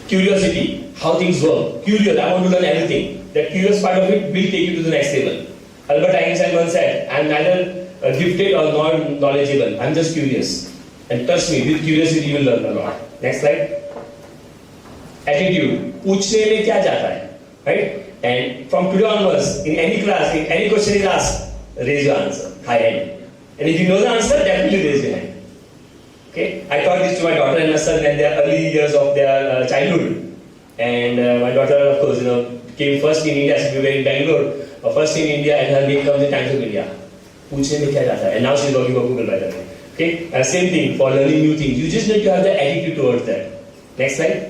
H: Curiosity, how things work. Curious, I want to learn everything. That curious part of it will take you to the next level. Albert Einstein once said, I am neither gifted or knowledgeable. I am just curious. And trust me, with curiosity you will learn a lot. Next slide. Attitude. पूछने में क्या जाता है, right? And from today onwards, in any class, if any question is asked, raise your answer, high hand. And if you know the answer, definitely raise your hand. Okay? I taught this to my daughter and my son in their early years of their childhood. And my daughter, of course, came first in India. So we were in Bangalore, first in India, and her name comes in Times of India. पूछने में क्या जाता है? And now she's working for Google, by the way. Okay? Same thing for learning new things. You just need to have the attitude towards that. Next slide.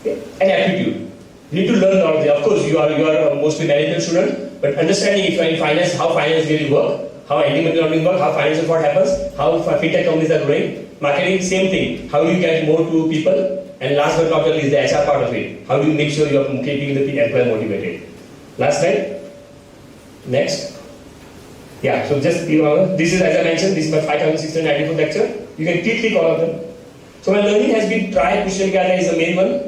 H: Okay? And aptitude. You need to learn all of this. Of course, you are mostly management student, but understanding if you are in finance, how finance really work, how anti-money laundering work, how financial fraud happens, how fintech companies are growing. Marketing, same thing. How do you get more to people? And last but not least, the HR part of it. How do you make sure you are keeping the employee motivated? Last slide. Next. Yeah, so just this is, as I mentioned, this is my 5694 lecture. You can click all of them. So my learning has been try, push and gather is the main one.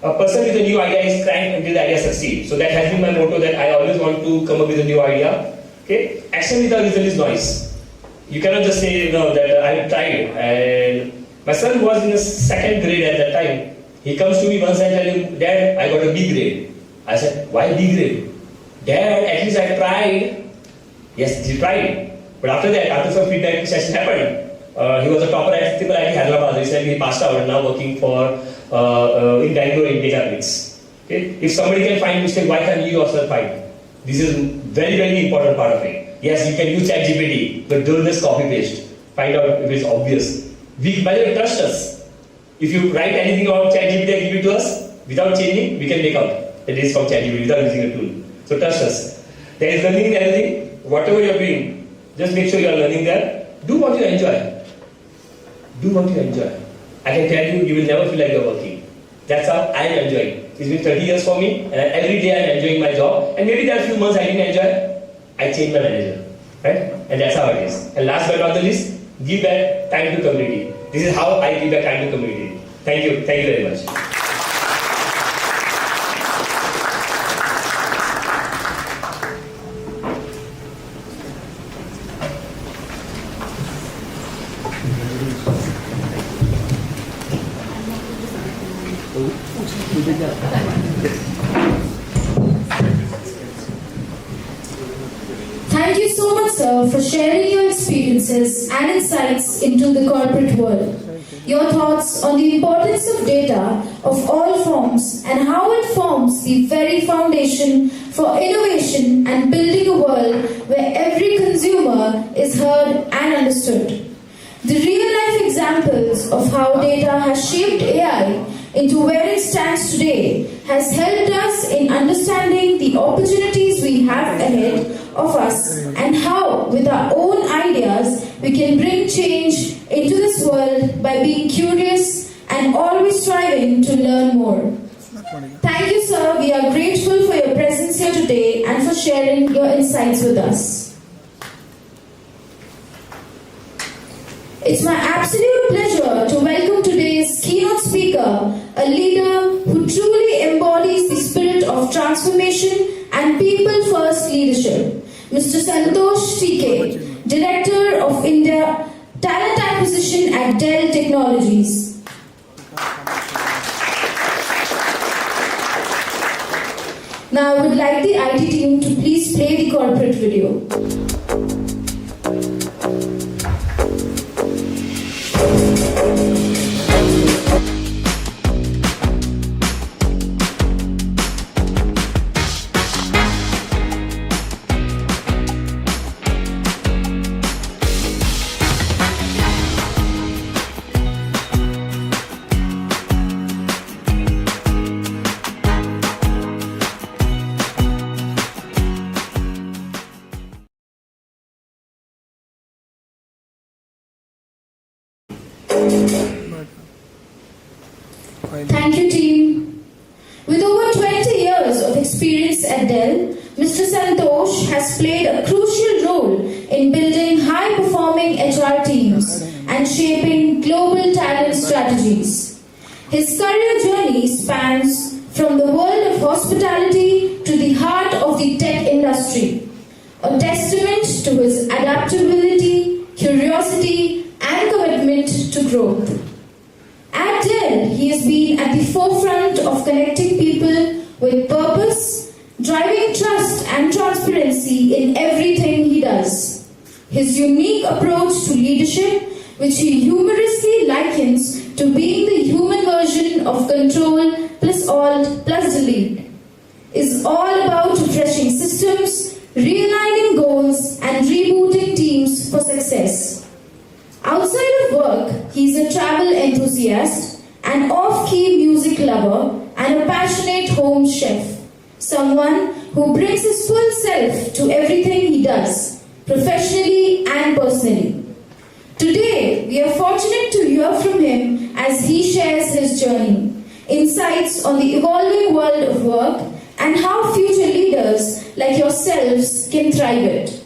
H: A person with a new idea is crank until the idea succeeds. So that has been my motto, that I always want to come up with a new idea. Okay? Action without result is noise. You cannot just say, that I tried. And my son was in the 2nd grade at that time. He comes to me once and tells him, Dad, I got a B grade. I said, why B grade? Dad, at least I tried. Yes, he tried. But after that, after some feedback session happened, he was a topper at IIT Hyderabad. Recently he passed out and now working for in Bangalore in Databricks. Okay? If somebody can find mistake, why can't you yourself find? This is very, very important part of it. Yes, you can use ChatGPT, but don't just copy paste. Find out if it's obvious. By the way, trust us. If you write anything on ChatGPT and give it to us, without changing, we can make out that it is from ChatGPT without using a tool. So trust us. There is learning in everything. Whatever you are doing, just make sure you are learning there. Do what you enjoy. do what you enjoy. I can tell you, you will never feel like you're working. That's how I am enjoying. It's been 30 years for me, and every day I'm enjoying my job. And maybe there are a few months I didn't enjoy, I changed my manager, right? And that's how it is. And last but not the least, give back time to community. This is how I give back time to community. Thank you very much.
B: Thank you so much, sir, for sharing your experiences and insights into the corporate world. Your thoughts on the importance of data of all forms and how it forms the very foundation for innovation and building a world where every consumer is heard and understood. The real-life examples of how data has shaped AI into where it stands today has helped us in understanding the opportunities we have ahead of us and how, with our own ideas, we can bring change into this world by being curious and always striving to learn more. Thank you, sir. We are grateful for your presence here today and for sharing your insights with us. It's my absolute pleasure to welcome today's keynote speaker, a leader who truly embodies the spirit of transformation and people-first leadership, Mr. Santosh TK, Director of India Talent Acquisition at Dell Technologies. Now I would like the IT team to please play the corporate video. Thank you, team. With over 20 years of experience at Dell, Mr. Santosh has played a crucial role in building high-performing HR teams and shaping global talent strategies. His career journey spans from the world of hospitality to the heart of the tech industry, a testament to his adaptability, curiosity, and commitment to growth. At Dell, he has been at the forefront of connecting people with purpose, driving trust and transparency in everything he does. His unique approach to leadership, which he humorously likens to being the human version of Control plus Alt plus Delete, is all about refreshing systems, realigning goals, and rebooting teams for success. Outside of work, he is a travel enthusiast, an off-key music lover, and a passionate home chef. Someone who brings his full self to everything he does, professionally and personally. Today, we are fortunate to hear from him as he shares his journey, insights on the evolving world of work, and how future leaders like yourselves can thrive it.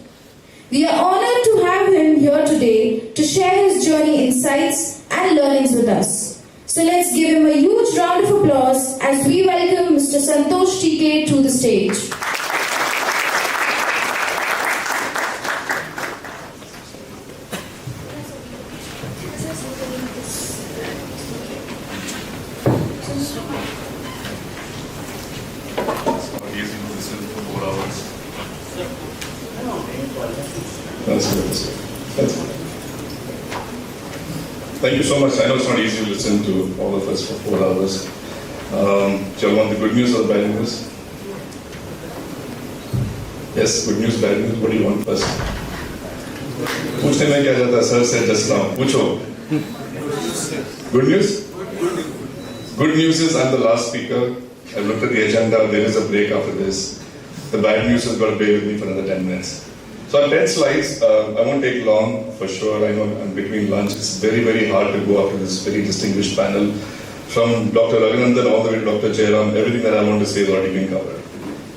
B: We are honored to have him here today to share his journey insights and learnings with us. So let's give him a huge round of applause as we welcome Mr. Santosh TK to the stage.
K: Thank you so much. I know it's not easy to listen to all of us for 4 hours. Do you want the good news or the bad news? Yes, good news, bad news. What do you want first? पूछने में क्या जाता है? Sir said just now. पूछो. Good news? Good news is I'm the last speaker. I looked at the agenda. There is a break after this. The bad news is got to bear with me for another 10 minutes. So on 10 slides, I won't take long for sure. I know I'm between lunch. It's very, very hard to go after this very distinguished panel. From Dr. Raghunandan all the way to Dr. Jairam, everything that I want to say has already been covered.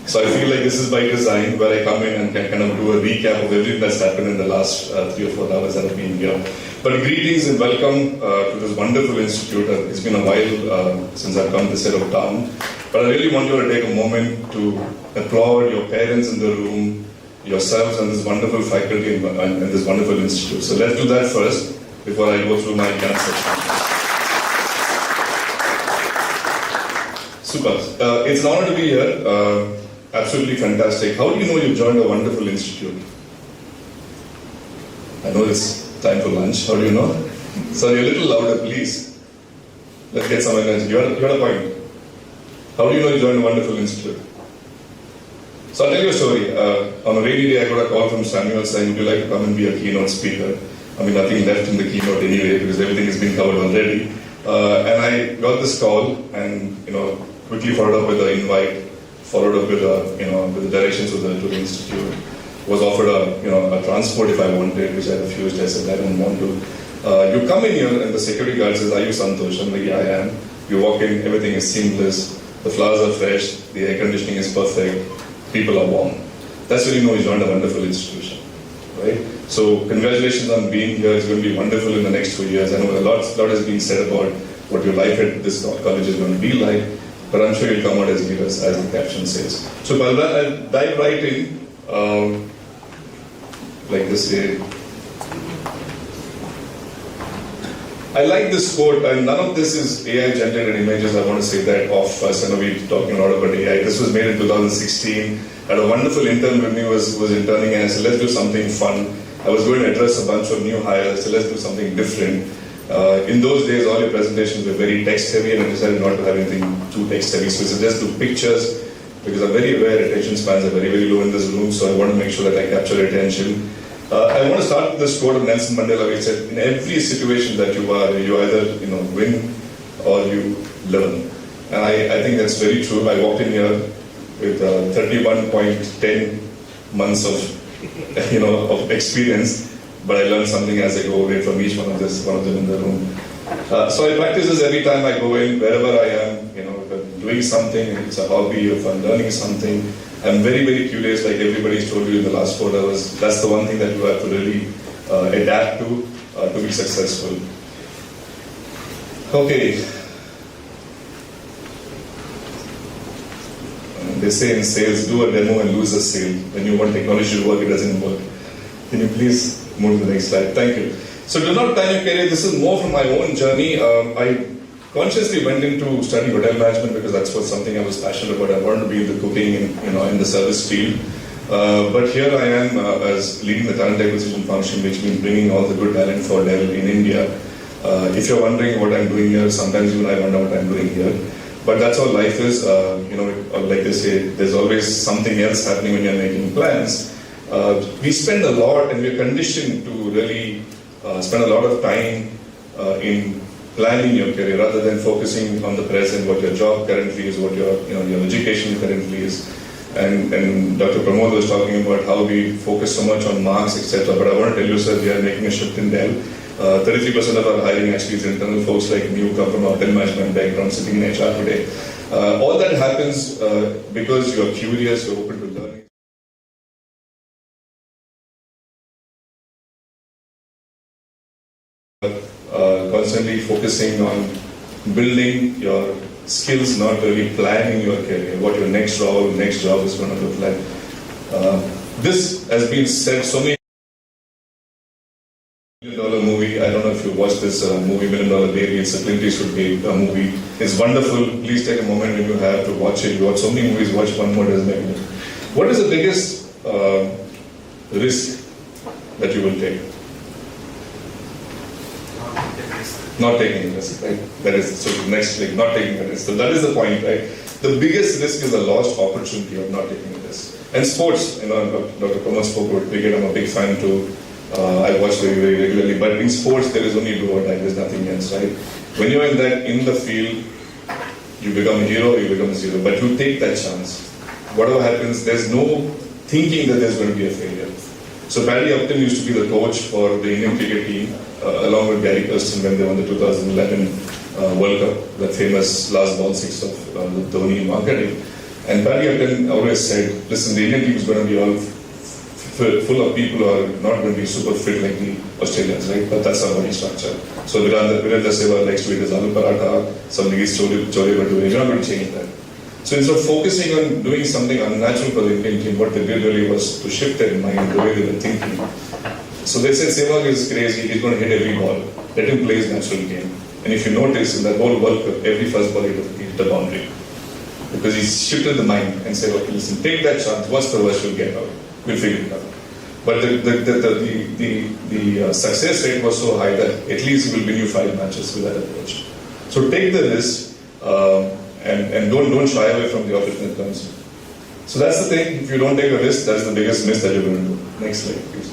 K: So I feel like this is by design, where I come in and can kind of do a recap of everything that's happened in the last 3 or 4 hours that I've been here. But greetings and welcome to this wonderful institute. It's been a while since I've come this side of town. But I really want you to take a moment to applaud your parents in the room, yourselves and this wonderful faculty and this wonderful institute. So let's do that first before I go through my grand section. Super. It's an honor to be here. Absolutely fantastic. How do you know you joined a wonderful institute? I know it's time for lunch. How do you know? Sorry, a little louder, please. Let's get some energy. You had a point. How do you know you joined a wonderful institute? So I'll tell you a story. On a rainy day, I got a call from Samuel saying, would you like to come and be a keynote speaker? I mean, nothing left in the keynote anyway, because everything has been covered already. And I got this call and, quickly followed up with the invite, followed up with the directions to the institute. Was offered a transport if I wanted, which I refused. I said, I don't want to. You come in here and the security guard says, are you Santosh? I'm like, yeah, I am. You walk in, everything is seamless. The flowers are fresh, the air conditioning is perfect, people are warm. That's when you know you joined a wonderful institution, right? So congratulations on being here. It's going to be wonderful in the next 2 years. I know a lot has been said about what your life at this college is going to be like, but I'm sure you'll come out as leaders, as the caption says. So I'll dive right in, like this here. I like this quote, and none of this is AI generated images. I want to say that off. I know we're talking a lot about AI. This was made in 2016. And a wonderful intern with me was interning, and I said, let's do something fun. I was going to address a bunch of new hires, so let's do something different. In those days, all your presentations were very text heavy, and I decided not to have anything too text heavy. So I said, just do pictures, because I'm very aware attention spans are very, very low in this room, so I want to make sure that I capture attention. I want to start with this quote of Nelson Mandela, where he said, in every situation that you are, you either win or you learn. And I think that's very true. I walked in here with 31.10 months of of experience, but I learned something as I go away from each one of them in the room. So I practice this every time I go in, wherever I am. If I'm doing something, if it's a hobby, if I'm learning something. I'm very, very curious, like everybody's told you in the last 4 hours. That's the one thing that you have to really adapt to be successful. Okay. They say in sales, do a demo and lose a sale. When you want technology to work, it doesn't work. Can you please move to the next slide? Thank you. So do not plan your career. This is more from my own journey. I consciously went into study hotel management because that's what something I was passionate about. I wanted to be in the cooking and in the service field. But here I am as leading the talent acquisition function, which means bringing all the good talent for Dell in India. If you're wondering what I'm doing here, sometimes even I wonder what I'm doing here. But that's how life is. Like they say, there's always something else happening when you're making plans. We spend a lot, and we're conditioned to really spend a lot of time in planning your career rather than focusing on the present, what your job currently is, what your education currently is. And Dr. Pramod was talking about how we focus so much on marks, etc. But I want to tell you, sir, we are making a shift in Dell. 33% of our hiring actually is internal folks like me who come from a hotel management background sitting in HR today. All that happens because you're curious, you're open to learning. Constantly focusing on building your skills, not really planning your career, what your next job is going to look like. This has been said so many. $1 Million movie. I don't know if you watched this movie, $1 Million Baby. It's a Clint Eastwood movie. It's wonderful. Please take a moment when you have to watch it. You watch so many movies. Watch one more doesn't make it. What is the biggest risk that you will take? Not taking a risk, right? That is so next thing. Not taking a risk. So that is the point, right? The biggest risk is the lost opportunity of not taking a risk. And sports, Dr. Pramod spoke about cricket. I'm a big fan too. I watch very, very regularly. But in sports, there is only do or die. There's nothing else, right? When you're in the field, you become a hero, you become a zero. But you take that chance. Whatever happens, there's no thinking that there's going to be a failure. So Paddy Upton used to be the coach for the Indian cricket team, along with Gary Kirsten when they won the 2011 World Cup, the famous last ball six of Dhoni and Wankhede. And Paddy Upton always said, listen, the Indian team is going to be all full of people who are not going to be super fit like the Australians, right? But that's our body structure. So Virendra Sehwag likes to eat his aloo paratha, somebody eats chole bhature. You're not going to change that. So instead of focusing on doing something unnatural for the Indian team, what they did really was to shift their mind, the way they were thinking. So they said Sehwag is crazy, he's going to hit every ball. Let him play his natural game. And if you notice, in that whole World Cup, every first ball he hit the boundary. Because he shifted the mind and said, okay, listen, take that chance, what's the worst you'll get out? We'll figure it out. But the success rate was so high that at least he will win you 5 matches with that approach. So take the risk and don't shy away from the opportunity that comes. So that's the thing. If you don't take a risk, that's the biggest miss that you're going to do. Next slide, please.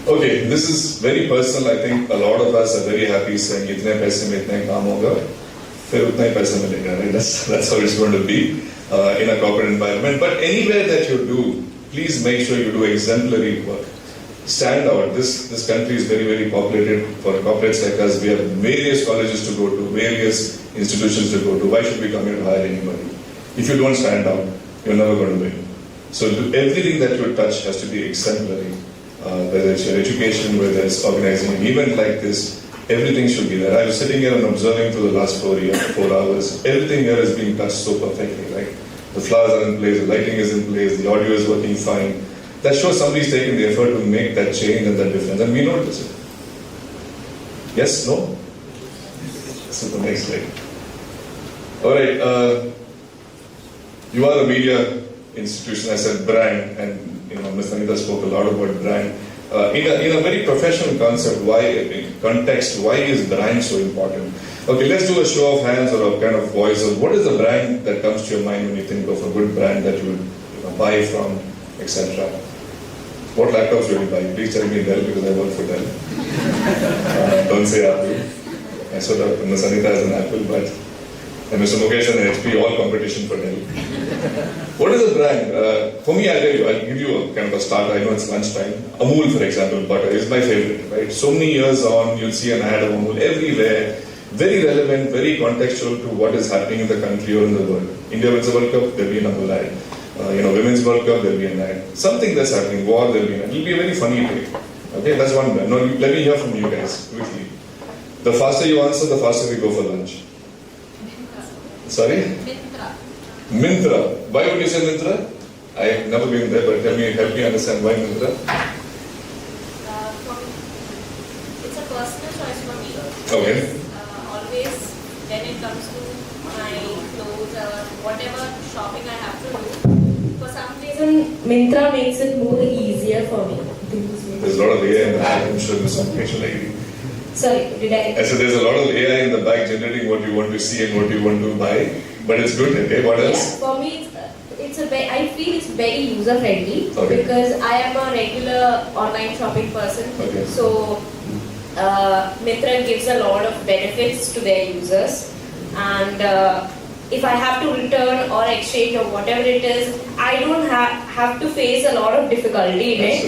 K: Okay, this is very personal. I think a lot of us are very happy saying, "Itne paise mein itna kaam hoga, fir utna hi paisa milega." Right? That's how it's going to be in a corporate environment. But anywhere that you do, please make sure you do exemplary work. Stand out. This country is very, very populated. For corporates like us, we have various colleges to go to, various institutions to go to. Why should we come here to hire anybody? If you don't stand out, you're never going to win. So everything that you touch has to be exemplary. Whether it's your education, whether it's organizing an event like this, everything should be there. I was sitting here and observing for the last 4 hours. Everything here is being touched so perfectly, right? The flowers are in place, the lighting is in place, the audio is working fine. That shows somebody's taken the effort to make that change and that difference, and we notice it. Yes? No? So the next slide. All right. You are a media institution. I said brand, and Ms. Anita spoke a lot about brand. In a very professional concept, context, why is brand so important? Okay, let's do a show of hands or a kind of voice. Or what is the brand that comes to your mind when you think of a good brand that you would buy from, etc.? What laptops will you buy? Please tell me Dell, because I work for Dell. Don't say Apple. I sort of Ms. Anita is an Apple, but and Mr. Mukesh and HP, all competition for Dell. What is a brand? For me, I'll give you a kind of a start. I know it's lunchtime. Amul, for example, butter is my favorite, right? So many years on, you'll see an ad of Amul everywhere. Very relevant, very contextual to what is happening in the country or in the world. India wins the World Cup, there'll be an Amul ad. Women's World Cup, there'll be an ad. Something that's happening, war, there'll be an ad. It'll be a very funny day. Okay, that's one brand. Now, let me hear from you guys quickly. The faster you answer, the faster we go for lunch. Sorry? Myntra. Why would you say Myntra? I've never been there, but help me understand why Myntra.
L: It's a personal choice for me.
K: Okay.
L: Always, when it comes to my clothes or whatever shopping I have to do, for some reason, Myntra makes it more easier for me.
K: There's a lot of AI in the back. I'm sure there's some picture like
L: Sorry, did I
K: said there's a lot of AI in the back generating what you want to see and what you want to buy. But it's good, okay? What else?
L: Yeah, for me, I feel it's very user friendly because I am a regular online shopping person.
K: Okay.
L: So, Mitra gives a lot of benefits to their users, and if I have to return or exchange or whatever it is, I don't have to face a lot of difficulty in it,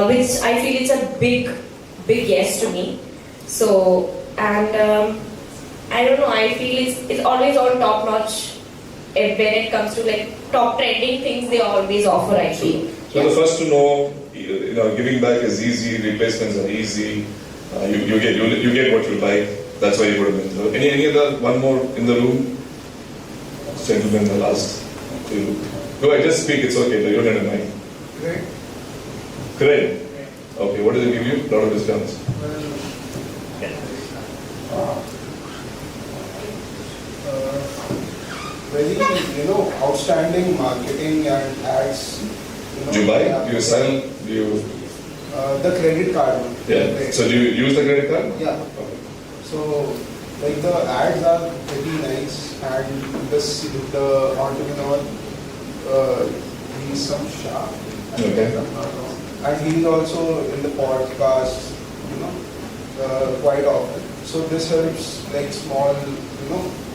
L: which I feel it's a big yes to me. So, and I don't know, I feel it's always on top notch when it comes to like top trending things they always offer, I feel.
K: So the first to know, giving back is easy, replacements are easy, you get what you like, that's why you go to Myntra. Any other, one more in the room? Gentleman, the last two. Go ahead, just speak, it's okay, you don't need a mic. Great. Okay, what does it give you? A lot of discounts.
I: Very, outstanding marketing and ads.
K: Do you buy? Do you sell? Do you?
I: The credit card one.
K: Yeah.
I: Right.
K: So do you use the credit card?
I: Yeah.
K: Okay.
I: So, like the ads are pretty nice, and the entrepreneur, he's some sharp.
K: Okay.
I: And he's also in the podcast, quite often. So this helps like small,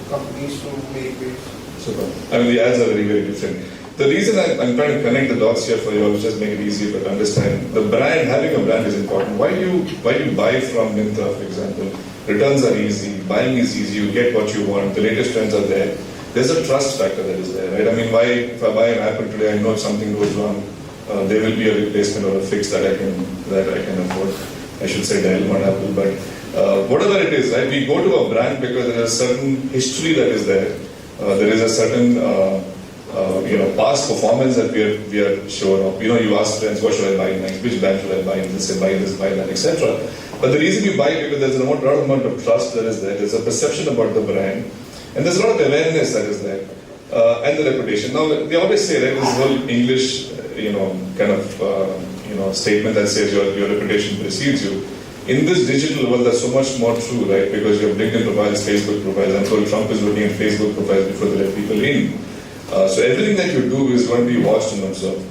I: companies to make it.
K: Super. I mean, the ads are very, very different. the reason I'm trying to connect the dots here for you all, just make it easier to understand, the brand, having a brand is important. Why do you buy from Myntra, for example? Returns are easy, buying is easy, you get what you want, the latest trends are there. There's a trust factor that is there, right? I mean, if I buy an Apple today, I know if something goes wrong, there will be a replacement or a fix that I can afford. I should say Dell, not Apple, but whatever it is, right? We go to a brand because there is a certain history that is there. There is a certain past performance that we are sure of. You ask friends, what should I buy next? Which brand should I buy? Buy this, buy that, etc. But the reason you buy it because there's a lot amount of trust that is there. There's a perception about the brand, and there's a lot of awareness that is there, and the reputation. Now they always say, right, this whole English, statement that says your reputation precedes you. In this digital world, that's so much more true, right? Because you have LinkedIn profiles, Facebook profiles. I'm told Trump is looking at Facebook profiles before they let people in. So everything that you do is going to be watched and observed.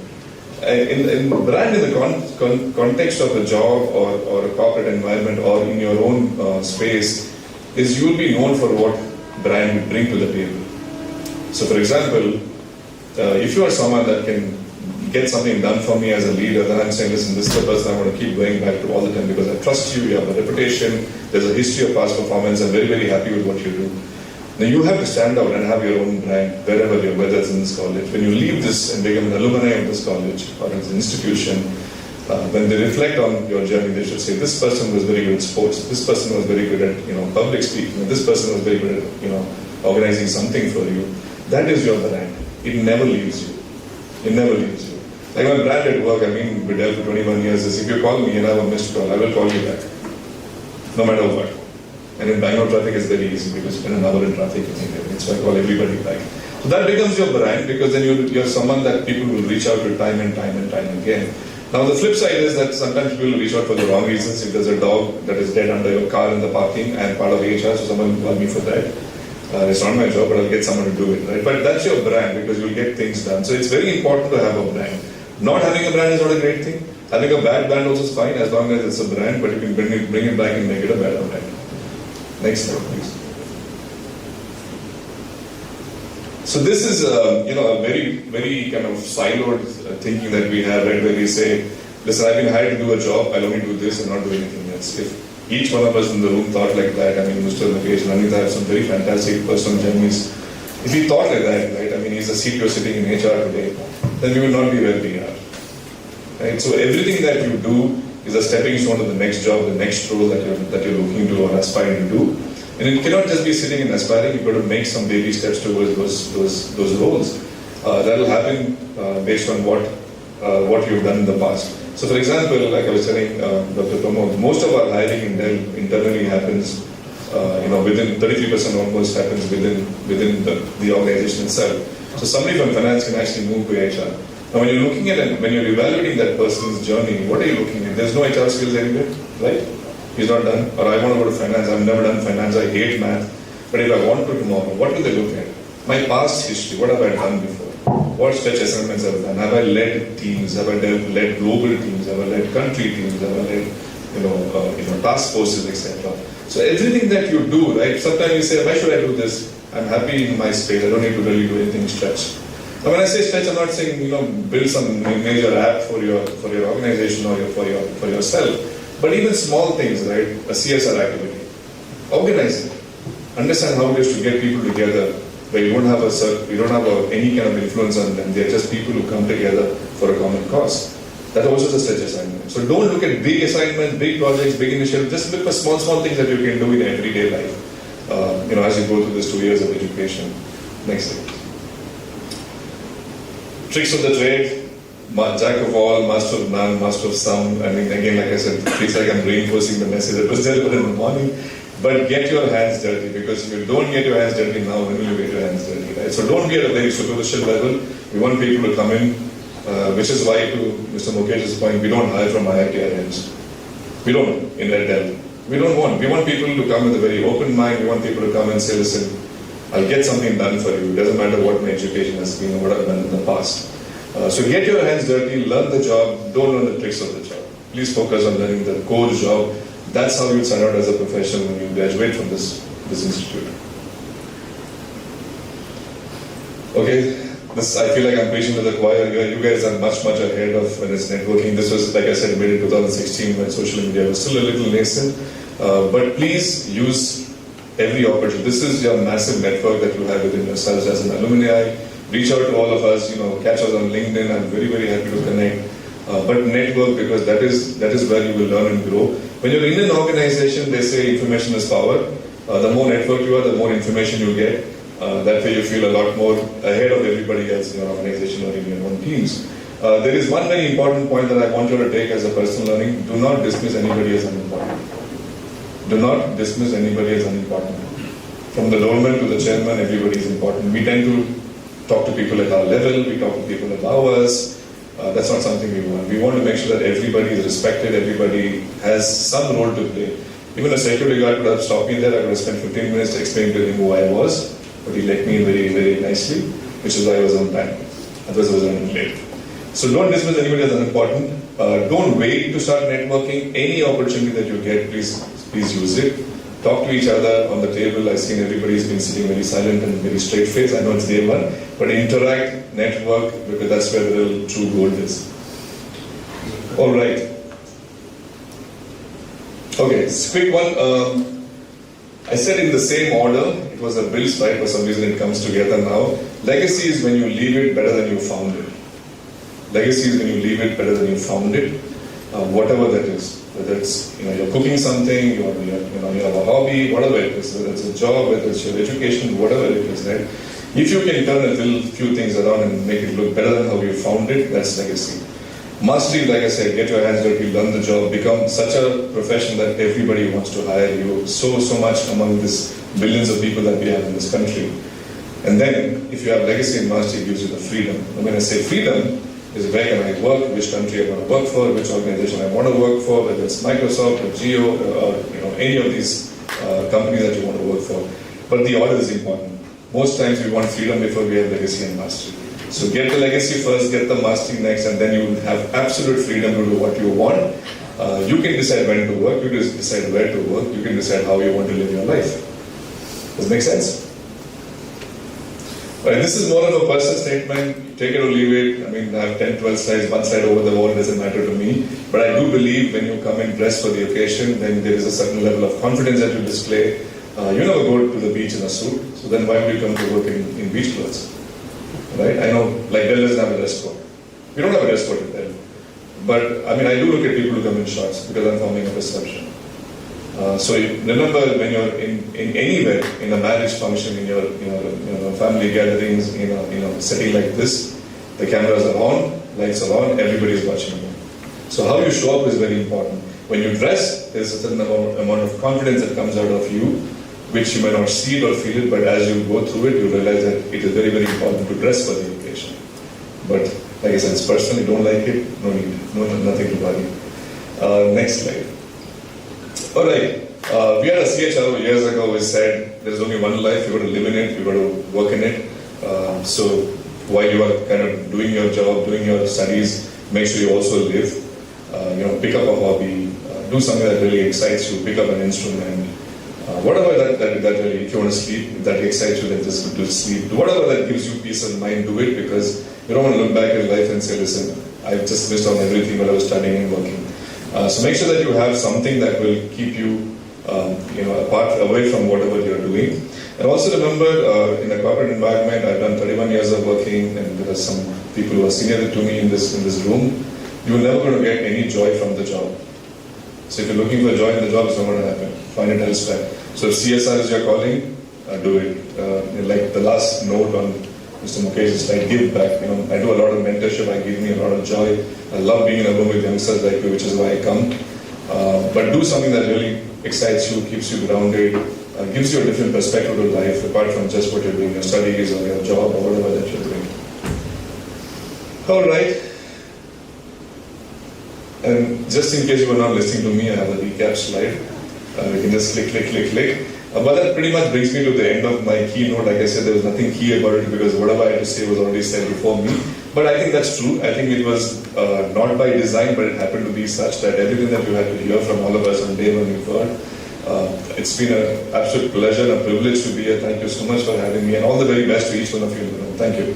K: In brand, in the context of a job or a corporate environment or in your own space, is you will be known for what brand you bring to the table. So, for example, if you are someone that can get something done for me as a leader, then I'm saying, listen, this is the person I want to keep going back to all the time because I trust you, you have a reputation, there's a history of past performance, I'm very, very happy with what you do. Now you have to stand out and have your own brand wherever you're, whether it's in this college. When you leave this and become an alumni of this college or as an institution, when they reflect on your journey, they should say, this person was very good at sports, this person was very good at public speaking, this person was very good at organizing something for you. That is your brand. It never leaves you. It never leaves you. Like my brand at work, I've been with Dell for 21 years, is if you call me and I have a missed call, I will call you back. No matter what. And in Bangalore, traffic is very easy because you spend an hour in traffic anyway. So I call everybody back. So that becomes your brand because then you're someone that people will reach out to time and time and time again. Now the flip side is that sometimes people will reach out for the wrong reasons. If there's a dog that is dead under your car in the parking and part of HR, so someone will call me for that. It's not my job, but I'll get someone to do it, right? But that's your brand because you'll get things done. So it's very important to have a brand. Not having a brand is not a great thing. Having a bad brand also is fine as long as it's a brand, but you can bring it back and make it a better brand. Next slide, please. So this is a very, very kind of siloed thinking that we have, right? Where we say, listen, I've been hired to do a job, I'll only do this and not do anything else. If each one of us in the room thought like that, I mean, Mr. Mukesh and Anita have some very fantastic personal journeys. If he thought like that, right, I mean, he's a CTO sitting in HR today, then we will not be where we are. Right? So everything that you do is a stepping stone to the next job, the next role that you're looking to or aspiring to do. And it cannot just be sitting and aspiring, you've got to make some baby steps towards those roles. That will happen based on what you've done in the past. So for example, like I was telling Dr. Pramod, most of our hiring in Dell internally happens, within 33% almost happens within the organization itself. So somebody from finance can actually move to HR. Now when you're looking at it, when you're evaluating that person's journey, what are you looking at? There's no HR skills anywhere, right? He's not done. Or I want to go to finance, I've never done finance, I hate math. But if I want to tomorrow, what do they look at? My past history, what have I done before? What stretch assignments have I done? Have I led teams? Have I led global teams? Have I led country teams? Have I led task forces, etc.? So everything that you do, right? Sometimes you say, why should I do this? I'm happy in my space. I don't need to really do anything stretch. Now when I say stretch, I'm not saying build some major app for your organization or for yourself. But even small things, right? A CSR activity. Organize it. Understand how it is to get people together where you don't have any kind of influence on them. They're just people who come together for a common cause. That also is a stretch assignment. So don't look at big assignments, big projects, big initiatives. Just look for small things that you can do in everyday life. As you go through this 2 years of education. Next slide. Tricks of the trade. Jack of all, master of none, master of some. I mean, again, like I said, it feels like I'm reinforcing the message that was delivered in the morning. But get your hands dirty, because if you don't get your hands dirty now, when will you get your hands dirty, right? So don't be at a very superficial level. We want people to come in, which is why, to Mr. Mukesh's point, we don't hire from IITians. We don't in Red Dell. We want people to come with a very open mind. We want people to come and say, listen, I'll get something done for you. It doesn't matter what my education has been or what I've done in the past. So get your hands dirty, learn the job, don't learn the tricks of the job. Please focus on learning the core job. That's how you sign out as a professional when you graduate from this institute. Okay, This, I feel like I'm preaching to the choir. You guys are much ahead of when it's networking. This was, like I said, made in 2016 when social media was still a little nascent. But please use every opportunity. This is your massive network that you have within yourselves as an alumni. Reach out to all of us. Catch us on LinkedIn. I'm very happy to connect. But network, because that is where you will learn and grow. When you're in an organization, they say information is power. The more network you are, the more information you get. That way you feel a lot more ahead of everybody else in your organization or in your own teams. There is one very important point that I want you to take as a personal learning. Do not dismiss anybody as unimportant. Do not dismiss anybody as unimportant. From the doorman to the chairman, everybody is important. We tend to talk to people at our level, we talk to people at ours. That's not something we want. We want to make sure that everybody is respected, everybody has some role to play. Even a security guard could have stopped me there. I could have spent 15 minutes to explain to him who I was, but he let me in very nicely, which is why I was on time. Otherwise I was running late. So don't dismiss anybody as unimportant. Don't wait to start networking. Any opportunity that you get, please use it. Talk to each other on the table. I've seen everybody's been sitting very silent and very straight faced. I know it's day one, but interact, network, because that's where the real true gold is. All right. Okay, this quick one. I said in the same order. It was a Bill slide. For some reason, it comes together now. Legacy is when you leave it better than you found it. Legacy is when you leave it better than you found it. Whatever that is. Whether it's you're cooking something, you have a hobby, whatever it is, whether it's a job, whether it's your education, whatever it is, right? If you can turn a few things around and make it look better than how you found it, that's legacy. Mastery, like I said, get your hands dirty, learn the job, become such a profession that everybody wants to hire you. So much among this billions of people that we have in this country. And then, if you have legacy and mastery, it gives you the freedom. And when I say freedom, is where can I work, which country I want to work for, which organization I want to work for, whether it's Microsoft or Geo or any of these companies that you want to work for. But the order is important. Most times we want freedom before we have legacy and mastery. So get the legacy first, get the mastery next, and then you will have absolute freedom to do what you want. You can decide when to work, you can decide where to work, you can decide how you want to live your life. Does it make sense? Right, this is more of a personal statement. Take it or leave it. I mean, I have 10, 12 slides, one slide over the wall, doesn't matter to me. But I do believe when you come and dress for the occasion, then there is a certain level of confidence that you display. You never go to the beach in a suit, so then why would you come to work in beach clothes? Right? I know, like Dell doesn't have a dress code. We don't have a dress code in Dell. But, I mean, I do look at people who come in shorts because I'm forming a perception. So remember, when you're in anywhere, in a marriage function, in your family gatherings, in a setting like this, the cameras are on, lights are on, everybody is watching you. So how you show up is very important. When you dress, there's a certain amount of confidence that comes out of you, which you may not see it or feel it, but as you go through it, you realize that it is very important to dress for the occasion. But like I said, it's personal. You don't like it, no need, nothing to worry. Next slide. All right, we had a CHRO years ago who said there's only one life, you've got to live in it, you've got to work in it. So while you are kind of doing your job, doing your studies, make sure you also live. Pick up a hobby, do something that really excites you, pick up an instrument. Whatever that really, if you want to sleep, if that excites you, then just do sleep. Whatever that gives you peace of mind, do it, because you don't want to look back at life and say, listen, I just missed on everything while I was studying and working. So make sure that you have something that will keep you, away from whatever you're doing. And also remember, in a corporate environment, I've done 31 years of working, and there are some people who are senior to me in this room. You're never going to get any joy from the job. So if you're looking for joy in the job, it's not going to happen. Find it elsewhere. So if CSR is your calling, do it. Like the last note on Mr. Mukesh's slide, give back. I do a lot of mentorship. I give me a lot of joy. I love being in a room with youngsters like you, which is why I come. But do something that really excites you, keeps you grounded, gives you a different perspective to life, apart from just what you're doing, your studies or your job or whatever that you're doing. All right. And just in case you were not listening to me, I have a recap slide. You can just click. But that pretty much brings me to the end of my keynote. Like I said, there was nothing key about it because whatever I had to say was already said before me. But I think that's true. I think it was not by design, but it happened to be such that everything that you had to hear from all of us on day one you've heard. It's been an absolute pleasure and a privilege to be here. Thank you so much for having me, and all the very best to each one of you in the room. Thank you.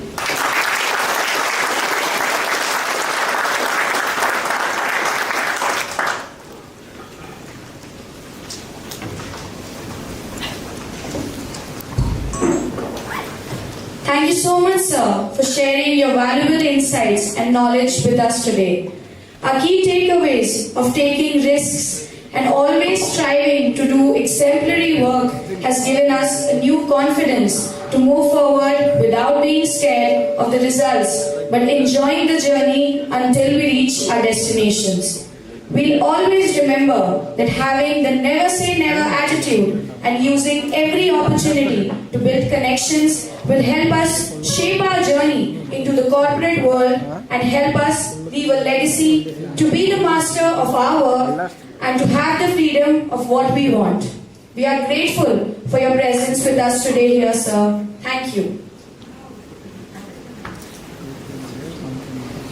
A: you so much, sir, for sharing your valuable insights and knowledge with us today. Our key takeaways of taking risks and always striving to do exemplary work has given us a new confidence to move forward without being scared of the results, but enjoying the journey until we reach our destinations. We'll always remember that having the never say never attitude and using every opportunity to build connections will help us shape our journey into the corporate world and help us leave a legacy to be the master of our work and to have the freedom of what we want. We are grateful for your presence with us today here, sir. Thank you.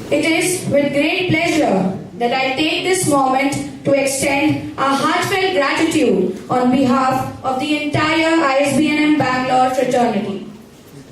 A: It is with great pleasure that I take this moment to extend our heartfelt gratitude on behalf of the entire ISB&M Bangalore fraternity.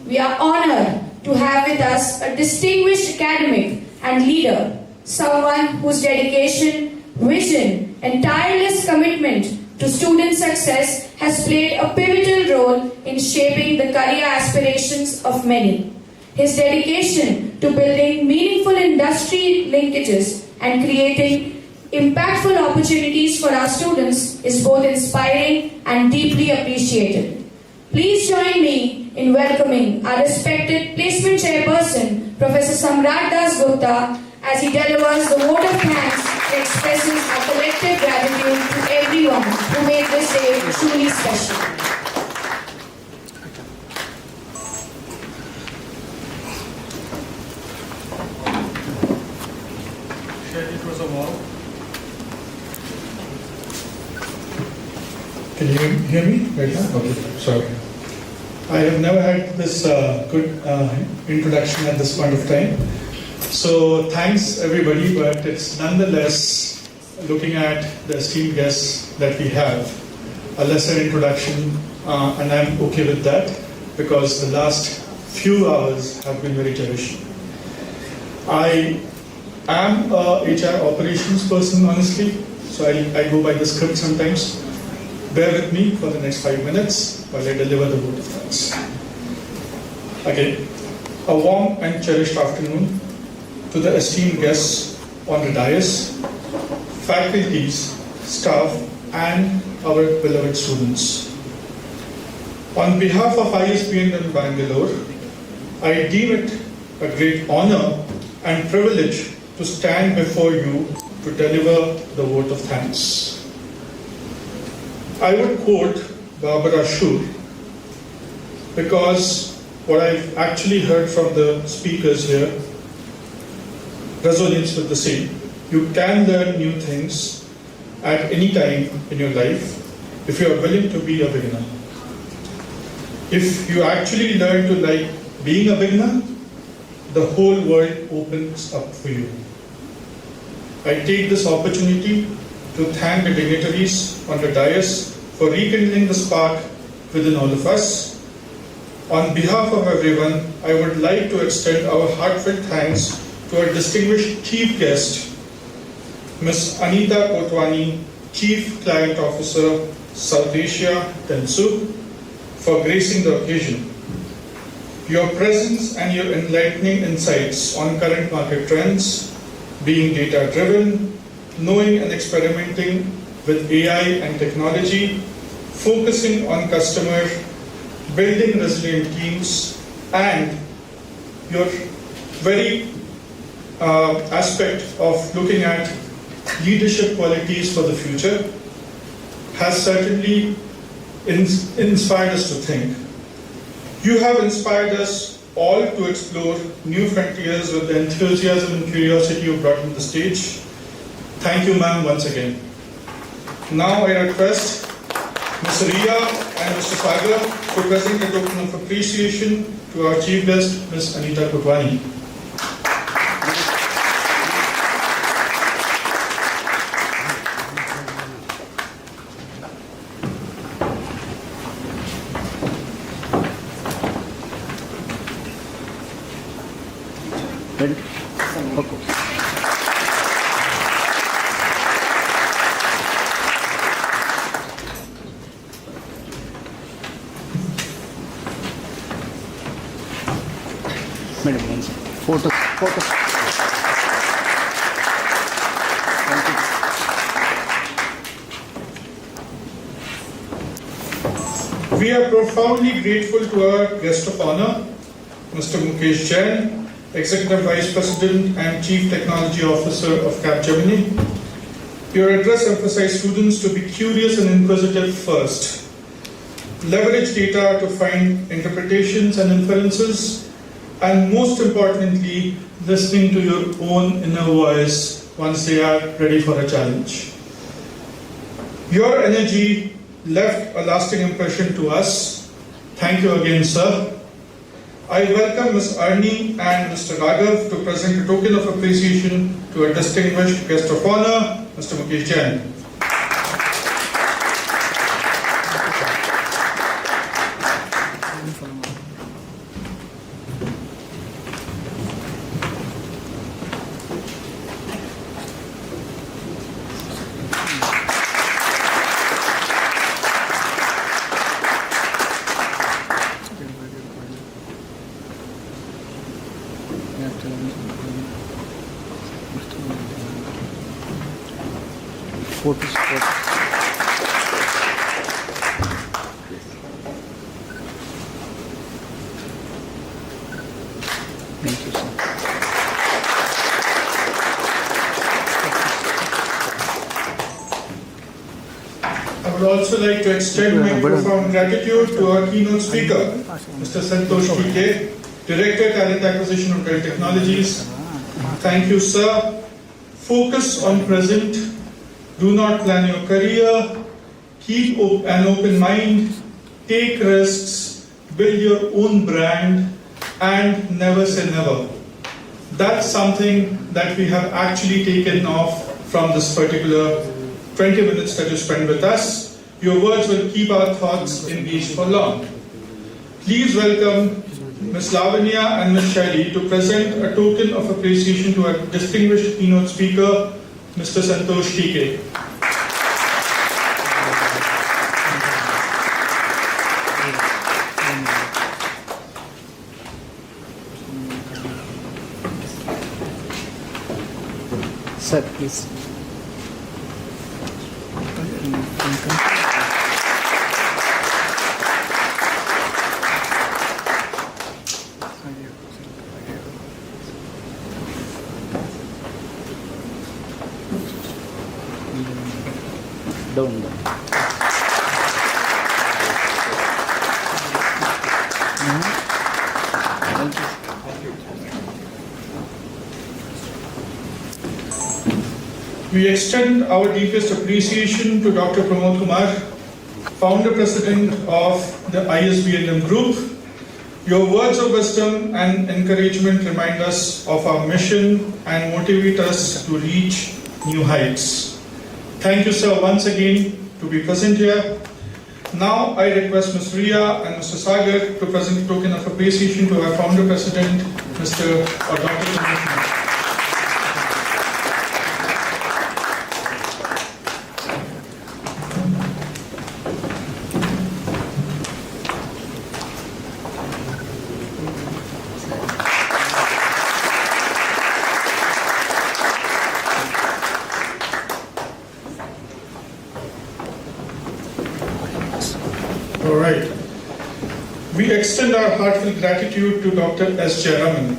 A: We are honored to have with us a distinguished academic and leader, someone whose dedication, vision, and tireless commitment to student success has played a pivotal role in shaping the career aspirations of many. His dedication to building meaningful industry linkages and creating impactful opportunities for our students is both inspiring and deeply appreciated. Please join me in welcoming our respected placement chairperson, Professor Samrat Das Gupta, as he delivers the vote of thanks and expresses our collective gratitude to everyone who made this day truly special.
M: Can you hear me right now? Okay, sorry. I have never had this good introduction at this point of time. So thanks everybody, but it's nonetheless, looking at the esteemed guests that we have, a lesser introduction, and I'm okay with that because the last few hours have been very cherishing. I am a HR operations person, honestly, so I go by the script sometimes. Bear with me for the next 5 minutes while I deliver the vote of thanks. Again, a warm and cherished afternoon to the esteemed guests on the dais, faculties, staff, and our beloved students. On behalf of ISB&M Bangalore, I deem it a great honor and privilege to stand before you to deliver the vote of thanks. I would quote Barbara Shaw because what I've actually heard from the speakers here resonates with the same. You can learn new things at any time in your life if you are willing to be a beginner. If you actually learn to like being a beginner, the whole world opens up for you. I take this opportunity to thank the dignitaries on the dais for rekindling the spark within all of us. On behalf of everyone, I would like to extend our heartfelt thanks to our distinguished chief guest, Ms. Anita Kotwani, Chief Client Officer, South Asia, Dentsu, for gracing the occasion. Your presence and your enlightening insights on current market trends, being data-driven, knowing and experimenting with AI and technology, focusing on customer, building resilient teams, and your very aspect of looking at leadership qualities for the future has certainly inspired us to think. You have inspired us all to explore new frontiers with the enthusiasm and curiosity you brought on the stage. Thank you, ma'am, once again. Now I request Ms. Riya and Mr. Sagar to present a token of appreciation to our chief guest, Ms. Anita Kotwani.
C: Photo.
M: We are profoundly grateful to our guest of honor, Mr. Mukesh Jain, Executive Vice President and Chief Technology Officer of Capgemini. Your address emphasized students to be curious and inquisitive first. Leverage data to find interpretations and inferences, and most importantly, listening to your own inner voice once they are ready for a challenge. Your energy left a lasting impression to us. Thank you again, sir. I welcome Ms. Arni and Mr. Raghav to present a token of appreciation to a distinguished guest of honor, Mr. Mukesh Jain.
C: Thank you, sir.
M: I would also like to extend my profound gratitude to our keynote speaker, Mr. Santosh TK, Director, Talent Acquisition of Dell Technologies. Thank you, sir. Focus on present. Do not plan your career. Keep an open mind. Take risks. Build your own brand. And never say never. That's something that we have actually taken off from this particular 20 minutes that you spend with us. Your words will keep our thoughts engaged for long. Please welcome Ms. Lavanya and Ms. Shaili to present a token of appreciation to our distinguished keynote speaker, Mr. Santosh TK.
C: Sir, please. Down. Thank you.
M: We extend our deepest appreciation to Dr. Pramod Kumar, Founder President of the ISB&M Group. Your words of wisdom and encouragement remind us of our mission and motivate us to reach new heights. Thank you, sir, once again to be present here. Now I request Ms. Riya and Mr. Sagar to present a token of appreciation to our Founder President, Dr. Pramod Kumar. All right. We extend our heartfelt gratitude to Dr. S. Jayaraman,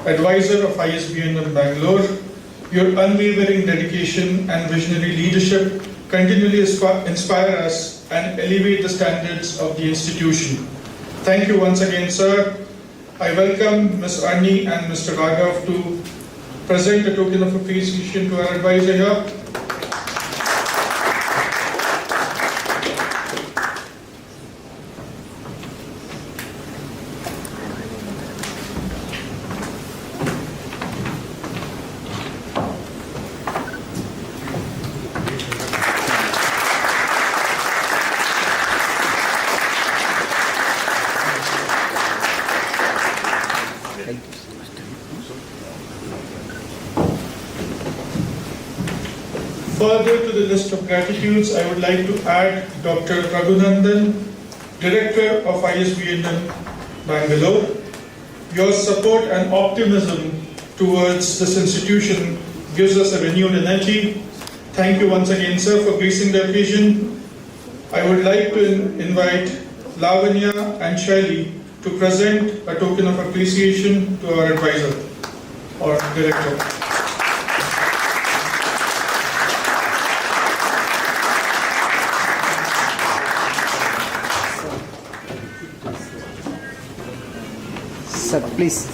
M: advisor of ISB&M Bangalore. Your unwavering dedication and visionary leadership continually inspire us and elevate the standards of the institution. Thank you once again, sir. I welcome Ms. Arni and Mr. Raghav to present a token of appreciation to our advisor here. Further to the list of gratitudes, I would like to add Dr. Raghunandan, Director of ISB&M Bangalore. Your support and optimism towards this institution gives us a renewed energy. Thank you once again, sir, for gracing the occasion. I would like to invite Lavanya and Shaili to present a token of appreciation to our advisor or director.
C: Sir, please.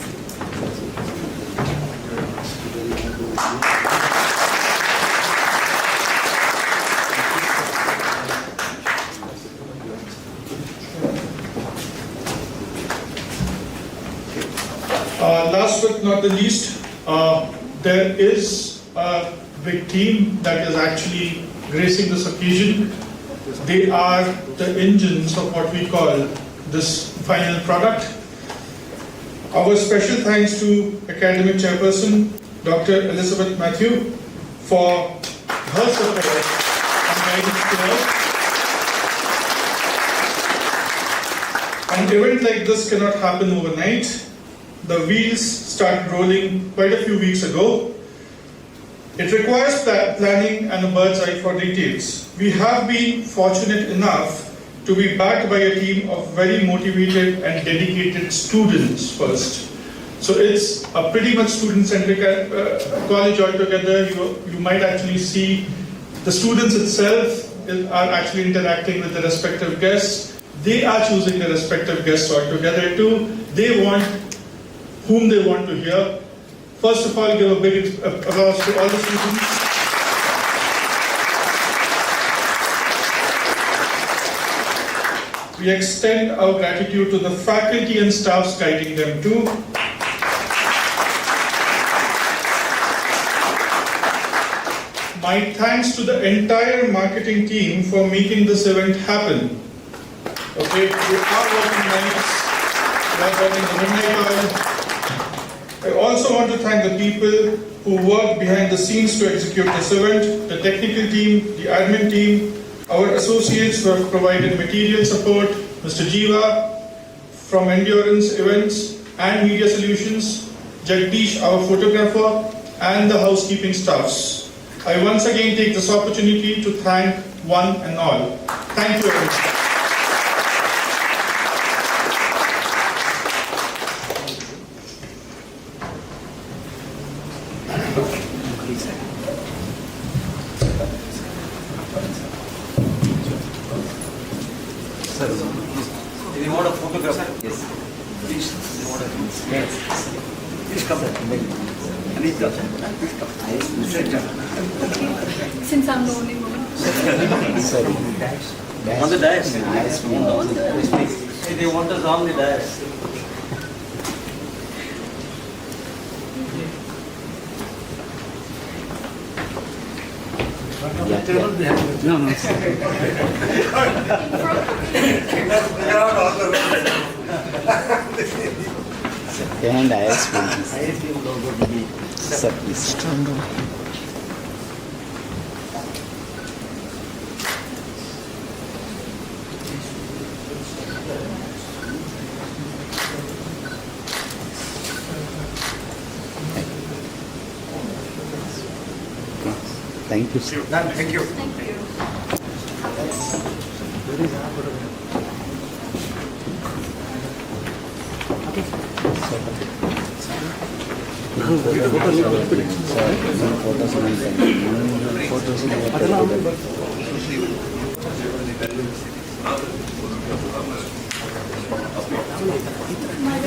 M: Last but not the least, there is a big team that is actually gracing this occasion. They are the engines of what we call this final product. Our special thanks to Academic Chairperson, Dr. Elizabeth Matthew, for her support and guidance to us. An event like this cannot happen overnight. The wheels started rolling quite a few weeks ago. It requires planning and a bird's eye for details. We have been fortunate enough to be backed by a team of very motivated and dedicated students first. So it's a pretty much student-centric college altogether. You might actually see the students itself are actually interacting with the respective guests. They are choosing the respective guests altogether too. They want whom they want to hear. First of all, give a big applause to all the students. We extend our gratitude to the faculty and staffs guiding them too. My thanks to the entire marketing team for making this event happen. Okay, we are working nights, we are working the midnight hour. I also want to thank the people who worked behind the scenes to execute this event, the technical team, the admin team, our associates who have provided material support, Mr. Jiva from Endurance Events and Media Solutions, Jagdish, our photographer, and the housekeeping staffs. I once again take this opportunity to thank one and all. Thank you very much.
E: You want a photograph? Yes. Please. You want a yes. Please come. Please come. Please come.
G: Since I'm the only woman.
C: Sorry.
E: On the dais. They want us on the dais.
C: No, no, sir. And ISB. Sir, please. Thank you, sir.
E: Thank you.
G: Thank you.
B: My